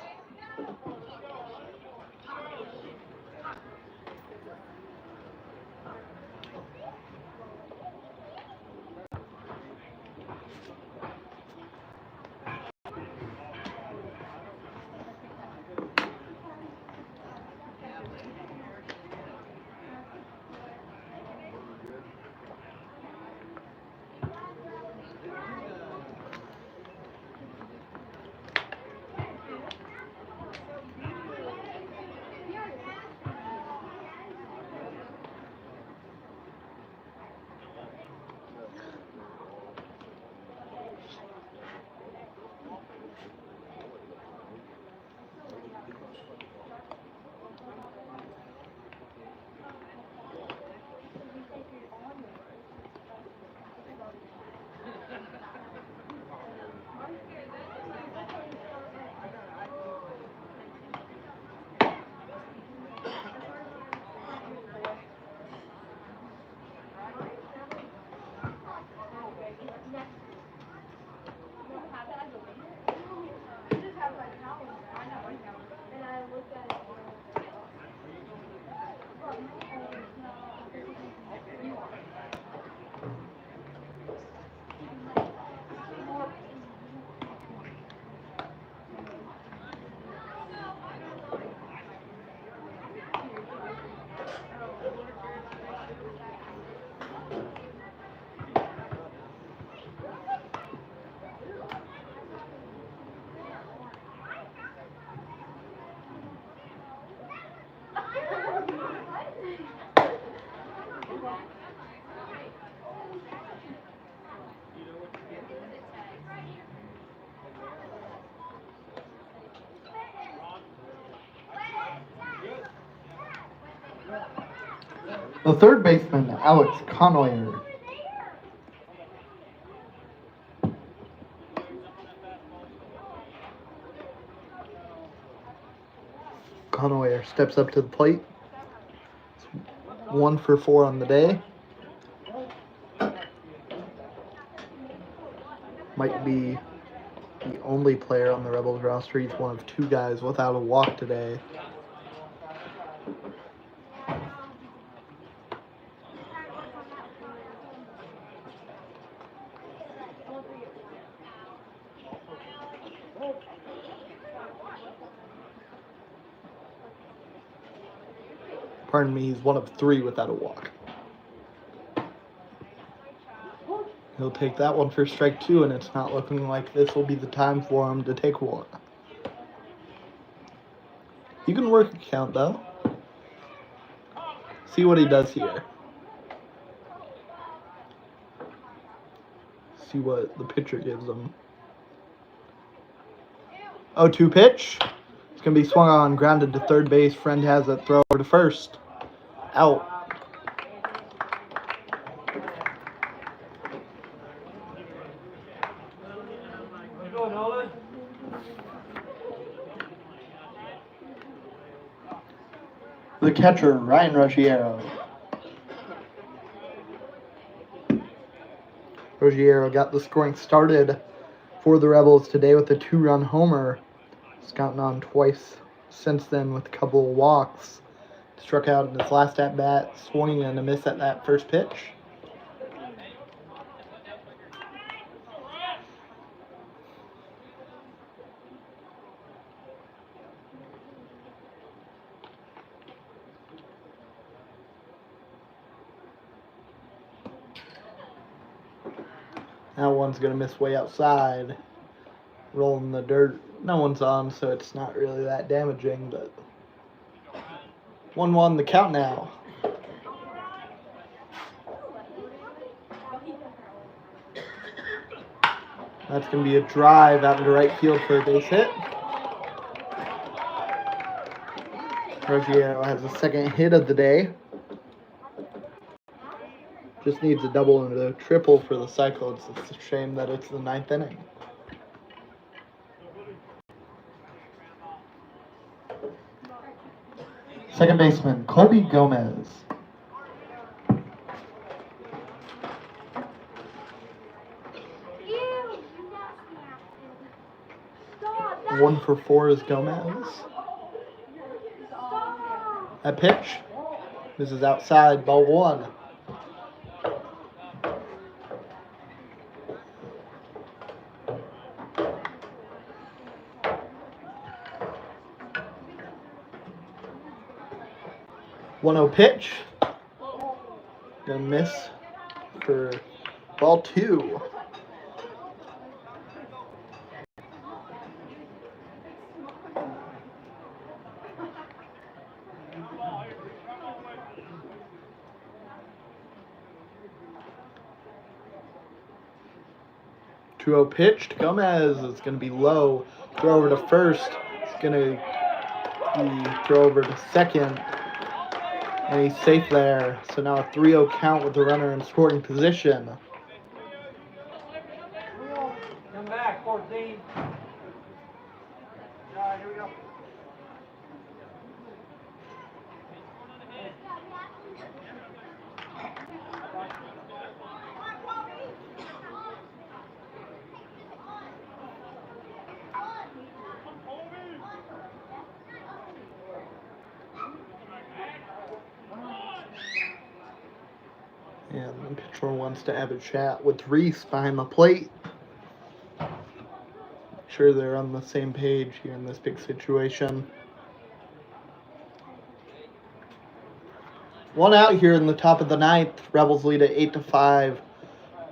The third baseman, Alex Conway. Conway steps up to the plate. 1 for 4 on the day. Might be the only player on the Rebels roster. He's one of 2 guys without a walk today. Pardon me, he's one of 3 without a walk. He'll take that one for strike 2, and it's not looking like this will be the time for him to take one. You can work a count, though. See what he does here. See what the pitcher gives him. 0-2 pitch. It's going to be swung on, grounded to third base. Friend has it. Throw over to first. Out. The catcher, Ryan Ruggiero. Ruggiero got the scoring started for the Rebels today with a 2-run homer. He's gotten on twice since then with a couple of walks. Struck out in his last at-bat, swinging and a miss at that first pitch. That one's going to miss way outside. Rolling the dirt. No one's on, so it's not really that damaging, but 1-1 the count now. That's going to be a drive out into right field for a base hit. Ruggiero has the second hit of the day. Just needs a double and a triple for the cycle. It's a shame that it's the 9th inning. Second baseman, Colby Gomez. One for 4 is Gomez. That pitch. This is outside, ball 1. One-0 pitch. Gonna miss for ball 2. Two-0 pitch to Gomez. It's going to be low. Throw over to first. It's going to be throw over to second. And he's safe there. So now a 3-0 count with the runner in scoring position. Come back, 14. Here we go. And the pitcher wants to have a chat with Reese behind the plate. Sure they're on the same page here in this big situation. One out here in the top of the 9th. Rebels lead at 8-5.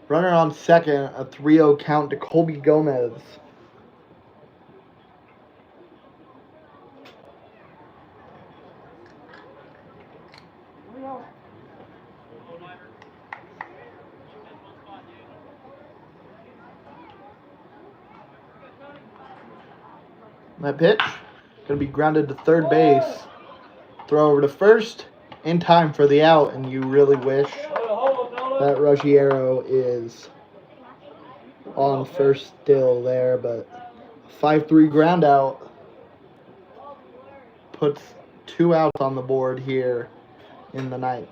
Runner on second, a 3-0 count to Colby Gomez. That pitch, going to be grounded to third base. Throw over to first, in time for the out, and you really wish that Ruggiero is on first still there, but 5-3 ground out puts 2 outs on the board here in the 9th.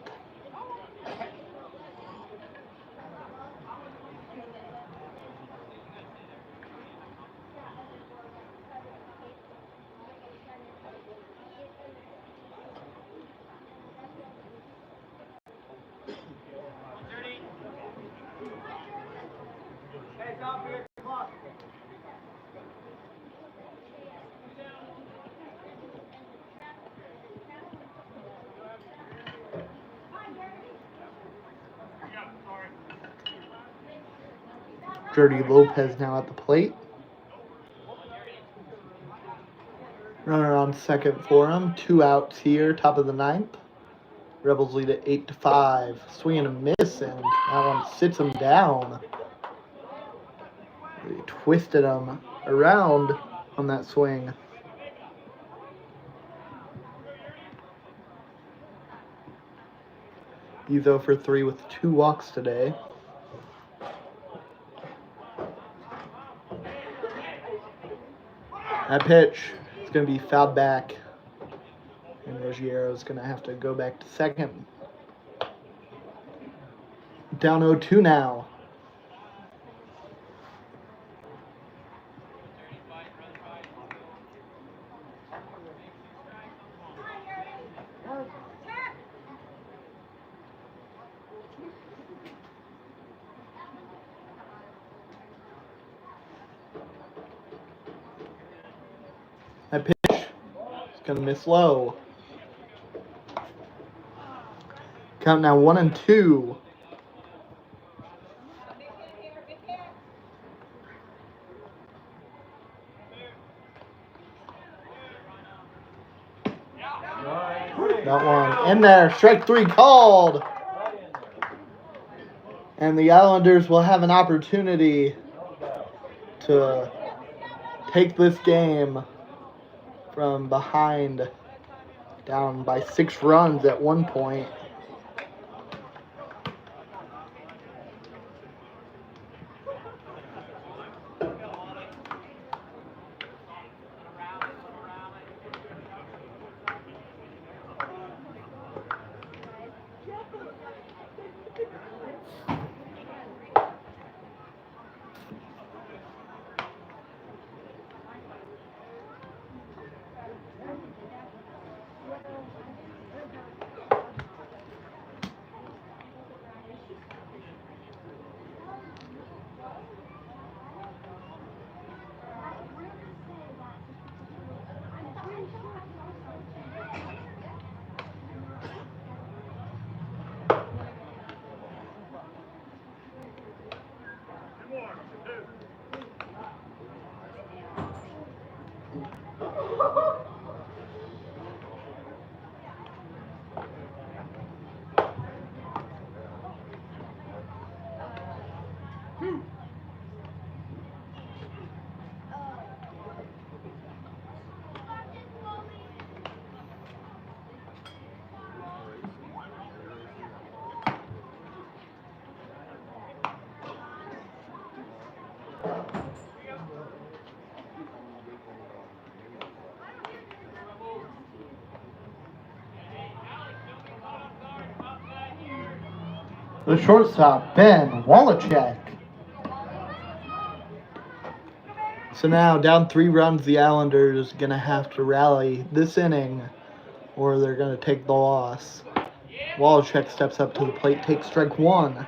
Jordy Lopez now at the plate. Runner on second for him. 2 outs here, top of the ninth. Rebels lead at 8-5. Swing and a miss, and that one sits him down. They twisted him around on that swing. He's 0 for 3 with 2 walks today. That pitch is going to be fouled back. And Ruggiero is going to have to go back to second. Down 0-2 now. That pitch is going to miss low. Count now 1-2. That one in there. Strike 3 called. And the Islanders will have an opportunity to take this game from behind, down by 6 runs at one point. The shortstop, Ben Wallachek. So now, down 3 runs, the Islanders going to have to rally this inning, or they're going to take the loss. Wallachek steps up to the plate, takes strike 1.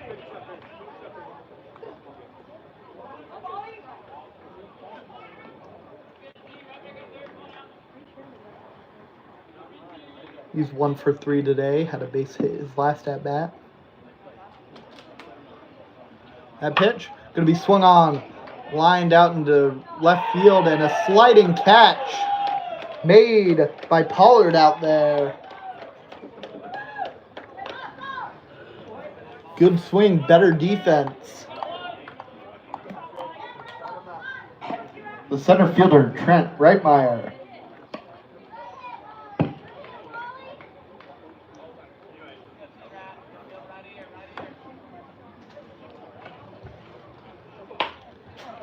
He's 1 for 3 today, had a base hit his last at bat. That pitch going to be swung on, lined out into left field, and a sliding catch made by Pollard out there. Good swing, better defense. The center fielder, Trent Reitmeyer.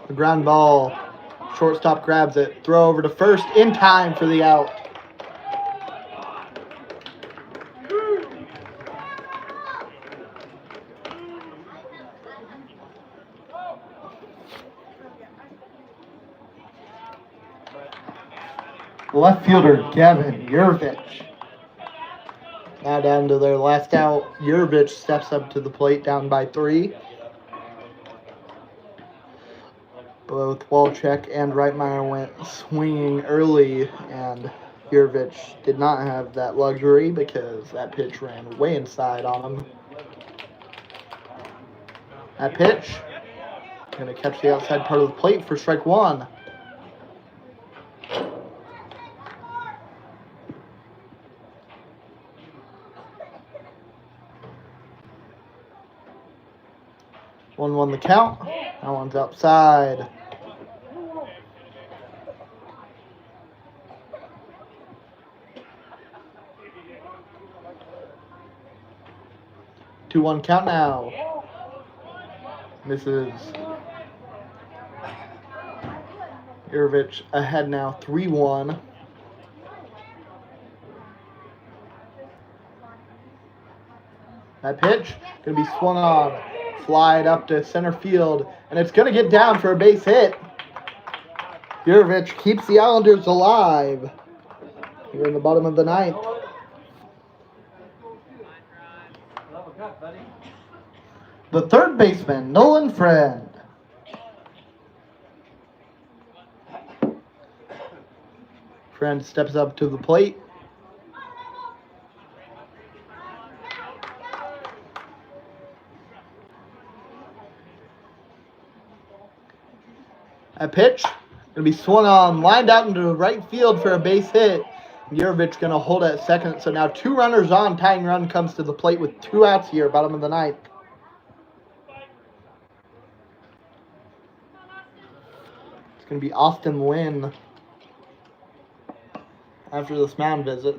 The ground ball, shortstop grabs it, throw over to first in time for the out. Left fielder, Gavin Yurvich. Now down to their last out. Yurvich steps up to the plate, down by 3. Both Wallachek and Reitmeyer went swinging early, and Yurvich did not have that luxury because that pitch ran way inside on him. That pitch going to catch the outside part of the plate for strike one. One the count. That one's outside. Two one count now. Misses. Irovich ahead now, 3-1. That pitch going to be swung on. Fly it up to center field, and it's going to get down for a base hit. Irovich keeps the Islanders alive here in the bottom of the ninth. The third baseman, Nolan Friend. Friend steps up to the plate. A pitch going to be swung on, lined out into right field for a base hit. Irovich going to hold at second. So now 2 runners on. Tying run comes to the plate with 2 outs here, bottom of the ninth. It's going to be Austin Lynn after this mound visit.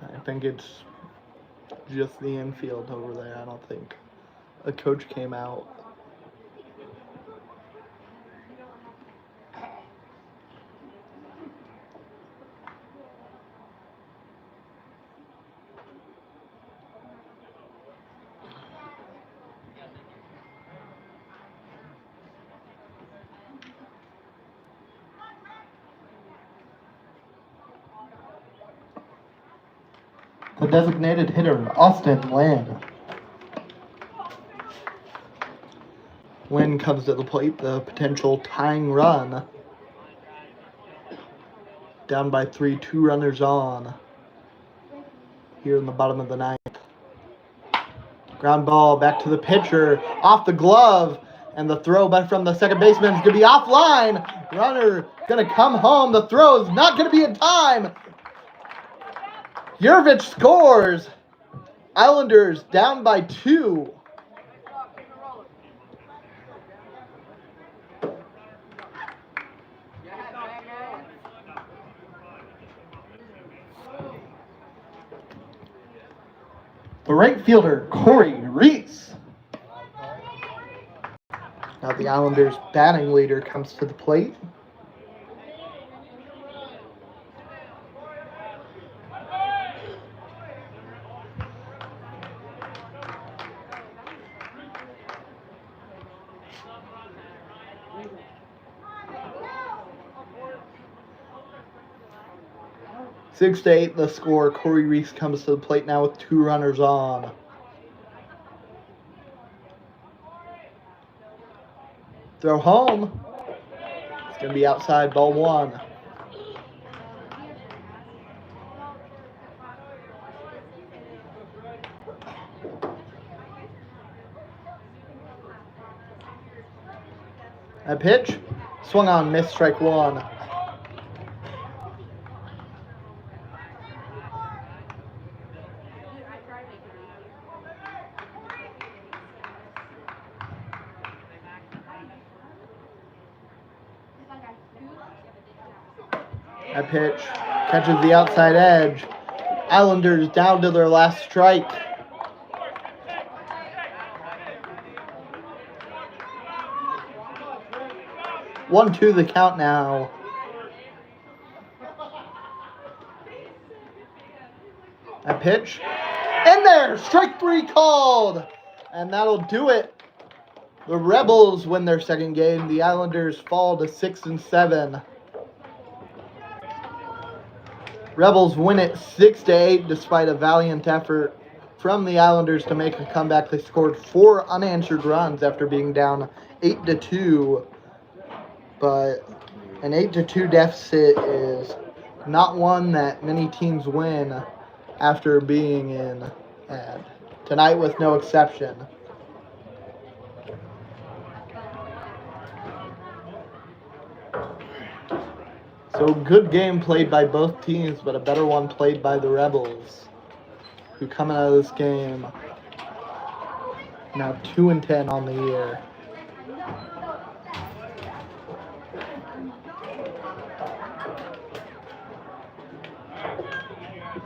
I think it's just the infield over there. I don't think a coach came out. The designated hitter, Austin Lynn. Wynn comes to the plate, the potential tying run. Down by 3, 2 runners on. Here in the bottom of the ninth. Ground ball back to the pitcher, off the glove, and the throw back from the second baseman is going to be offline. Runner going to come home. The throw is not going to be in time. Irovich scores. Islanders down by 2. The right fielder, Corey Reese. Now the Islanders batting leader comes to the plate. Six to 8 the score. Corey Reese comes to the plate now with 2 runners on. Throw home. It's going to be outside, ball 1. A pitch. Swung on, missed, strike 1. A pitch catches the outside edge. Islanders down to their last strike. One, two, the count now. A pitch. In there! Strike 3 called! And that'll do it. The Rebels win their second game. The Islanders fall to 6-7. Rebels win it 6-8 despite a valiant effort from the Islanders to make a comeback. They scored 4 unanswered runs after being down 8-2. but an 8-2 deficit is not one that many teams win after being in ad. Tonight was no exception. So good game played by both teams, but a better one played by the Rebels, who coming out of this game now 2-10 on the year.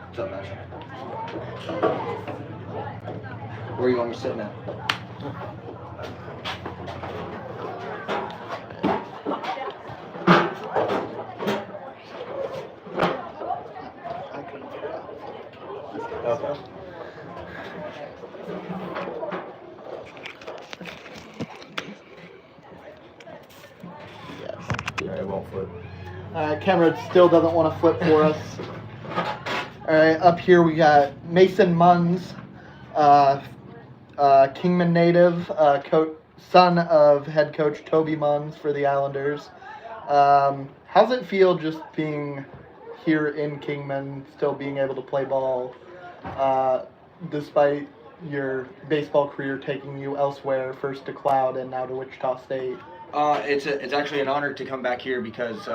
What's up, man? Where you want me sitting at? Okay. Alright, it won't flip. Cameron still doesn't want to flip for us. Alright, up here we got Mason Munns, Kingman native, son of head coach Toby Munns for the Islanders. How's it feel just being here in Kingman, still being able to play ball, despite your baseball career taking you elsewhere, first to Cloud and now to Wichita State? It's actually an honor to come back here because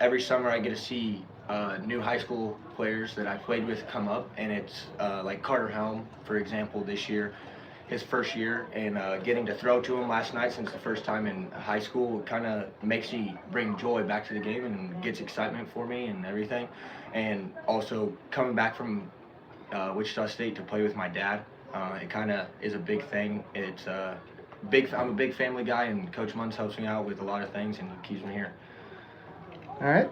every summer I get to see new high school players that I played with come up, and it's like Carter Helm, for example, this year, his first year, and getting to throw to him last night since the first time in high school kind of makes me bring joy back to the game and gets excitement for me and everything. And also coming back from Wichita State to play with my dad, it kind of is a big thing. It's I'm a big family guy, and Coach Munns helps me out with a lot of things and keeps me here. All right.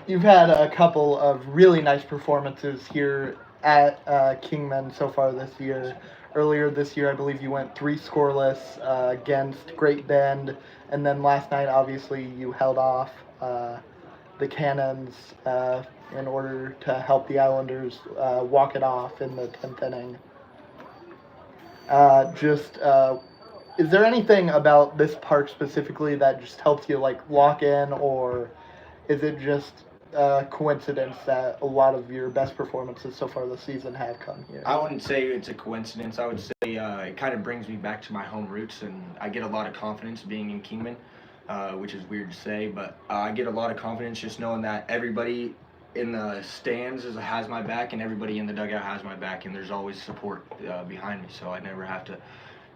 You've had a couple of really nice performances here at Kingman so far this year. Earlier this year, I believe you went 3 scoreless against Great Bend, and then last night, obviously, you held off the Cannons in order to help the Islanders walk it off in the 10th inning. Is there anything about this park specifically that just helps you like lock in, or is it just coincidence that a lot of your best performances so far this season have come here? I wouldn't say it's a coincidence. I would say it kind of brings me back to my home roots, and I get a lot of confidence being in Kingman, which is weird to say, but I get a lot of confidence just knowing that everybody in the stands has my back, and everybody in the dugout has my back, and there's always support behind me, so I never have to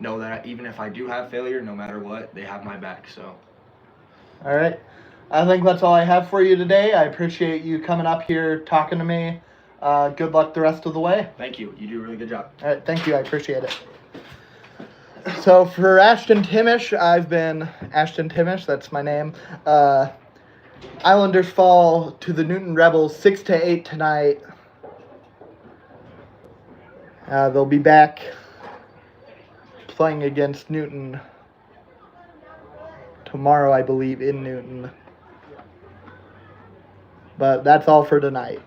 know that even if I do have failure, no matter what, they have my back. So. All right. I think that's all I have for you today. I appreciate you coming up here, talking to me. Good luck the rest of the way. Thank you. You do a really good job. All right, thank you. I appreciate it. So for Ashton Timish, I've been Ashton Timish. That's my name. Islanders fall to the Newton Rebels 6-8 tonight. They'll be back playing against Newton tomorrow, I believe, in Newton. But that's all for tonight.